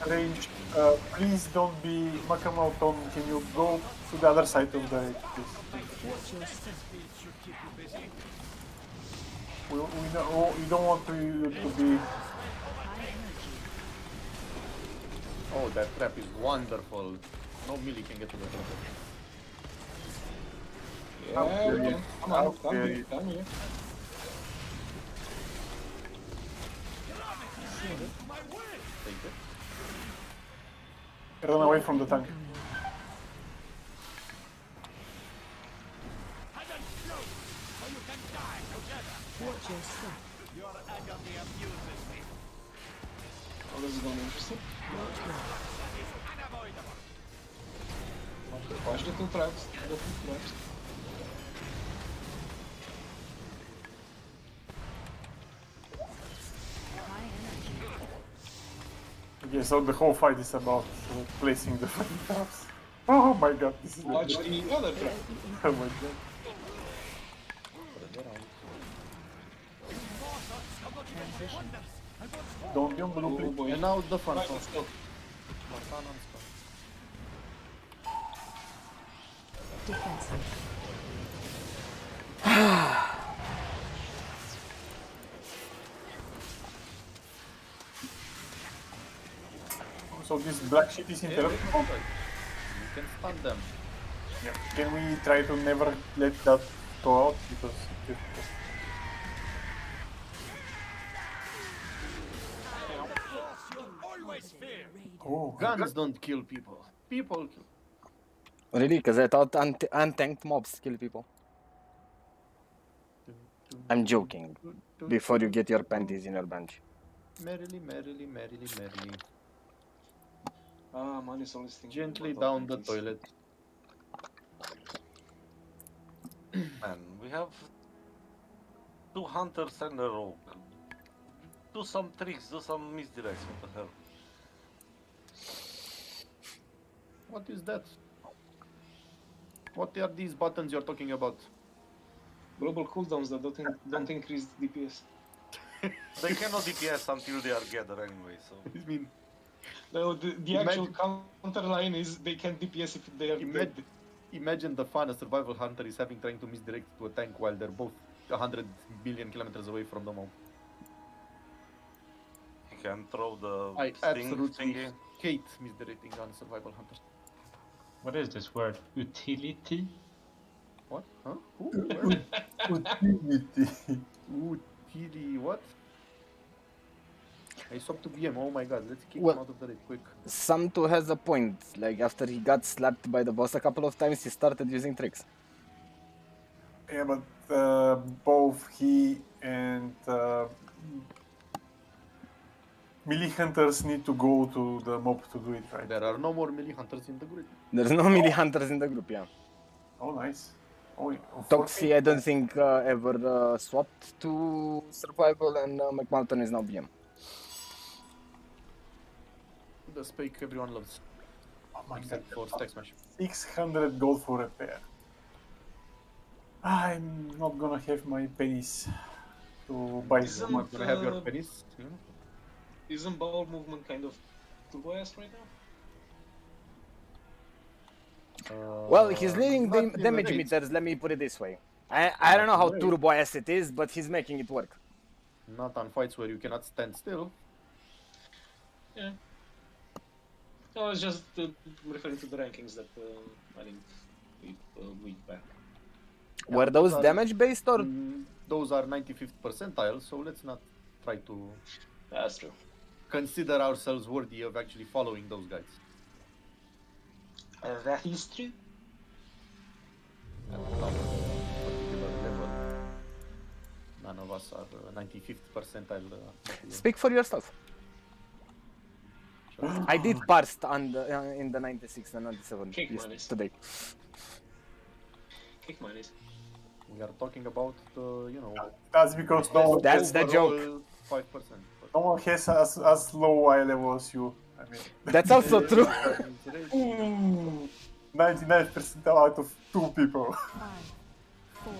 Speaker 11: Range, please don't be Makamoton. Can you go to the other side of the range, please?
Speaker 5: Watch your step.
Speaker 11: We don't want you to be.
Speaker 3: Oh, that trap is wonderful. No melee can get to the trap.
Speaker 12: Yeah, we can. Come on, come
Speaker 11: Okay.
Speaker 12: here, come here.
Speaker 3: Take it.
Speaker 11: Run away from the tank.
Speaker 5: Watch your step.
Speaker 13: Your agony amuses me.
Speaker 12: Oh, this is gonna be interesting.
Speaker 13: Unavoidable.
Speaker 12: Watch the two traps. The two traps.
Speaker 5: High energy.
Speaker 11: Okay, so the whole fight is about placing the fucking traps. Oh my god, this is
Speaker 12: Watch the other trap.
Speaker 11: Oh my god.
Speaker 5: Transition.
Speaker 11: Don't be on blue,
Speaker 12: Oh
Speaker 11: please.
Speaker 12: boy.
Speaker 3: And now the front
Speaker 12: Right,
Speaker 3: one.
Speaker 12: let's go.
Speaker 5: Defensive.
Speaker 11: So this black shit is interrupted.
Speaker 3: You can stun them.
Speaker 11: Yeah. Can we try to never let that go out? Because
Speaker 13: Always fear.
Speaker 11: oh,
Speaker 3: Guns don't kill people. People kill.
Speaker 2: Really? Because I thought untanked mobs kill people. I'm joking. Before you get your panties in your bench.
Speaker 3: Merrily, merrily, merrily, merrily.
Speaker 12: Ah, man is always thinking
Speaker 3: Gently
Speaker 12: about
Speaker 3: down the
Speaker 12: things.
Speaker 3: toilet.
Speaker 9: And we have 2 hunters and a rogue. Do some tricks, do some misdirects, what the hell.
Speaker 3: What is that? What are these buttons you're talking about?
Speaker 12: Global cooldowns that don't increase DPS.
Speaker 9: They cannot DPS until they are gathered anyway, so...
Speaker 3: I mean,
Speaker 12: No, the actual counter line is they can DPS if they are dead.
Speaker 3: Imagine the fun a survival hunter is having trying to misdirect to a tank while they're both 100 billion kilometers away from the mob.
Speaker 9: He can throw the
Speaker 3: I
Speaker 9: sting
Speaker 3: absolutely
Speaker 9: thingy.
Speaker 3: hate misdirecting on survival hunters.
Speaker 7: What is this word? Utility?
Speaker 3: What? Huh? Who? Where?
Speaker 11: Utility.
Speaker 3: Utili what? I swapped to BM, oh my god, let's kick
Speaker 2: Well-
Speaker 3: him out of the raid quick.
Speaker 2: Samtu has a point. Like after he got slapped by the boss a couple of times, he started using tricks.
Speaker 11: Yeah, but both he and melee hunters need to go to the mob to do it, right?
Speaker 3: There are no more melee hunters in the grid.
Speaker 2: There's no melee hunters in the group, yeah.
Speaker 11: Oh, nice. Oh,
Speaker 2: Toxie, I don't think ever swapped to survival, and McMalton is now BM.
Speaker 3: The spike everyone loves.
Speaker 11: Oh my
Speaker 3: Except
Speaker 11: god.
Speaker 3: for Stack Smash.
Speaker 11: 600 gold for repair. I'm not gonna have my pennies to buy
Speaker 12: Isn't
Speaker 11: some.
Speaker 3: I'm not gonna have your
Speaker 12: uh,
Speaker 3: pennies. You know?
Speaker 12: Isn't bowel movement kind of turbo-ass right now?
Speaker 2: Well, he's leading
Speaker 3: not in the
Speaker 2: damage
Speaker 3: raids.
Speaker 2: meters, let me put it this way. I don't know how
Speaker 3: Right.
Speaker 2: turbo ass it is, but he's making it work.
Speaker 3: Not on fights where you cannot stand still.
Speaker 12: Yeah. No, I was just referring to the rankings that I think a week back.
Speaker 3: Yeah,
Speaker 2: Were
Speaker 3: but
Speaker 2: those
Speaker 3: are-
Speaker 2: damage based or?
Speaker 3: Those are 95th percentile, so let's not try to
Speaker 12: That's true.
Speaker 3: consider ourselves worthy of actually following those guys.
Speaker 12: That is true.
Speaker 3: At our particular level, none of us are 95th percentile.
Speaker 2: Speak for yourself. I did burst on the, in the 96 and 97
Speaker 12: Kick minus.
Speaker 2: today.
Speaker 12: Kick minus.
Speaker 3: We are talking about, you know,
Speaker 11: That's because no one,
Speaker 2: That's the joke.
Speaker 3: 5%.
Speaker 11: no one has as low eye level as you. I mean,
Speaker 2: That's also true.
Speaker 11: 99% out of 2 people.
Speaker 5: 5, 4,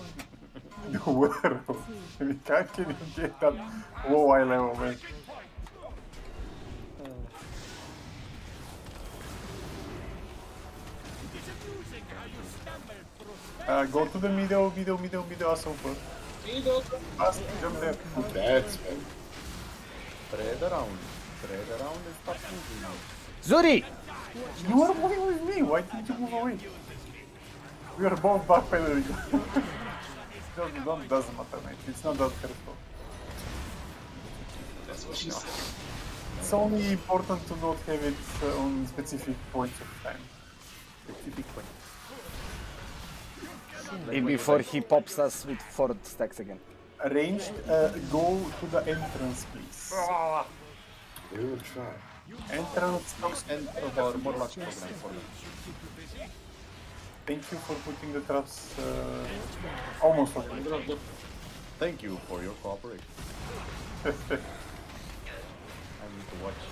Speaker 11: The world. We can't even get that low eye level, man. Go to the middle, awesome. Fast, jump there.
Speaker 1: That's bad.
Speaker 3: Spread around and stop moving now.
Speaker 2: Zuri!
Speaker 11: You are moving with me, why didn't you move away? We are both backpedaling. Doesn't matter, mate. It's not that hurtful.
Speaker 12: That's what she said.
Speaker 11: It's only important to not have it on specific points of time.
Speaker 3: Specific point.
Speaker 2: Before he pops us with 4 stacks again.
Speaker 11: Ranged, go to the entrance, please.
Speaker 1: We will try.
Speaker 11: Entrance.
Speaker 3: End of our Morlock program for you.
Speaker 11: Thank you for putting the traps almost over.
Speaker 3: Thank you for your cooperation. I need to watch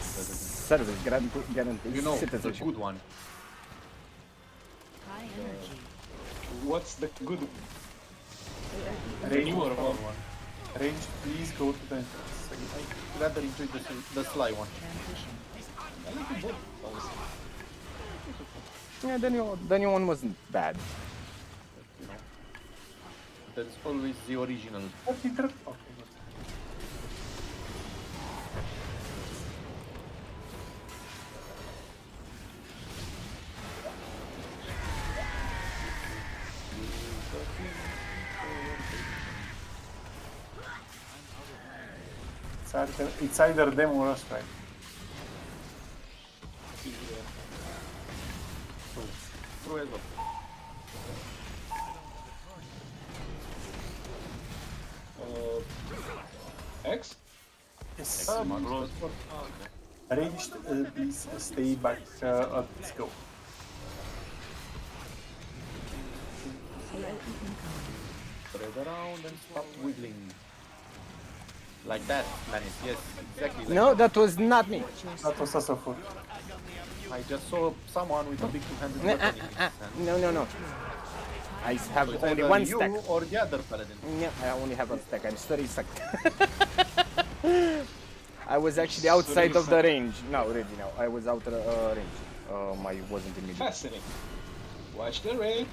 Speaker 2: Service guarantee.
Speaker 3: you know, the
Speaker 2: citizenship.
Speaker 3: good one.
Speaker 5: high energy.
Speaker 12: What's the good?
Speaker 11: Ranged,
Speaker 12: newer one.
Speaker 11: Ranged, please go to the entrance.
Speaker 3: I rather enjoy the sly one.
Speaker 5: Transition.
Speaker 2: Yeah, the new one wasn't bad.
Speaker 3: You know, there's always the original.
Speaker 11: Okay, good. It's either them or us, right?
Speaker 3: True as well.
Speaker 12: X?
Speaker 11: Yes.
Speaker 9: Close.
Speaker 11: Ranged, please stay back. Let's go.
Speaker 3: Spread around and stop wiggling. Like that, Manis. Yes, exactly. Like
Speaker 2: No,
Speaker 3: that.
Speaker 2: that was not me.
Speaker 11: That was also food.
Speaker 3: I just saw someone with a big two-handed
Speaker 2: Nah,
Speaker 3: weapon in his hand.
Speaker 2: No, no, no. I have
Speaker 3: So it's
Speaker 2: only
Speaker 3: either
Speaker 2: one
Speaker 3: you
Speaker 2: stack.
Speaker 3: or the other paladin.
Speaker 2: Yeah, I only have one stack. I'm sorry, sucked. I was actually outside of the range. No, really, no. I was out of range. I wasn't immediate.
Speaker 12: Fascinating. Watch the rain.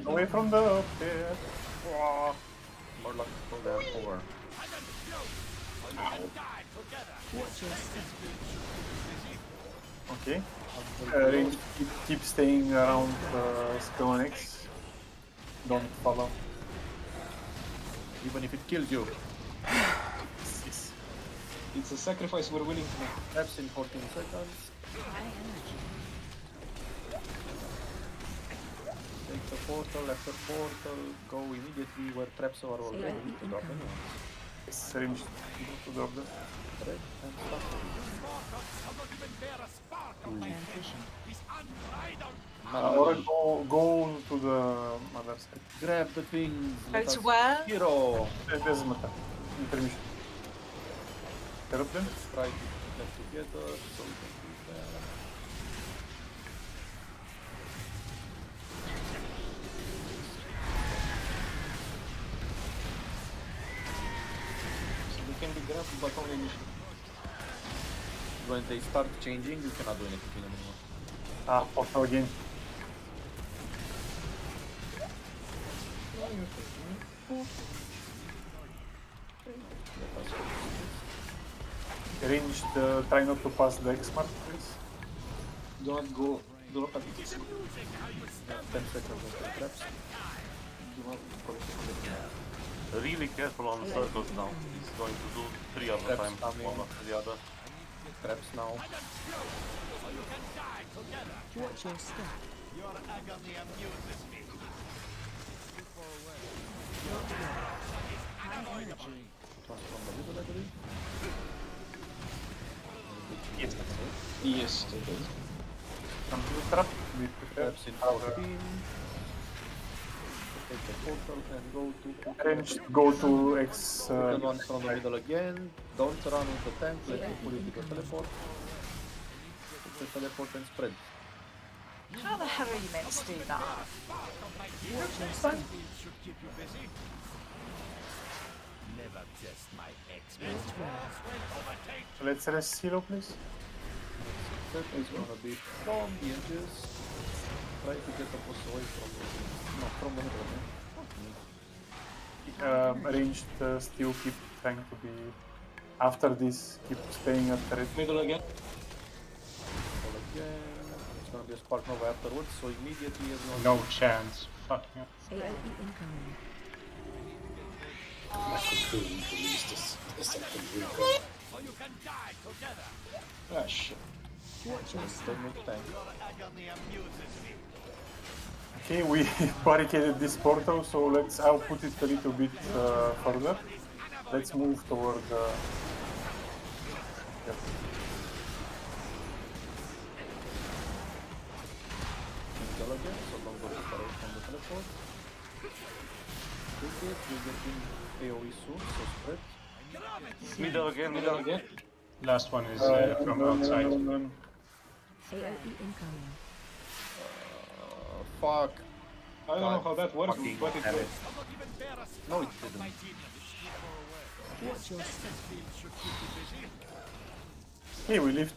Speaker 11: Away from the pit.
Speaker 3: More luck for them over.
Speaker 11: Okay. Range, keep staying around Skull X. Don't follow.
Speaker 3: Even if it kills you.
Speaker 12: It's a sacrifice we're willing to make.
Speaker 3: Traps in 14 seconds. Take the portal after portal. Go immediately where traps are already to drop anyone.
Speaker 11: It's range to drop them.
Speaker 3: Red and stop.
Speaker 11: Or go to the other side.
Speaker 3: Grab the things.
Speaker 4: Go to where?
Speaker 3: Hero.
Speaker 11: It doesn't matter. Intermission. Help them?
Speaker 3: Try to put them together so we can do that.
Speaker 12: So they can be grabbed, but only initially.
Speaker 3: When they start changing, you cannot do anything anymore.
Speaker 11: Ah, portal again. Ranged, try not to pass the X-mark, please.
Speaker 12: Do not go. Do not have this.
Speaker 3: 10 seconds after traps.
Speaker 12: Do not go.
Speaker 9: Really careful on circles now. He's going to do 3 at a time, one after the other.
Speaker 3: Traps now.
Speaker 5: Watch your step.
Speaker 13: Your agony amuses me.
Speaker 5: High energy.
Speaker 3: Transform the middle, I believe.
Speaker 12: Yes, it is.
Speaker 11: Come to the trap. We
Speaker 3: Traps in 14. Take the portal and go to...
Speaker 11: Ranged, go to X.
Speaker 3: Second one from the middle again. Don't run with the tank, let me pull you to the teleport. Take the teleport and spread.
Speaker 4: How the hell are you meant to do that?
Speaker 13: Should keep you busy. Never test my experience.
Speaker 11: Let's rest Hero, please.
Speaker 3: That is gonna be from the edges. Try to get the boss away from the... No, from the middle.
Speaker 11: Ranged, still keep trying to be... After this, keep staying at the red.
Speaker 12: Middle again.
Speaker 3: Middle again. It's gonna be a spark nova afterwards, so immediately everyone...
Speaker 7: No chance. Fuck yeah.
Speaker 5: AOE incoming.
Speaker 1: My cocoon released a second recall.
Speaker 13: So you can die together.
Speaker 12: Ah, shit.
Speaker 5: Watch your step.
Speaker 13: Your agony amuses me.
Speaker 11: Okay, we barricaded this portal, so let's output it a little bit further. Let's move toward the... Yep.
Speaker 3: Middle again, so don't go too far away from the teleport. Take it, we get in AoE soon, so spread.
Speaker 9: Middle again, middle again.
Speaker 7: Last one is from outside.
Speaker 5: AOE incoming.
Speaker 3: Fuck.
Speaker 12: I don't know how that works,
Speaker 3: Fucking
Speaker 12: but it
Speaker 3: damn
Speaker 12: will.
Speaker 3: it. No, it didn't.
Speaker 5: Watch your step.
Speaker 11: Okay, we lift.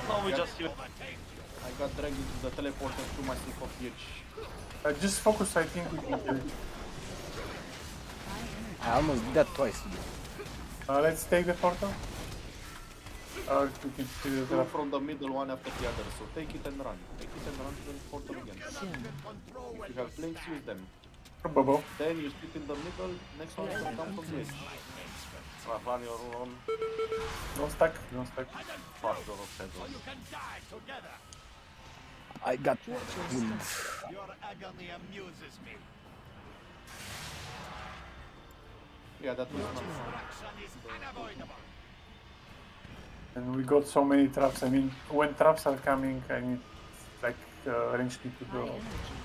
Speaker 9: Now we just use...
Speaker 3: I got dragged into the teleport and threw myself off the edge.
Speaker 11: Just focus, I think we can kill it.
Speaker 2: I almost did that twice.
Speaker 11: Let's take the portal. Or we can see the
Speaker 3: Go
Speaker 11: trap.
Speaker 3: from the middle one after the other, so take it and run. Take it and run to the portal again. If you have flanks, use them.
Speaker 11: Bubble.
Speaker 3: Then you sit in the middle, next one is gonna come from the edge.
Speaker 9: Run your own
Speaker 11: Don't stack, don't stack.
Speaker 9: fast door of head.
Speaker 2: I got
Speaker 13: Your agony amuses me.
Speaker 3: Yeah, that was not
Speaker 13: Destruction is unavoidable.
Speaker 11: And we got so many traps. I mean, when traps are coming, I need like range need to
Speaker 5: High
Speaker 11: go.
Speaker 5: energy.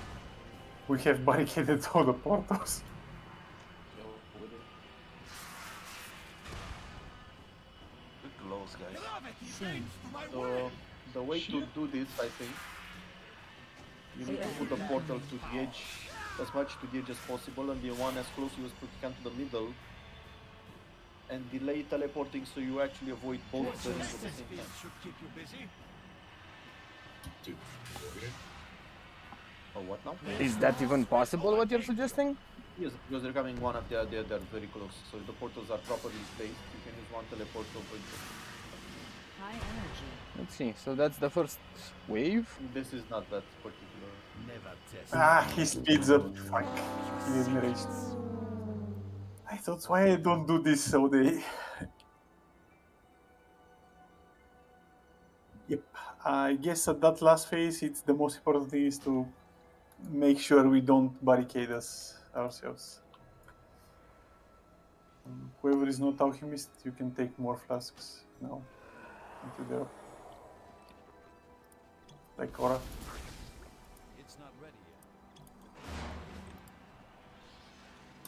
Speaker 11: We have barricaded all the portals.
Speaker 9: Close, guys.
Speaker 3: So the way to do this, I think, you need to put the portal to the edge, as much to the edge as possible, and the one as close as you can to the middle, and delay teleporting so you actually avoid both the rings at the same time.
Speaker 13: Should keep you busy.
Speaker 3: Oh, what now?
Speaker 2: Is that even possible, what you're suggesting?
Speaker 3: Yes, because they're coming one after the other, they're very close. So if the portals are properly placed, you can use one teleport over each other.
Speaker 5: High energy.
Speaker 2: Let's see. So that's the first wave.
Speaker 3: This is not that particular.
Speaker 13: Never test.
Speaker 11: Ah, he speeds up. Fuck. He is enraged. That's why I don't do this all day. Yep. I guess at that last phase, it's the most important thing is to make sure we don't barricade us ourselves. Whoever is not alchemist, you can take more flasks now into there. Like Aura.
Speaker 13: It's not ready yet.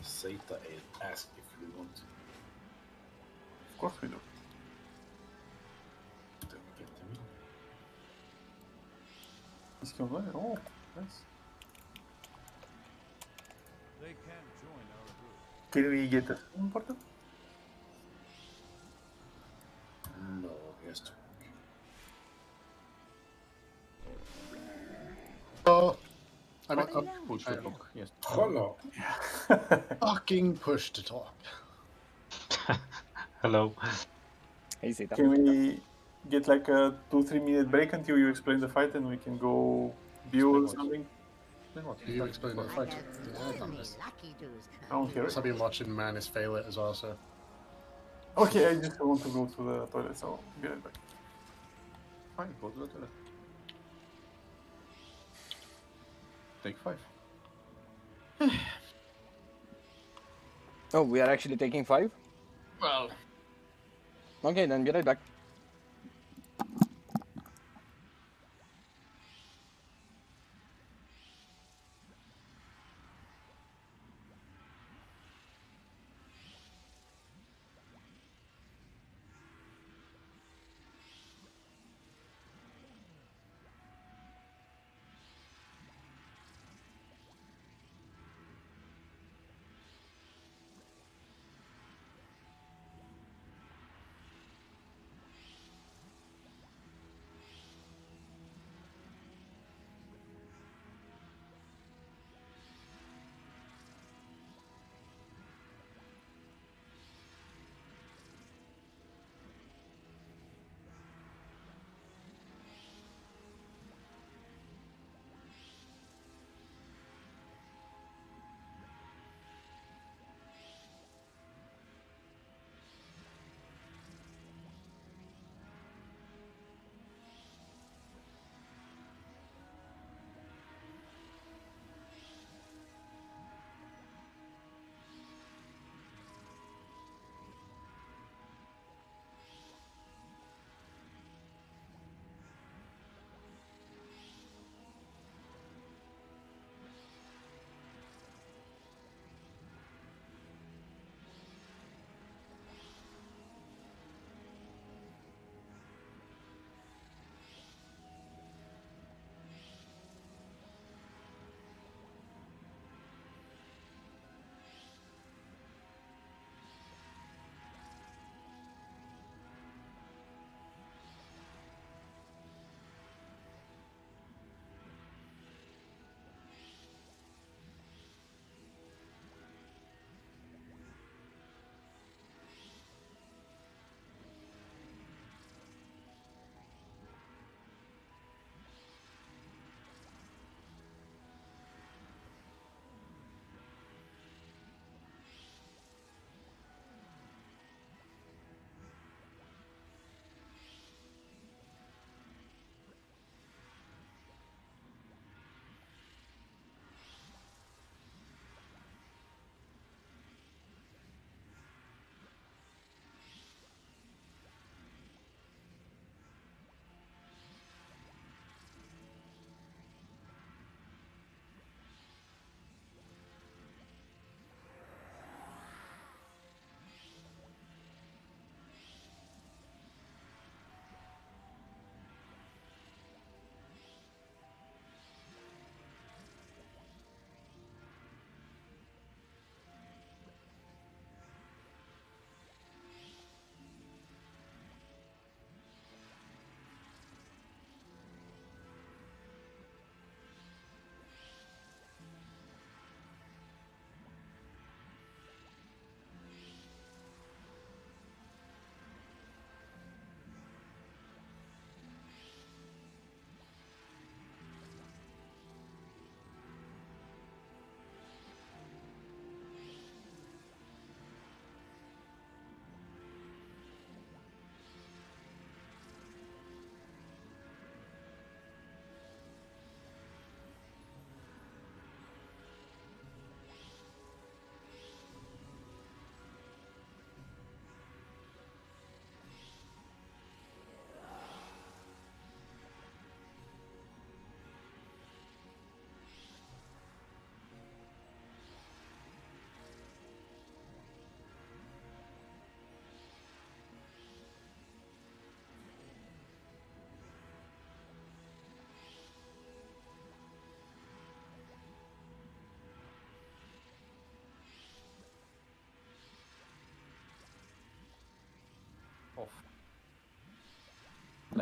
Speaker 1: Sata asked if we want to.
Speaker 11: Of course we do.
Speaker 1: Then we get them in.
Speaker 11: Is he online? Oh, nice.
Speaker 13: They can't join our group.
Speaker 11: Can we get a important?
Speaker 1: No, he has to.
Speaker 14: Oh, I mean,
Speaker 3: Push to talk, yes.
Speaker 1: Hello.
Speaker 14: fucking push to talk.
Speaker 7: Hello.
Speaker 2: Hey, Zeta.
Speaker 11: Can we get like a 2-3 minute break until you explain the fight and we can go view or something?
Speaker 14: You explain the fight. I
Speaker 11: don't hear it.
Speaker 14: I've been watching Manus fail it as well, so.
Speaker 11: Okay, I just want to go to the toilet, so I'll be right back.
Speaker 3: Fine, go to the toilet. Take 5.
Speaker 2: Oh, we are actually taking 5?
Speaker 14: Well.
Speaker 2: Okay, then be right back.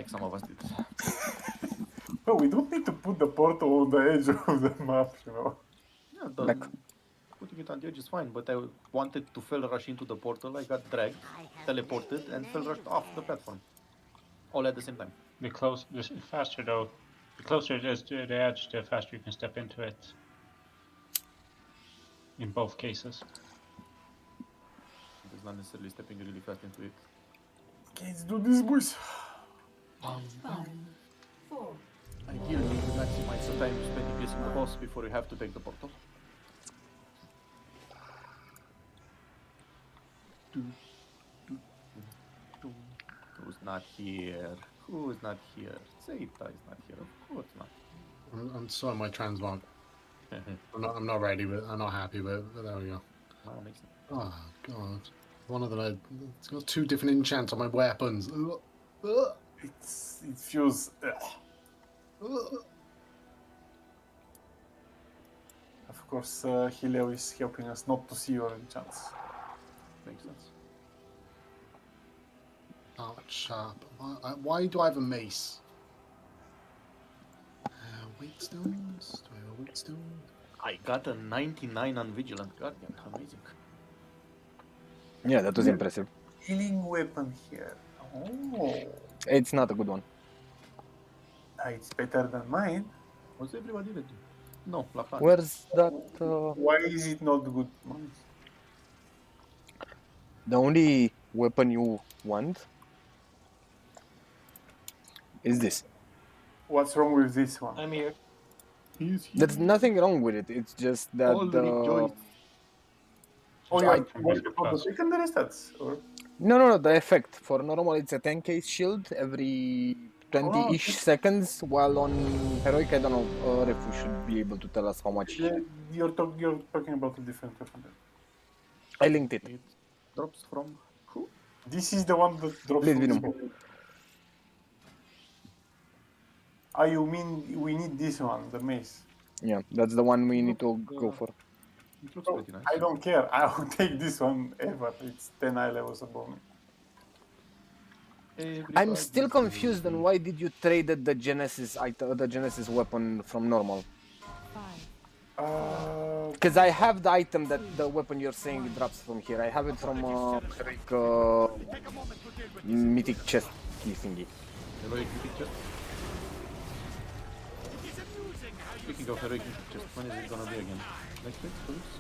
Speaker 3: like some of us did.
Speaker 11: No, we don't need to put the portal on the edge of the map, you know.
Speaker 3: Yeah,
Speaker 2: Like-
Speaker 3: putting it on the edge is fine, but I wanted to fell rush into the portal. I got dragged, teleported, and fell rushed off the platform. All at the same time.
Speaker 7: The faster though, the closer it is to the edge, the faster you can step into it. In both cases.
Speaker 3: It is not necessarily stepping really fast into it.
Speaker 11: Okay, let's do this, boys.
Speaker 5: 5, 4.
Speaker 3: Ideally, you maximize the time you spend increasing the boss before you have to take the portal. Who's not here? Who's not here? Zeta is not here. Of course not.
Speaker 14: I'm sorry, my transmog. I'm not ready with. I'm not happy with it. But there we go.
Speaker 3: That makes sense.
Speaker 14: Oh god, one of them. It's got 2 different enchants on my weapons.
Speaker 11: It feels. Of course, Hileo is helping us not to see your enchants.
Speaker 3: Makes sense.
Speaker 14: Oh, sharp. Why do I have a mace? Weight stones? Do I have a weight stone?
Speaker 3: I got a 99 on Vigilant Guardian. Amazing.
Speaker 2: Yeah, that was impressive.
Speaker 11: Healing weapon here. Oh.
Speaker 2: It's not a good one.
Speaker 11: It's better than mine.
Speaker 3: Was everybody ready? No, Lacan.
Speaker 2: Where's that?
Speaker 11: Why is it not good?
Speaker 2: The only weapon you want is this.
Speaker 11: What's wrong with this one?
Speaker 12: I'm here.
Speaker 2: There's nothing wrong with it. It's just that
Speaker 3: All rejoice.
Speaker 11: Oh, yeah. For the secondary stats? Or?
Speaker 2: No, the effect. For normal, it's a 10k shield every 20-ish seconds, while on Heroic, I don't know, Refu should be able to tell us how much.
Speaker 11: Yeah, you're talking about a different weapon.
Speaker 2: I linked it.
Speaker 3: It drops from who?
Speaker 11: This is the one that drops
Speaker 2: Please,
Speaker 11: from
Speaker 2: Venom.
Speaker 11: the Ah, you mean we need this one, the mace?
Speaker 2: Yeah, that's the one we need to go for.
Speaker 3: It looks pretty nice.
Speaker 11: I don't care. I will take this one ever. It's 10 eye levels above me.
Speaker 2: I'm still confused on why did you trade the Genesis item, the Genesis weapon from normal?
Speaker 5: 5.
Speaker 2: Because I have the item that the weapon you're saying it drops from here. I have it from Heroic mythic chest key thingy.
Speaker 3: Heroic mythic chest. Speaking of heroic mythic chest, when is it gonna be again? Next week? 2 weeks?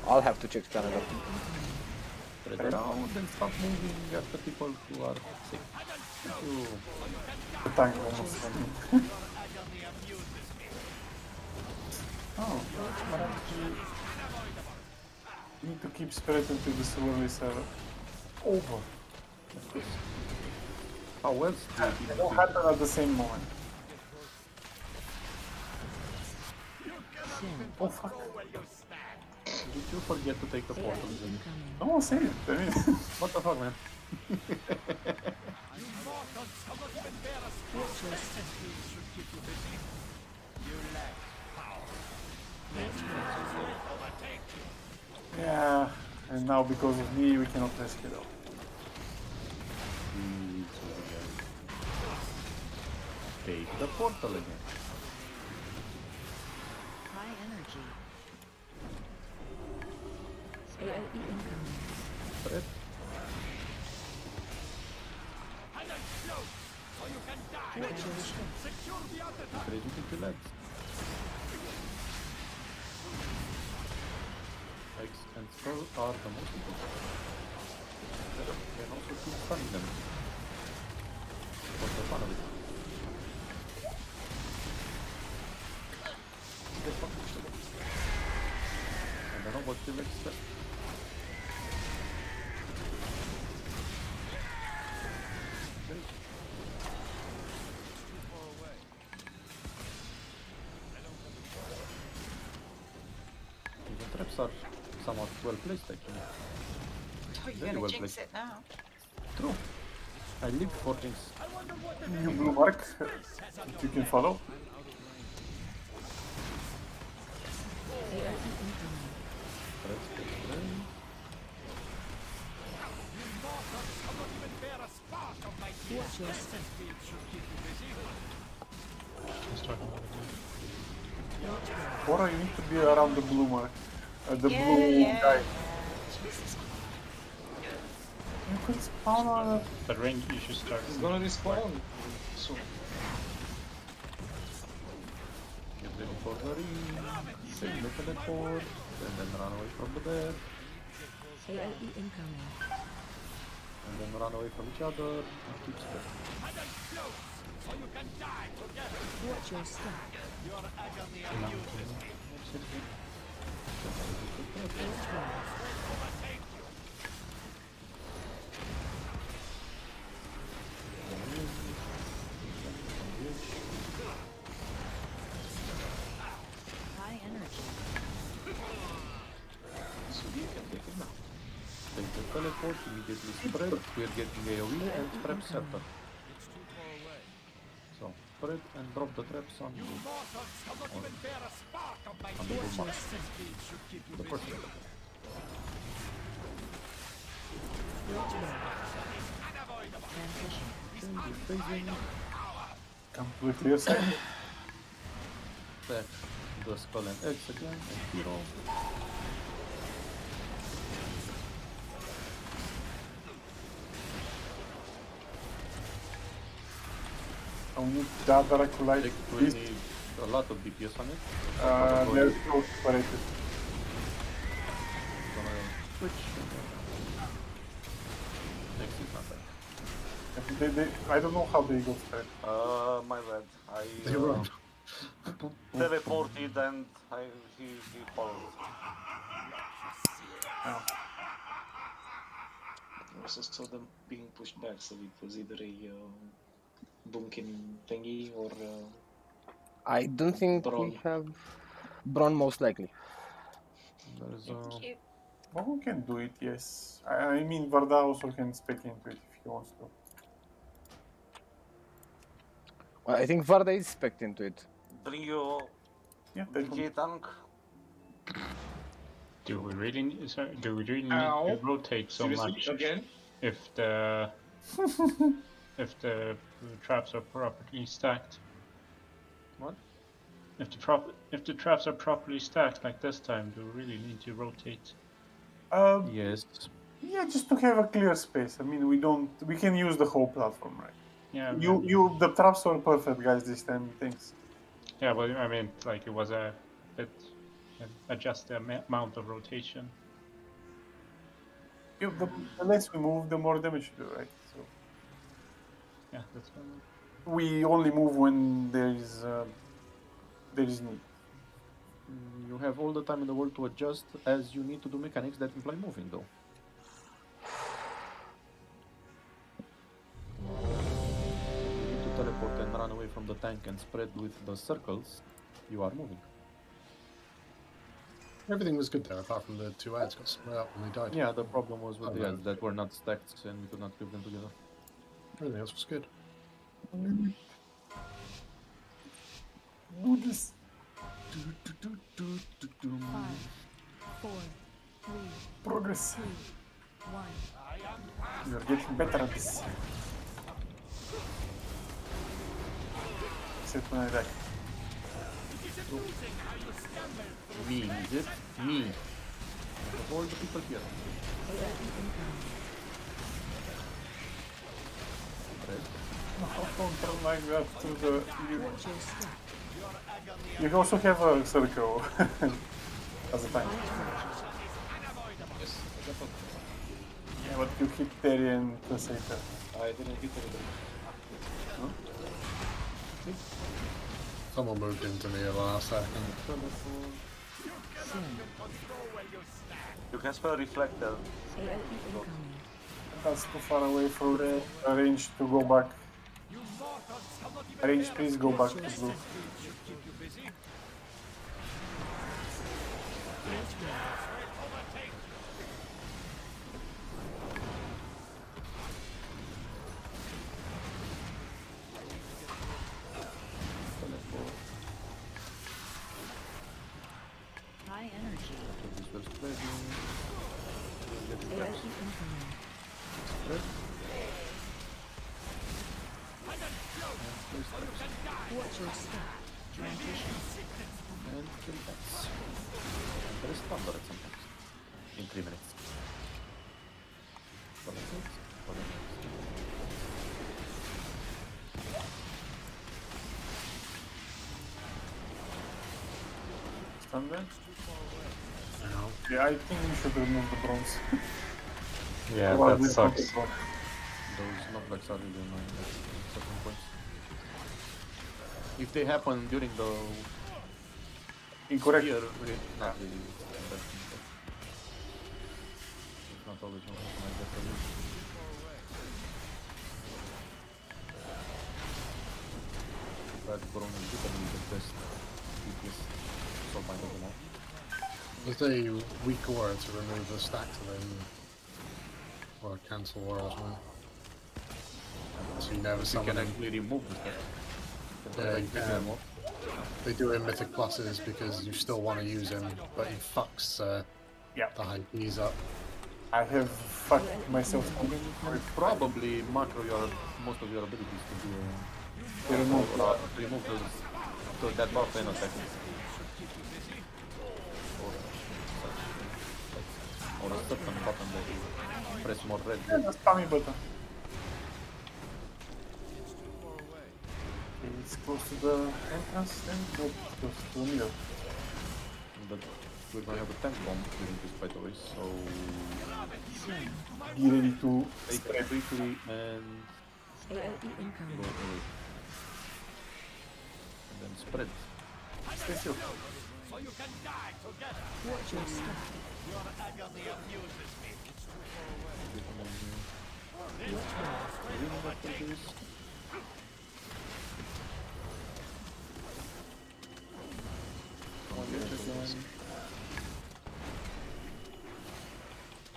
Speaker 2: I'll have to check Canada.
Speaker 3: Spread around and stop moving after people who are sick. Thank you.
Speaker 11: The tank almost went in. Oh, you need to keep spread until the swirlies are over.
Speaker 3: How else do you
Speaker 11: It won't happen at the same moment. Oh fuck.
Speaker 3: Did you forget to take the portal?
Speaker 11: No, say it. I mean,
Speaker 3: What the fuck, man?
Speaker 11: yeah, and now because of me, we cannot rescue them.
Speaker 3: Take the portal again.
Speaker 5: High energy. AOE incoming.
Speaker 3: Spread. Ready to relax. X and spell are the most important. You can also keep stunning them. What's the fun of it? And the robot still expect. The traps are somewhat well placed actually.
Speaker 4: Oh, you're
Speaker 3: Very
Speaker 4: gonna
Speaker 3: well
Speaker 4: jinx
Speaker 3: placed.
Speaker 4: it now.
Speaker 3: True. I lived for jinx.
Speaker 11: New blue mark that you can follow.
Speaker 5: AOE incoming.
Speaker 3: Let's get ready.
Speaker 5: Watch your step.
Speaker 7: Just talking about it.
Speaker 11: Or you need to be around the blue mark. The
Speaker 4: Yeah,
Speaker 11: blue
Speaker 4: yeah.
Speaker 11: guy. You could spawn on it.
Speaker 7: But range, you should start.
Speaker 12: It's gonna respawn soon.
Speaker 3: Get ready for the ring. Save the teleport. And then run away from the bed.
Speaker 5: AOE incoming.
Speaker 3: And then run away from each other. And keep spread.
Speaker 13: So you can die together.
Speaker 5: Watch your step.
Speaker 13: Your agony amuses.
Speaker 5: High energy.
Speaker 12: So you can take it now.
Speaker 3: Take the teleport, immediately spread. We're getting AoE and trap setup. So spread and drop the traps on
Speaker 13: You mortals cannot even bear a spark of my
Speaker 3: on the blue mark.
Speaker 13: speed should keep you
Speaker 3: The
Speaker 13: busy.
Speaker 3: first teleport.
Speaker 5: Transition.
Speaker 3: Change the phasing.
Speaker 11: Completely aside.
Speaker 3: Back the skull and eggs again and hero.
Speaker 11: I need the other acolyte.
Speaker 3: We need a lot of DPS on it.
Speaker 11: They're so separated.
Speaker 3: Gonna switch. Next is not bad.
Speaker 11: I don't know how they go straight.
Speaker 9: My bad.
Speaker 14: They run.
Speaker 9: Teleported and he followed.
Speaker 11: Oh.
Speaker 12: I also saw them being pushed back, so it was either a boomkin thingy or
Speaker 2: I don't think
Speaker 12: Brawn.
Speaker 2: we have Brawn most likely.
Speaker 3: There's
Speaker 4: Thank you.
Speaker 11: But who can do it, yes. I mean, Varda also can spec into it if he wants to.
Speaker 2: Well, I think Varda is spec'd into it.
Speaker 9: Bring your
Speaker 11: Yeah,
Speaker 9: BK tank.
Speaker 7: Do we really need
Speaker 12: Ow.
Speaker 7: to rotate so
Speaker 12: Seriously?
Speaker 7: much
Speaker 12: Again?
Speaker 7: if the traps are properly stacked?
Speaker 3: What?
Speaker 7: If the traps are properly stacked like this time, do we really need to rotate?
Speaker 3: yes.
Speaker 11: Yeah, just to have a clear space. I mean, we can use the whole platform, right?
Speaker 7: Yeah.
Speaker 11: The traps were perfect, guys, this time, thanks.
Speaker 7: Yeah, but I mean, like it was a bit adjust the amount of rotation.
Speaker 11: Yeah, the less we move, the more damage we do, right? So
Speaker 7: Yeah, that's fine.
Speaker 11: we only move when there is need.
Speaker 3: You have all the time in the world to adjust as you need to do mechanics that imply moving, though. You need to teleport and run away from the tank and spread with the circles. You are moving.
Speaker 14: Everything was good there, apart from the two ads got split up when they died.
Speaker 3: Yeah, the problem was with
Speaker 14: Oh,
Speaker 3: the
Speaker 14: no.
Speaker 3: ads that were not stacked and we could not keep them together.
Speaker 14: Everything else was good.
Speaker 11: Do this.
Speaker 5: 5, 4, 3,
Speaker 11: Progress.
Speaker 5: 2, 1.
Speaker 11: You're getting better at this. Except when I die.
Speaker 3: Me, is it? Me. Of all the people here.
Speaker 11: Don't turn like that to the...
Speaker 5: Watch your step.
Speaker 11: You also have a circle as a tank. Yeah, but you hit Terry and Saita.
Speaker 3: I didn't hit anybody.
Speaker 14: Someone moved into me at the last second.
Speaker 9: You can spell reflector.
Speaker 5: AOE incoming.
Speaker 11: That's too far away for the range to go back. Range, please go back to blue.
Speaker 5: High energy.
Speaker 3: This was spreading.
Speaker 5: AOE incoming.
Speaker 3: Spread.
Speaker 5: Watch your step. Transition.
Speaker 3: And kill bats. And there is thunder at some point. In 3 minutes. What is it? What is it?
Speaker 11: Stand there?
Speaker 14: No.
Speaker 11: Yeah, I think we should remove the bronze.
Speaker 7: Yeah,
Speaker 11: Well,
Speaker 7: that
Speaker 11: we
Speaker 7: sucks.
Speaker 11: put it on.
Speaker 3: Those knockbacks are really annoying at certain points. If they happen during the
Speaker 11: Incorrect.
Speaker 3: spear, not really bad thing, but it's not always going to happen like that for you. That Baron is literally the best DPS so far in the map.
Speaker 14: There's a weak aura to remove the stack to them, or cancel aura or something. So you never
Speaker 3: You
Speaker 14: summon
Speaker 3: can
Speaker 14: them.
Speaker 3: actually remove the stuff.
Speaker 14: Yeah, you can. They do it in Mythic Pluses because you still want to use him, but he fucks the high keys up.
Speaker 11: I have fucked myself.
Speaker 3: Probably macro your most of your abilities to do
Speaker 11: remove
Speaker 3: that buff and attack. Or a certain button that you press more red.
Speaker 11: Yeah, the spammy button. Okay, it's close to the entrance then? No, it's close to the middle.
Speaker 3: But we're gonna have a tank bomb during this fight always, so
Speaker 11: Be ready to
Speaker 3: take it quickly and
Speaker 5: AOE
Speaker 3: go
Speaker 5: incoming.
Speaker 3: away. And then spread.
Speaker 11: stay still.
Speaker 13: So you can die together.
Speaker 5: Watch your step.
Speaker 13: Your agony amuses me.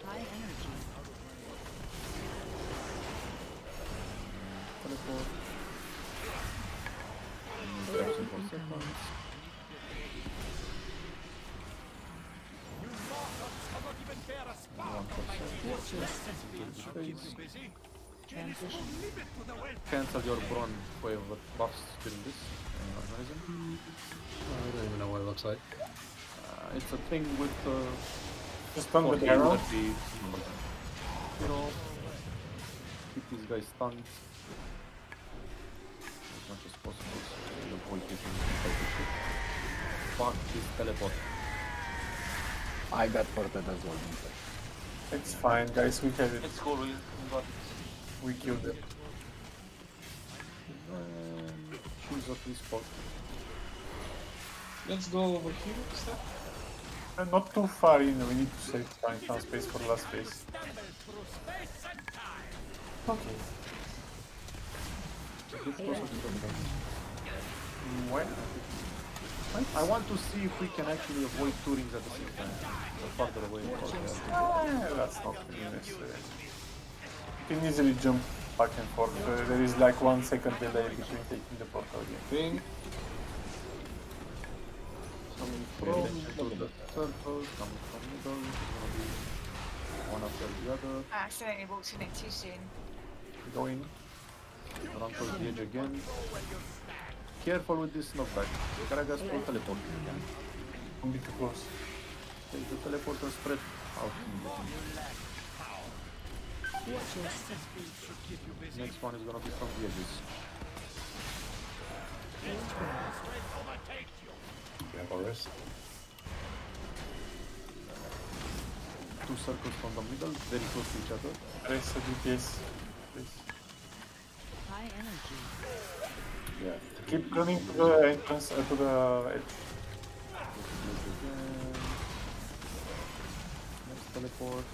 Speaker 5: High energy.
Speaker 3: Teleport.
Speaker 5: AOE incoming. Watch your step. Transition.
Speaker 3: Cancel your Bron wave buffs during this horizon.
Speaker 14: I don't even know what it looks like.
Speaker 3: It's a thing with
Speaker 11: Just stun with
Speaker 3: 40,
Speaker 11: arrow.
Speaker 3: 30, you know, keep these guys stunned as much as possible so you avoid getting infected. Fuck this teleport.
Speaker 2: I got ported as well.
Speaker 11: It's fine, guys, we have it.
Speaker 9: It's cool, we got it.
Speaker 11: We killed it.
Speaker 3: Choose a free spot.
Speaker 12: Let's go over here, Steph.
Speaker 11: Not too far in, we need to save some space for last phase. Okay. When?
Speaker 3: I want to see if we can actually avoid two rings at the same time. The farther away the farther.
Speaker 11: That's not really necessary. You can easily jump back and forth. There is like 1 second delay between taking the portal again.
Speaker 3: Thing. Coming from the circles, coming from middle, it's gonna be one after the other.
Speaker 4: I accidentally walked in it too soon.
Speaker 3: Going. Run towards the edge again. Careful with this knockback. Karagas will teleport again.
Speaker 11: Don't be too close.
Speaker 3: Take the teleport and spread out immediately.
Speaker 5: Watch your step.
Speaker 3: Next one is gonna be from the edges.
Speaker 1: We have a rest.
Speaker 3: 2 circles from the middle, very close to each other.
Speaker 11: Raise a DPS, please.
Speaker 5: High energy.
Speaker 1: Yeah.
Speaker 11: Keep running to the entrance, to the edge.
Speaker 3: Next teleport.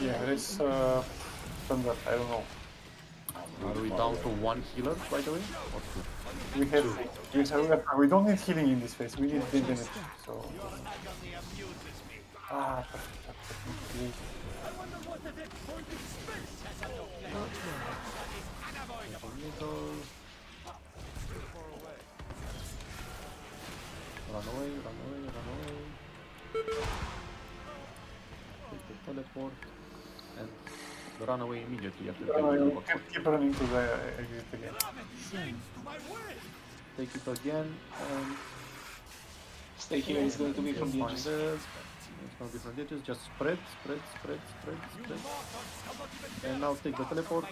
Speaker 11: Yeah, there is thunder, I don't know.
Speaker 3: Are we down to 1 healer, by the way? Or 2?
Speaker 11: We don't need healing in this phase, we need the damage, so... Ah, perfect.
Speaker 3: Run away, run away, run away. Take the teleport. run away immediately after
Speaker 11: Keep running to the exit again.
Speaker 3: Take it again and
Speaker 12: Stay here, it's going to be from the edges.
Speaker 3: It's going to be from the edges. Just spread. And now take the teleport.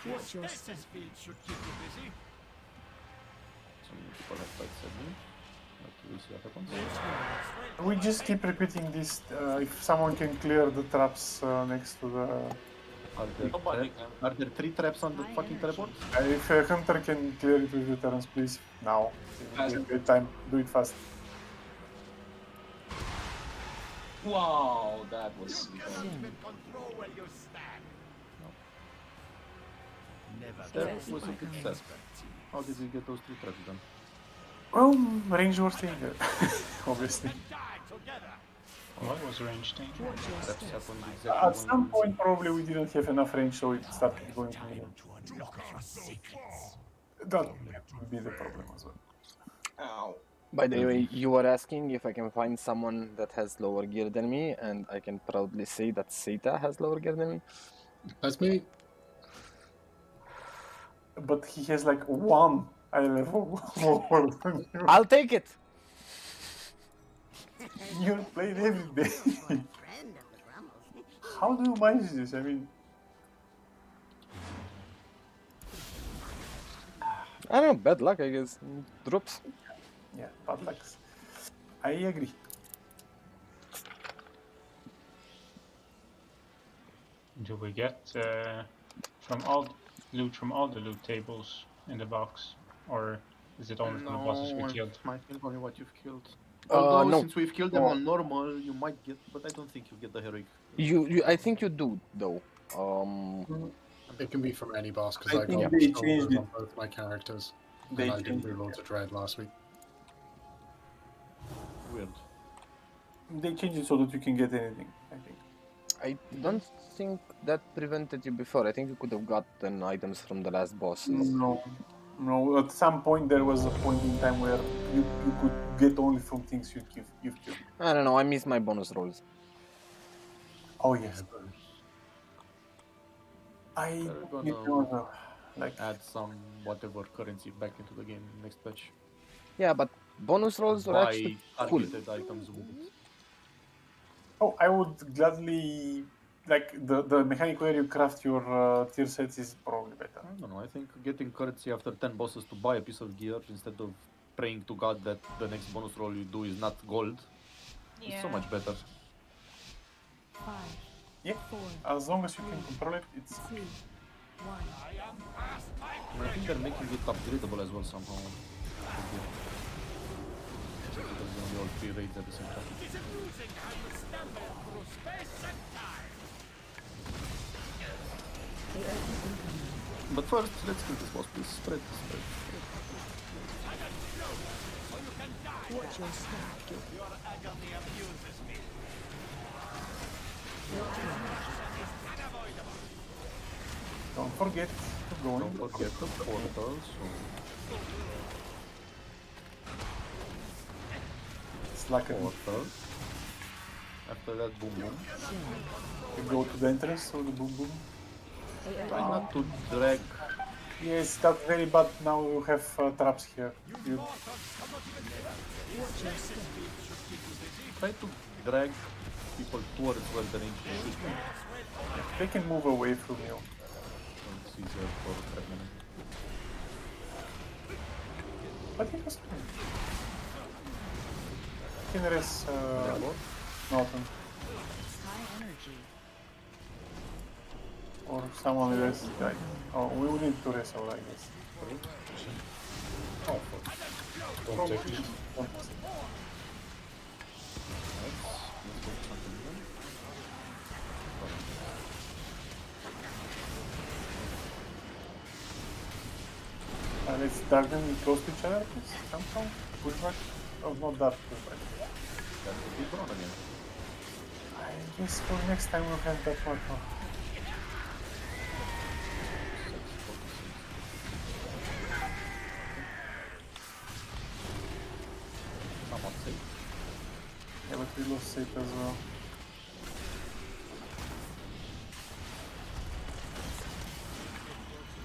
Speaker 5: Watch your step.
Speaker 3: So many people have quite said me. But we'll see what happens.
Speaker 11: We just keep repeating this. If someone can clear the traps next to the.
Speaker 3: Are there 3 traps on the fucking teleport?
Speaker 11: If Hunter can clear it with the turns, please. Now. Great time. Do it fast.
Speaker 12: Wow, that was sweet.
Speaker 3: That was a good set. How did we get those 3 traps done?
Speaker 11: Well, range was thing, obviously.
Speaker 7: What was range thing?
Speaker 3: Traps happened exactly
Speaker 11: At some point, probably we didn't have enough range, so it started going to me. That would be the problem as well.
Speaker 12: Ow.
Speaker 2: By the way, you were asking if I can find someone that has lower gear than me, and I can proudly say that Seta has lower gear than me.
Speaker 14: That's me.
Speaker 11: But he has like 1 eye level more than you.
Speaker 2: I'll take it!
Speaker 11: You played every day. How do you manage this? I mean,
Speaker 2: I don't know, bad luck, I guess. Drops.
Speaker 11: yeah, bad lucks. I agree.
Speaker 7: Do we get loot from all the loot tables in the box, or is it only from the bosses we killed?
Speaker 3: I think only what you've killed. Although
Speaker 2: no.
Speaker 3: since we've killed them on normal, you might get, but I don't think you get the heroic.
Speaker 2: I think you do, though.
Speaker 14: It can be from any boss,
Speaker 11: I
Speaker 14: because I
Speaker 11: think
Speaker 14: got
Speaker 11: they
Speaker 14: stolen
Speaker 11: changed it.
Speaker 14: on both my characters.
Speaker 11: They
Speaker 14: And I did
Speaker 11: changed it.
Speaker 14: reload to Dread last week.
Speaker 3: Weird.
Speaker 11: They changed it so that you can get anything, I think.
Speaker 2: I don't think that prevented you before. I think you could have gotten items from the last boss.
Speaker 11: No, at some point there was a point in time where you could get only from things you've killed.
Speaker 2: I don't know, I miss my bonus rolls.
Speaker 11: Oh yes. I
Speaker 3: We're gonna like add some whatever currency back into the game next patch.
Speaker 2: Yeah, but bonus rolls were actually cool.
Speaker 3: Targeted items.
Speaker 11: Oh, I would gladly like the mechanic where you craft your tier sets is probably better.
Speaker 3: I don't know. I think getting currency after 10 bosses to buy a piece of gear instead of praying to God that the next bonus roll you do is not gold is so much better.
Speaker 5: 5,
Speaker 11: Yeah,
Speaker 5: 4,
Speaker 11: as long as you can control it, it's
Speaker 5: 2, 1.
Speaker 3: And I think they're making it upgradable as well somehow. Because there's gonna be all 3 raids at the same time. But first, let's kill this boss, please. Spread.
Speaker 5: Watch your step.
Speaker 13: Your agony amuses me.
Speaker 11: don't forget to go in.
Speaker 3: Don't forget the portals.
Speaker 11: It's like a
Speaker 3: portal. After that, boom boom.
Speaker 11: You go to the entrance of the boom boom.
Speaker 3: Try not to drag.
Speaker 11: Yes, that's very bad. Now you have traps here. You
Speaker 3: Try to drag people towards where the range should be.
Speaker 11: they can move away from you.
Speaker 3: It's easier for fragment.
Speaker 11: But it was fine. You can rest Norton.
Speaker 5: High energy.
Speaker 11: Or someone rest. Like, oh, we will need to wrestle, I guess.
Speaker 1: Oh, don't take it.
Speaker 11: Let's drag them close to each other, please. Somehow. Pushback. Oh, not that pushback.
Speaker 3: That would be drawn again.
Speaker 11: I guess for next time we'll have that one.
Speaker 3: Somewhat safe.
Speaker 11: Yeah, but we lost safe as well.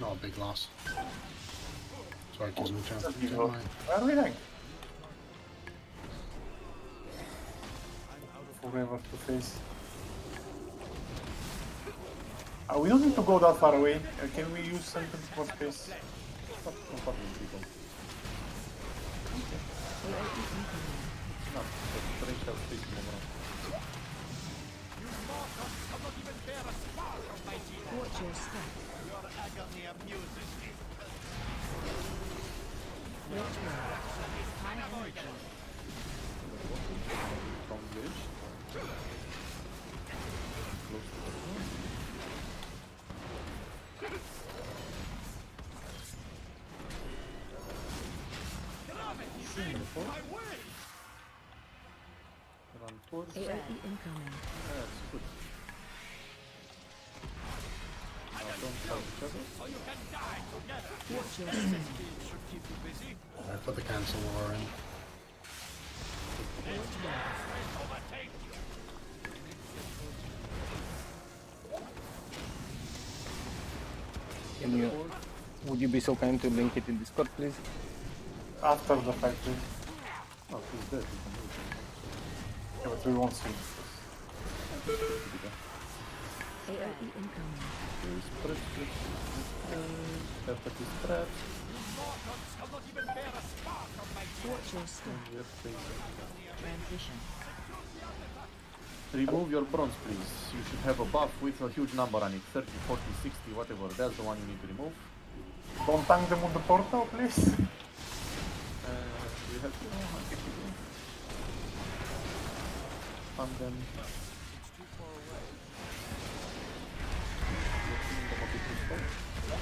Speaker 14: Not a big loss. Sorry, it gives me a chance to
Speaker 11: Give
Speaker 14: get
Speaker 11: up.
Speaker 14: mine.
Speaker 11: Where are we going? Forever to face. We don't need to go that far away. Can we use something for space?
Speaker 3: No problem, people. No, the range has space to move around.
Speaker 5: Watch your step.
Speaker 13: Your agony amuses me.
Speaker 5: Great work. High energy.
Speaker 3: Strong glitch. Close to the front. Run towards.
Speaker 5: AOE incoming.
Speaker 3: That's good. Now don't fight each other.
Speaker 13: So you can die together.
Speaker 5: Watch your step.
Speaker 13: Should keep you busy.
Speaker 14: I put the cancel war in.
Speaker 13: Overtake you.
Speaker 2: Can you, would you be so kind to link it in Discord, please?
Speaker 11: After the fight, please.
Speaker 3: Oh, he's dead. We can move him.
Speaker 11: Yeah, but we won't see.
Speaker 5: AOE incoming.
Speaker 3: Please, press. Perfect is trapped.
Speaker 13: Mortals cannot even bear a spark of my
Speaker 5: Watch your step.
Speaker 3: And we are facing.
Speaker 5: Transition.
Speaker 3: Remove your bronze, please. You should have a buff with a huge number on it. 30, 40, 60, whatever. That's the one you need to remove.
Speaker 11: Don't tank them on the portal, please.
Speaker 3: We have to fund them.
Speaker 13: It's too far away.
Speaker 3: Making them a bit too slow. No.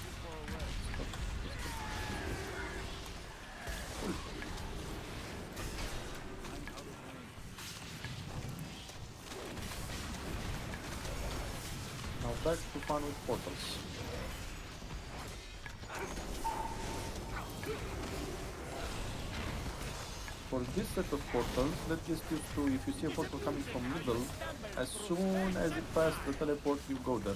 Speaker 13: Too far away.
Speaker 3: Now back to fun with portals. For this set of portals, let's just use to, if you see a portal coming from middle, as soon as it passes the teleport, you go there.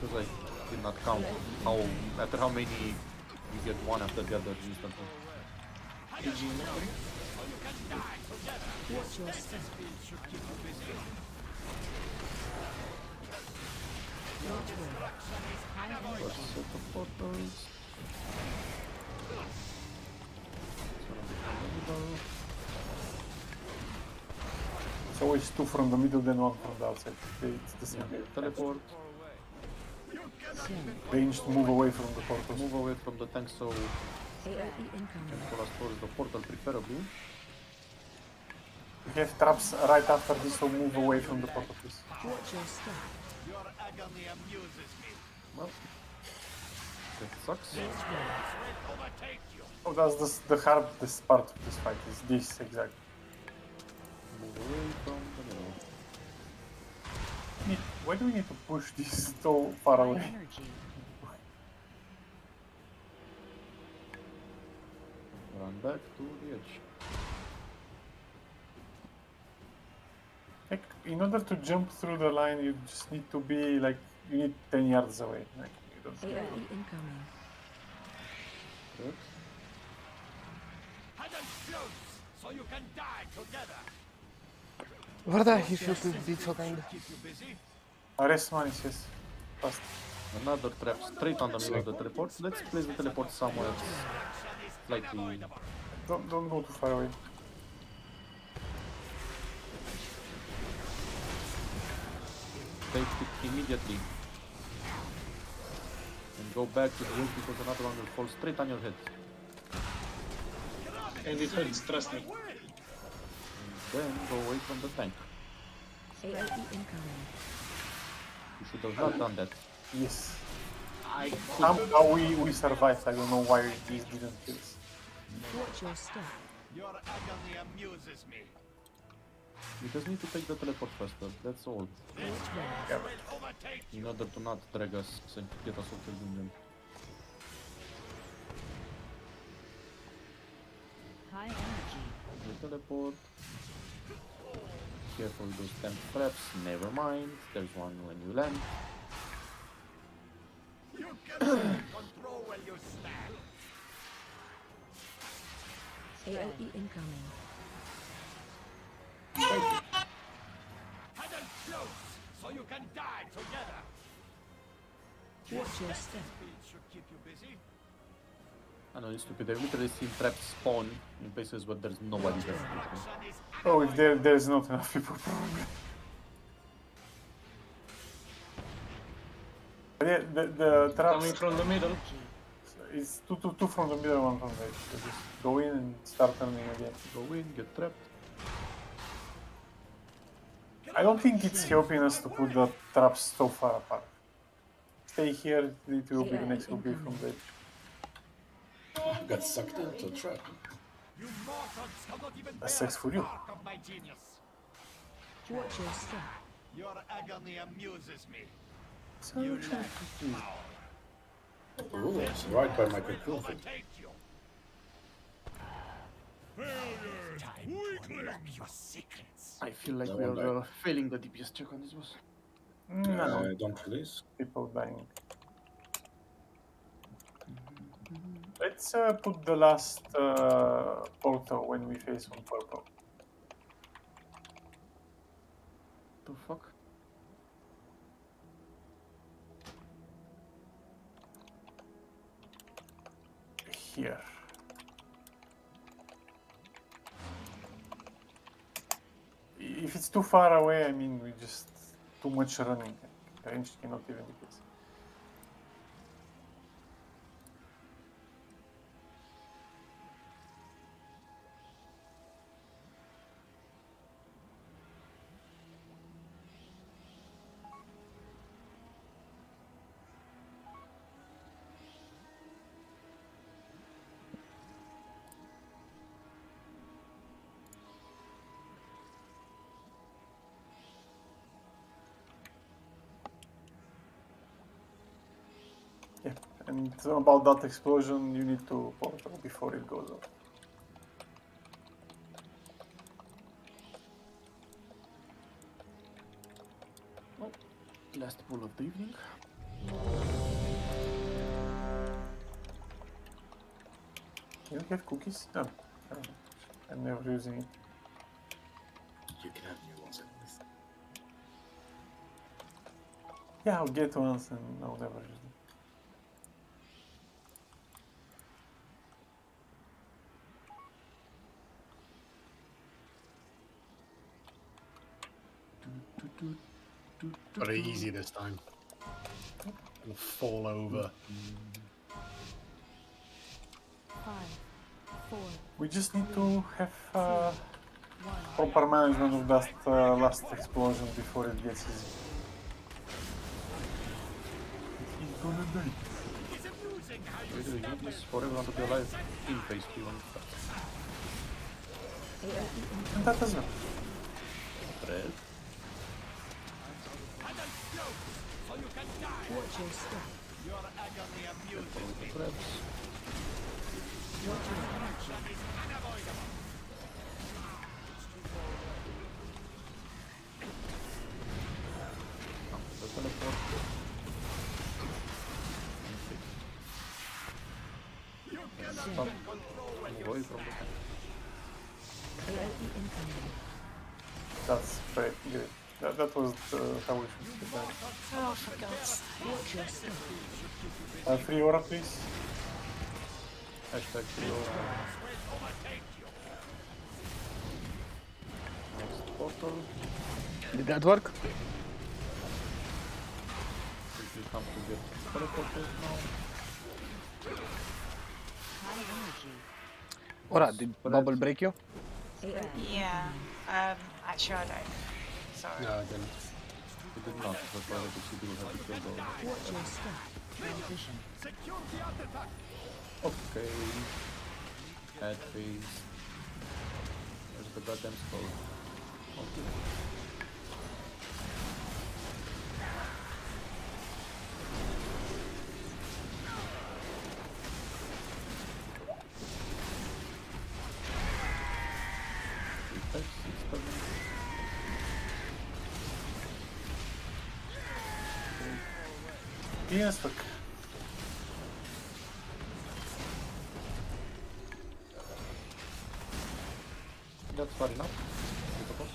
Speaker 3: Because I did not count how, after how many you get one after the other instantly.
Speaker 5: Watch your step. Great work. High energy.
Speaker 3: First set of portals.
Speaker 11: It's always two from the middle, then one from the outside. It's the same.
Speaker 3: Yeah. Teleport.
Speaker 11: Range to move away from the portal.
Speaker 3: Move away from the tank so
Speaker 5: AOE incoming.
Speaker 3: can pull us towards the portal preferably.
Speaker 11: We have traps right after this, so move away from the portal, please.
Speaker 5: Watch your step.
Speaker 13: Your agony amuses me.
Speaker 3: Well, that sucks.
Speaker 13: Overtake you.
Speaker 11: Oh, that's the hardest part of this fight, is this, exactly.
Speaker 3: Move away from the middle.
Speaker 11: Why do we need to push this so far
Speaker 5: High
Speaker 11: away?
Speaker 5: energy.
Speaker 3: Run back to the edge.
Speaker 11: Like, in order to jump through the line, you just need to be like, you need 10 yards away. Like, you don't
Speaker 5: AOE incoming.
Speaker 3: Good.
Speaker 13: Head and close, so you can die together.
Speaker 2: Varda, if you could be so kind.
Speaker 13: Keep you busy.
Speaker 11: Arrest manis, yes. Fast.
Speaker 3: Another trap straight on the middle of the teleport. Let's place the teleport somewhere slightly.
Speaker 11: Don't go too far away.
Speaker 3: Take it immediately. And go back to the edge because another one will fall straight on your head.
Speaker 12: And it hurts, trust me.
Speaker 3: Then go away from the tank.
Speaker 5: AOE incoming.
Speaker 3: You should have not done that.
Speaker 11: Yes.
Speaker 12: I
Speaker 11: Somehow we survived. I don't know why this didn't kill us.
Speaker 5: Watch your step.
Speaker 13: Your agony amuses me.
Speaker 3: You just need to take the teleport faster, that's all.
Speaker 5: Great work.
Speaker 11: Yeah,
Speaker 13: Will overtake you.
Speaker 3: In order to not drag us and get us off the dungeon.
Speaker 5: High energy.
Speaker 3: The teleport. careful with those temp traps. Never mind. There's one when you land.
Speaker 13: You can control while you stand.
Speaker 5: AOE incoming.
Speaker 13: Huddle close so you can die together.
Speaker 5: Watch your step.
Speaker 13: Speed should keep you busy.
Speaker 3: I know it's stupid. I've literally seen traps spawn in places where there's nobody there.
Speaker 11: Oh, if there's not enough people, probably. But yeah, the traps...
Speaker 12: Coming from the middle.
Speaker 11: It's two from the middle, one from the edge. So just go in and start turning again.
Speaker 3: Go in, get trapped.
Speaker 11: I don't think it's helping us to put the traps so far apart. Stay here, it will be the next will be from the edge.
Speaker 1: I got sucked into a trap.
Speaker 13: You mortals cannot even
Speaker 11: That's
Speaker 13: bear
Speaker 11: sex for you.
Speaker 13: part of my genius.
Speaker 5: Watch your step.
Speaker 13: Your agony amuses me.
Speaker 11: So
Speaker 13: You
Speaker 11: sure.
Speaker 13: lack power.
Speaker 1: Ooh, it's right by my cocoon.
Speaker 13: Overtake you. Failure. Time to unlock your secrets.
Speaker 3: I feel like
Speaker 1: No
Speaker 3: we
Speaker 1: one
Speaker 3: are failing the DPS check on this boss.
Speaker 11: No,
Speaker 1: Don't release.
Speaker 11: people dying. Let's put the last portal when we face on purple.
Speaker 3: The fuck?
Speaker 11: Here. If it's too far away, I mean, we just too much running. Range cannot even be case. And about that explosion, you need to portal before it goes off.
Speaker 3: Well, last pull of the evening.
Speaker 11: You have cookies? No, I don't know. I'm never using it.
Speaker 1: You can have new ones at least.
Speaker 11: Yeah, I'll get ones and I'll never use them.
Speaker 14: Got it easy this time. Gonna fall over.
Speaker 5: 5, 4,
Speaker 11: We just need to have proper management of that last explosion before it gets easy. He's gonna die.
Speaker 13: It's amusing how you
Speaker 3: Literally, you need this for everyone to be alive in phase 3 when it starts.
Speaker 11: And that as well.
Speaker 3: Red.
Speaker 13: huddle close so you can die.
Speaker 5: watch your step.
Speaker 13: Your agony amuses me.
Speaker 3: Traps.
Speaker 13: Destruction is unavoidable.
Speaker 3: The teleport.
Speaker 13: You cannot
Speaker 3: Stop.
Speaker 13: even control when
Speaker 3: Move
Speaker 13: you
Speaker 3: away from the tank.
Speaker 5: AOE incoming.
Speaker 11: That's great. Great. That was how we should do that.
Speaker 4: Oh, for God's sake.
Speaker 5: Watch your step.
Speaker 11: Free aura, please.
Speaker 3: Hashtag free aura. Next portal.
Speaker 2: Did that work?
Speaker 3: If you come to get teleported now.
Speaker 2: Ora, did bubble break you?
Speaker 4: Yeah. Actually, I don't. Sorry.
Speaker 14: No, I didn't.
Speaker 3: It did not, that's why she didn't have to kill the...
Speaker 5: Watch your step. Transition.
Speaker 13: secure the artifact.
Speaker 3: Okay. Add phase. Where's the goddamn skull? Okay. Reflex, it's coming.
Speaker 11: Yes, fuck.
Speaker 3: That's far enough. Beautiful.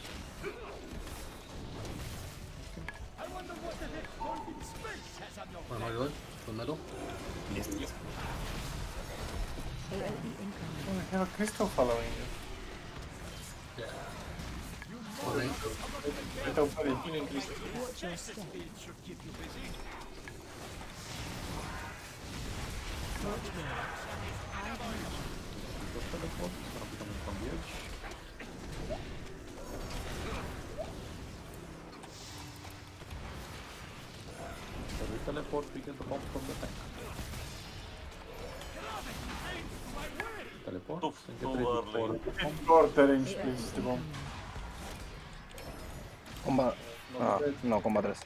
Speaker 13: I wonder what the heck Golden Space has on your
Speaker 14: Where am I going? The middle?
Speaker 2: Yes.
Speaker 5: AOE incoming.
Speaker 11: Oh, I have a crystal following you.
Speaker 14: Yeah. For me.
Speaker 11: Little buddy.
Speaker 5: Watch your step.
Speaker 13: should keep you busy.
Speaker 5: Watch where.
Speaker 3: The teleport is gonna be coming from the edge. So we teleport, we get the bomb from the tank. Teleport and get
Speaker 9: Too
Speaker 3: ready for
Speaker 9: early.
Speaker 11: Short range, please, the bomb.
Speaker 2: Combat. No, combat rest.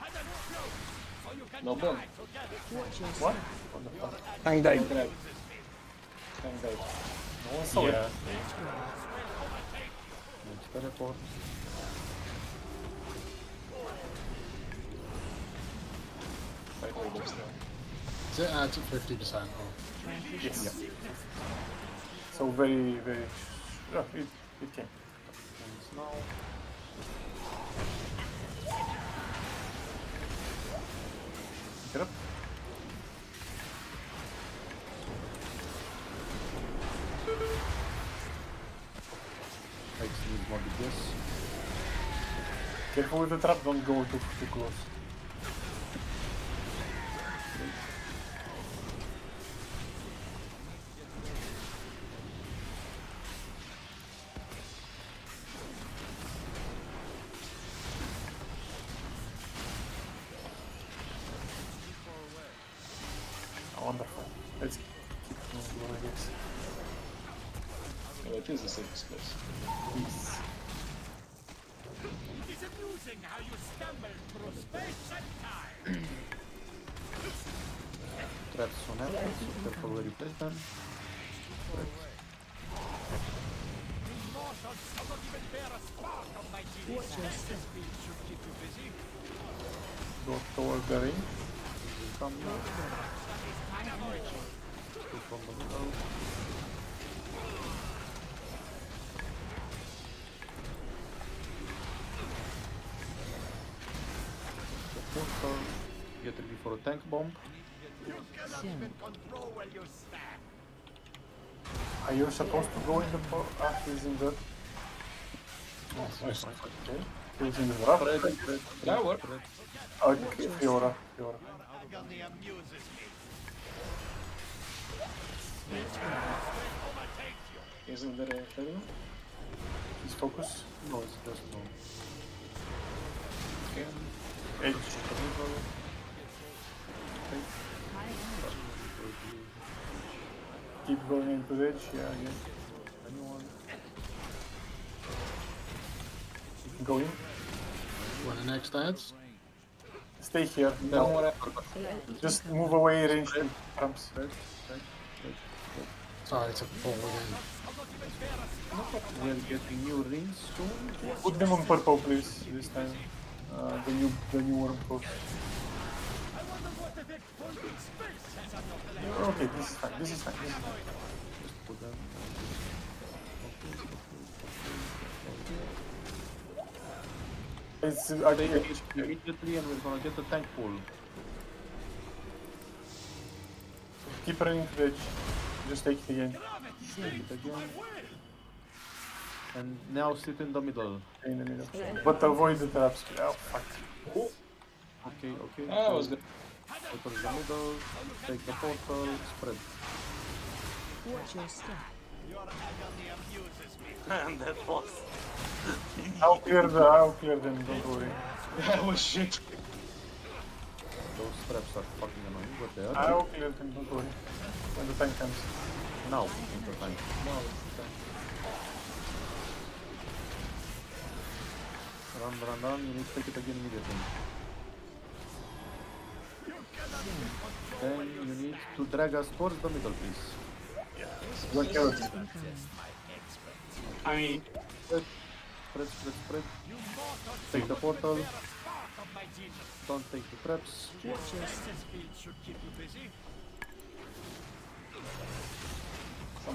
Speaker 12: No bomb.
Speaker 5: Watch your
Speaker 11: What?
Speaker 5: step.
Speaker 2: Tank died.
Speaker 12: Tank died.
Speaker 11: No one saw it.
Speaker 7: Yeah.
Speaker 3: next teleport.
Speaker 12: Fight all those now.
Speaker 14: Is it at 50% or?
Speaker 11: Yes. So very, very... Oh, it came.
Speaker 3: And now
Speaker 11: Get up.
Speaker 3: X needs more DPS.
Speaker 11: Careful with the trap, don't go too close. Oh, wonderful. Let's keep going, I guess.
Speaker 12: Well, it is the safest place.
Speaker 11: Please.
Speaker 13: It is amusing how you stumble through space and time.
Speaker 3: Traps on average, so careful where you place them.
Speaker 13: Immortals cannot even bear a spark of my genius.
Speaker 5: Watch your step.
Speaker 13: Speed should keep you busy.
Speaker 11: Go toward the ring.
Speaker 3: Come here. Two from the middle. The portal. Get ready for a tank bomb.
Speaker 13: You cannot even control where you stand.
Speaker 11: Are you supposed to go in the port? Ah, he's in the...
Speaker 14: Nice.
Speaker 11: Okay. He's in the trap.
Speaker 12: Flower.
Speaker 11: Okay, Fiora.
Speaker 13: Agony amuses me.
Speaker 12: Isn't there a fellow?
Speaker 11: He's focused.
Speaker 3: No, it's just no.
Speaker 11: Edge. Keep going into the edge, yeah, again.
Speaker 3: Anyone?
Speaker 11: You can go in.
Speaker 14: When the next adds?
Speaker 11: Stay here.
Speaker 12: Don't
Speaker 11: No.
Speaker 12: worry.
Speaker 11: Just move away, range and trumps.
Speaker 14: Sorry to fall again.
Speaker 3: We're getting new rings soon.
Speaker 11: Put them on purple, please, this time. The new one, of course.
Speaker 13: I wonder what the heck Golden Space has on your plan.
Speaker 11: Okay, this is fine, this is fine. This is fine.
Speaker 3: Just put them.
Speaker 11: It's
Speaker 3: Take
Speaker 11: RTH.
Speaker 3: HP immediately and we're gonna get the tank pull.
Speaker 11: Keep running to the edge. Just take it again.
Speaker 3: Take it again. And now sit in the middle.
Speaker 11: In the middle. But avoid the traps. Oh, fuck.
Speaker 3: Okay, okay.
Speaker 12: Ah, was good.
Speaker 3: Portal in the middle. Take the portal. Spread.
Speaker 5: Watch your step.
Speaker 13: Your agony amuses me.
Speaker 9: And that was.
Speaker 11: I'll clear them, don't worry.
Speaker 12: That was shit.
Speaker 3: Those traps are fucking annoying, but they are.
Speaker 11: I'll clear them, don't worry. When the tank comes.
Speaker 3: Now, in the tank.
Speaker 12: No, it's done.
Speaker 3: Run. You need to take it again immediately. Then you need to drag us towards the middle, please.
Speaker 11: One carrot.
Speaker 7: I mean,
Speaker 3: Spread. Take the portal. Don't take the traps.
Speaker 5: Watch your step.
Speaker 13: Should keep you busy.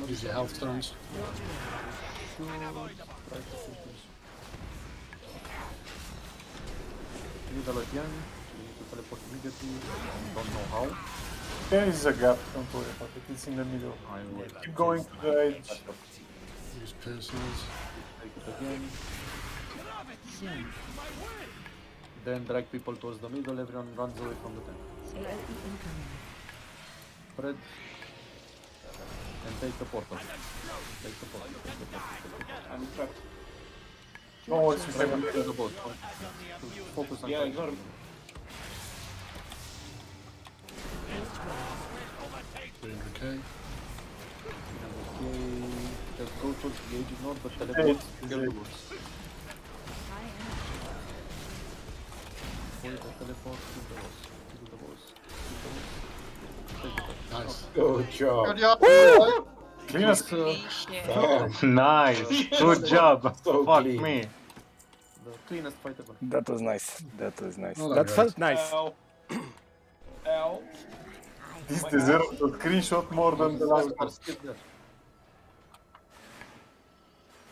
Speaker 14: Use your health stones.
Speaker 3: Middle again. We need to teleport immediately. Don't know how.
Speaker 11: There is a gap, don't worry about it. It's in the middle.
Speaker 3: I will
Speaker 11: Keep going to the edge.
Speaker 14: Use piercings.
Speaker 3: take it again. Then drag people towards the middle. Everyone runs away from the tank.
Speaker 5: AOE incoming.
Speaker 3: Spread. And take the portal. Take the portal. Take the portal.
Speaker 12: I'm trapped.
Speaker 11: No worries, we have a
Speaker 3: Take the boat. Focus on
Speaker 12: Yeah, I got him.
Speaker 14: Okay.
Speaker 3: Okay, just go towards the edge, ignore the teleport, kill the boats. Avoid the teleport, kill the boss, kill the boss, kill the boss.
Speaker 14: Nice.
Speaker 1: Good job.
Speaker 10: Good job.
Speaker 11: Cleanest.
Speaker 7: Nice. Good job.
Speaker 1: So
Speaker 7: Fuck
Speaker 1: clean.
Speaker 7: me.
Speaker 3: The cleanest fight ever.
Speaker 2: That was nice. That was nice.
Speaker 14: Oh,
Speaker 2: that
Speaker 14: that
Speaker 2: felt nice.
Speaker 12: Ow. Ow.
Speaker 11: This deserves a screenshot more than the last one.
Speaker 3: Skip there.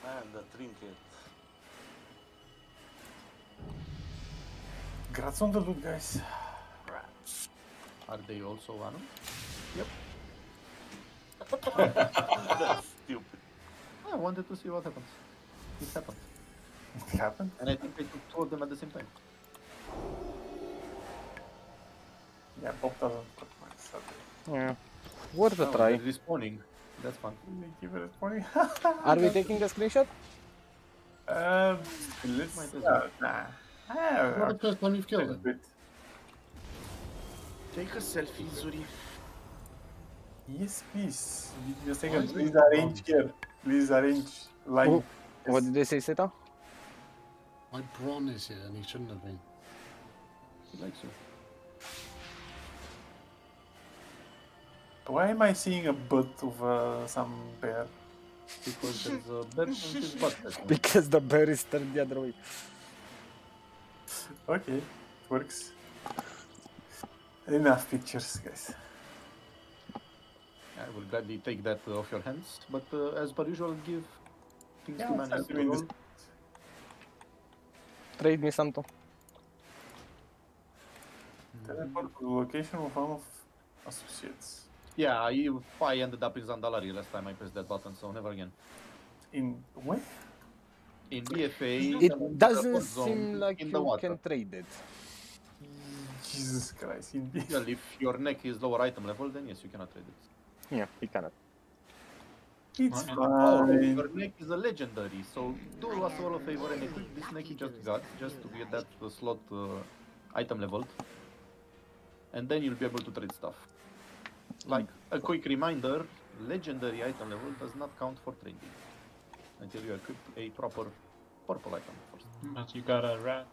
Speaker 9: And the trinket.
Speaker 11: Grats on the loot, guys.
Speaker 3: Are they also Venom?
Speaker 9: That's stupid.
Speaker 3: I wanted to see what happens. It happened.
Speaker 11: It happened?
Speaker 3: And I think I took two of them at the same time.
Speaker 11: Yeah, Bob doesn't put my stuff.
Speaker 2: Yeah. Worth a
Speaker 3: Oh,
Speaker 2: try.
Speaker 3: they're respawning. That's fun.
Speaker 11: Give it a 20.
Speaker 2: Are we taking a screenshot?
Speaker 11: Let's.
Speaker 3: Might as well.
Speaker 11: Nah.
Speaker 14: Not the first time you've killed him.
Speaker 11: Bit.
Speaker 2: Take a selfie, Zuri.
Speaker 11: Yes, please. Give me a
Speaker 14: Why
Speaker 11: second.
Speaker 14: is
Speaker 11: Please
Speaker 14: it
Speaker 11: arrange here. Please arrange line.
Speaker 2: Oh, what did they say, Seta?
Speaker 14: My Bron is here and he shouldn't have been.
Speaker 3: He likes you.
Speaker 11: Why am I seeing a butt of some bear?
Speaker 3: Because there's a bed on his butt.
Speaker 2: Because the bear is turned the other way.
Speaker 11: Okay, it works. Enough pictures, guys.
Speaker 3: I will gladly take that off your hands, but as per usual, give things
Speaker 11: Yeah,
Speaker 3: to
Speaker 11: I'll
Speaker 3: manage.
Speaker 11: start doing this.
Speaker 2: Trade me something.
Speaker 11: Teleport to the location of one of associates.
Speaker 3: Yeah, I ended up in Zandalari last time I pressed that button, so never again.
Speaker 11: In where?
Speaker 3: In BFA,
Speaker 2: It doesn't
Speaker 3: teleport zone
Speaker 2: seem like
Speaker 3: in
Speaker 2: you
Speaker 3: the water.
Speaker 2: can trade it.
Speaker 11: Jesus Christ, indeed.
Speaker 3: Well, if your neck is lower item level, then yes, you cannot trade it.
Speaker 2: Yeah, he cannot.
Speaker 11: It's
Speaker 3: Oh,
Speaker 11: fine.
Speaker 3: your neck is a legendary, so do us all a favor and equip this neck you just got, just to get that slot item leveled. And then you'll be able to trade stuff. Like, a quick reminder, legendary item level does not count for trading until you equip a proper purple item first.
Speaker 7: But you got a rat.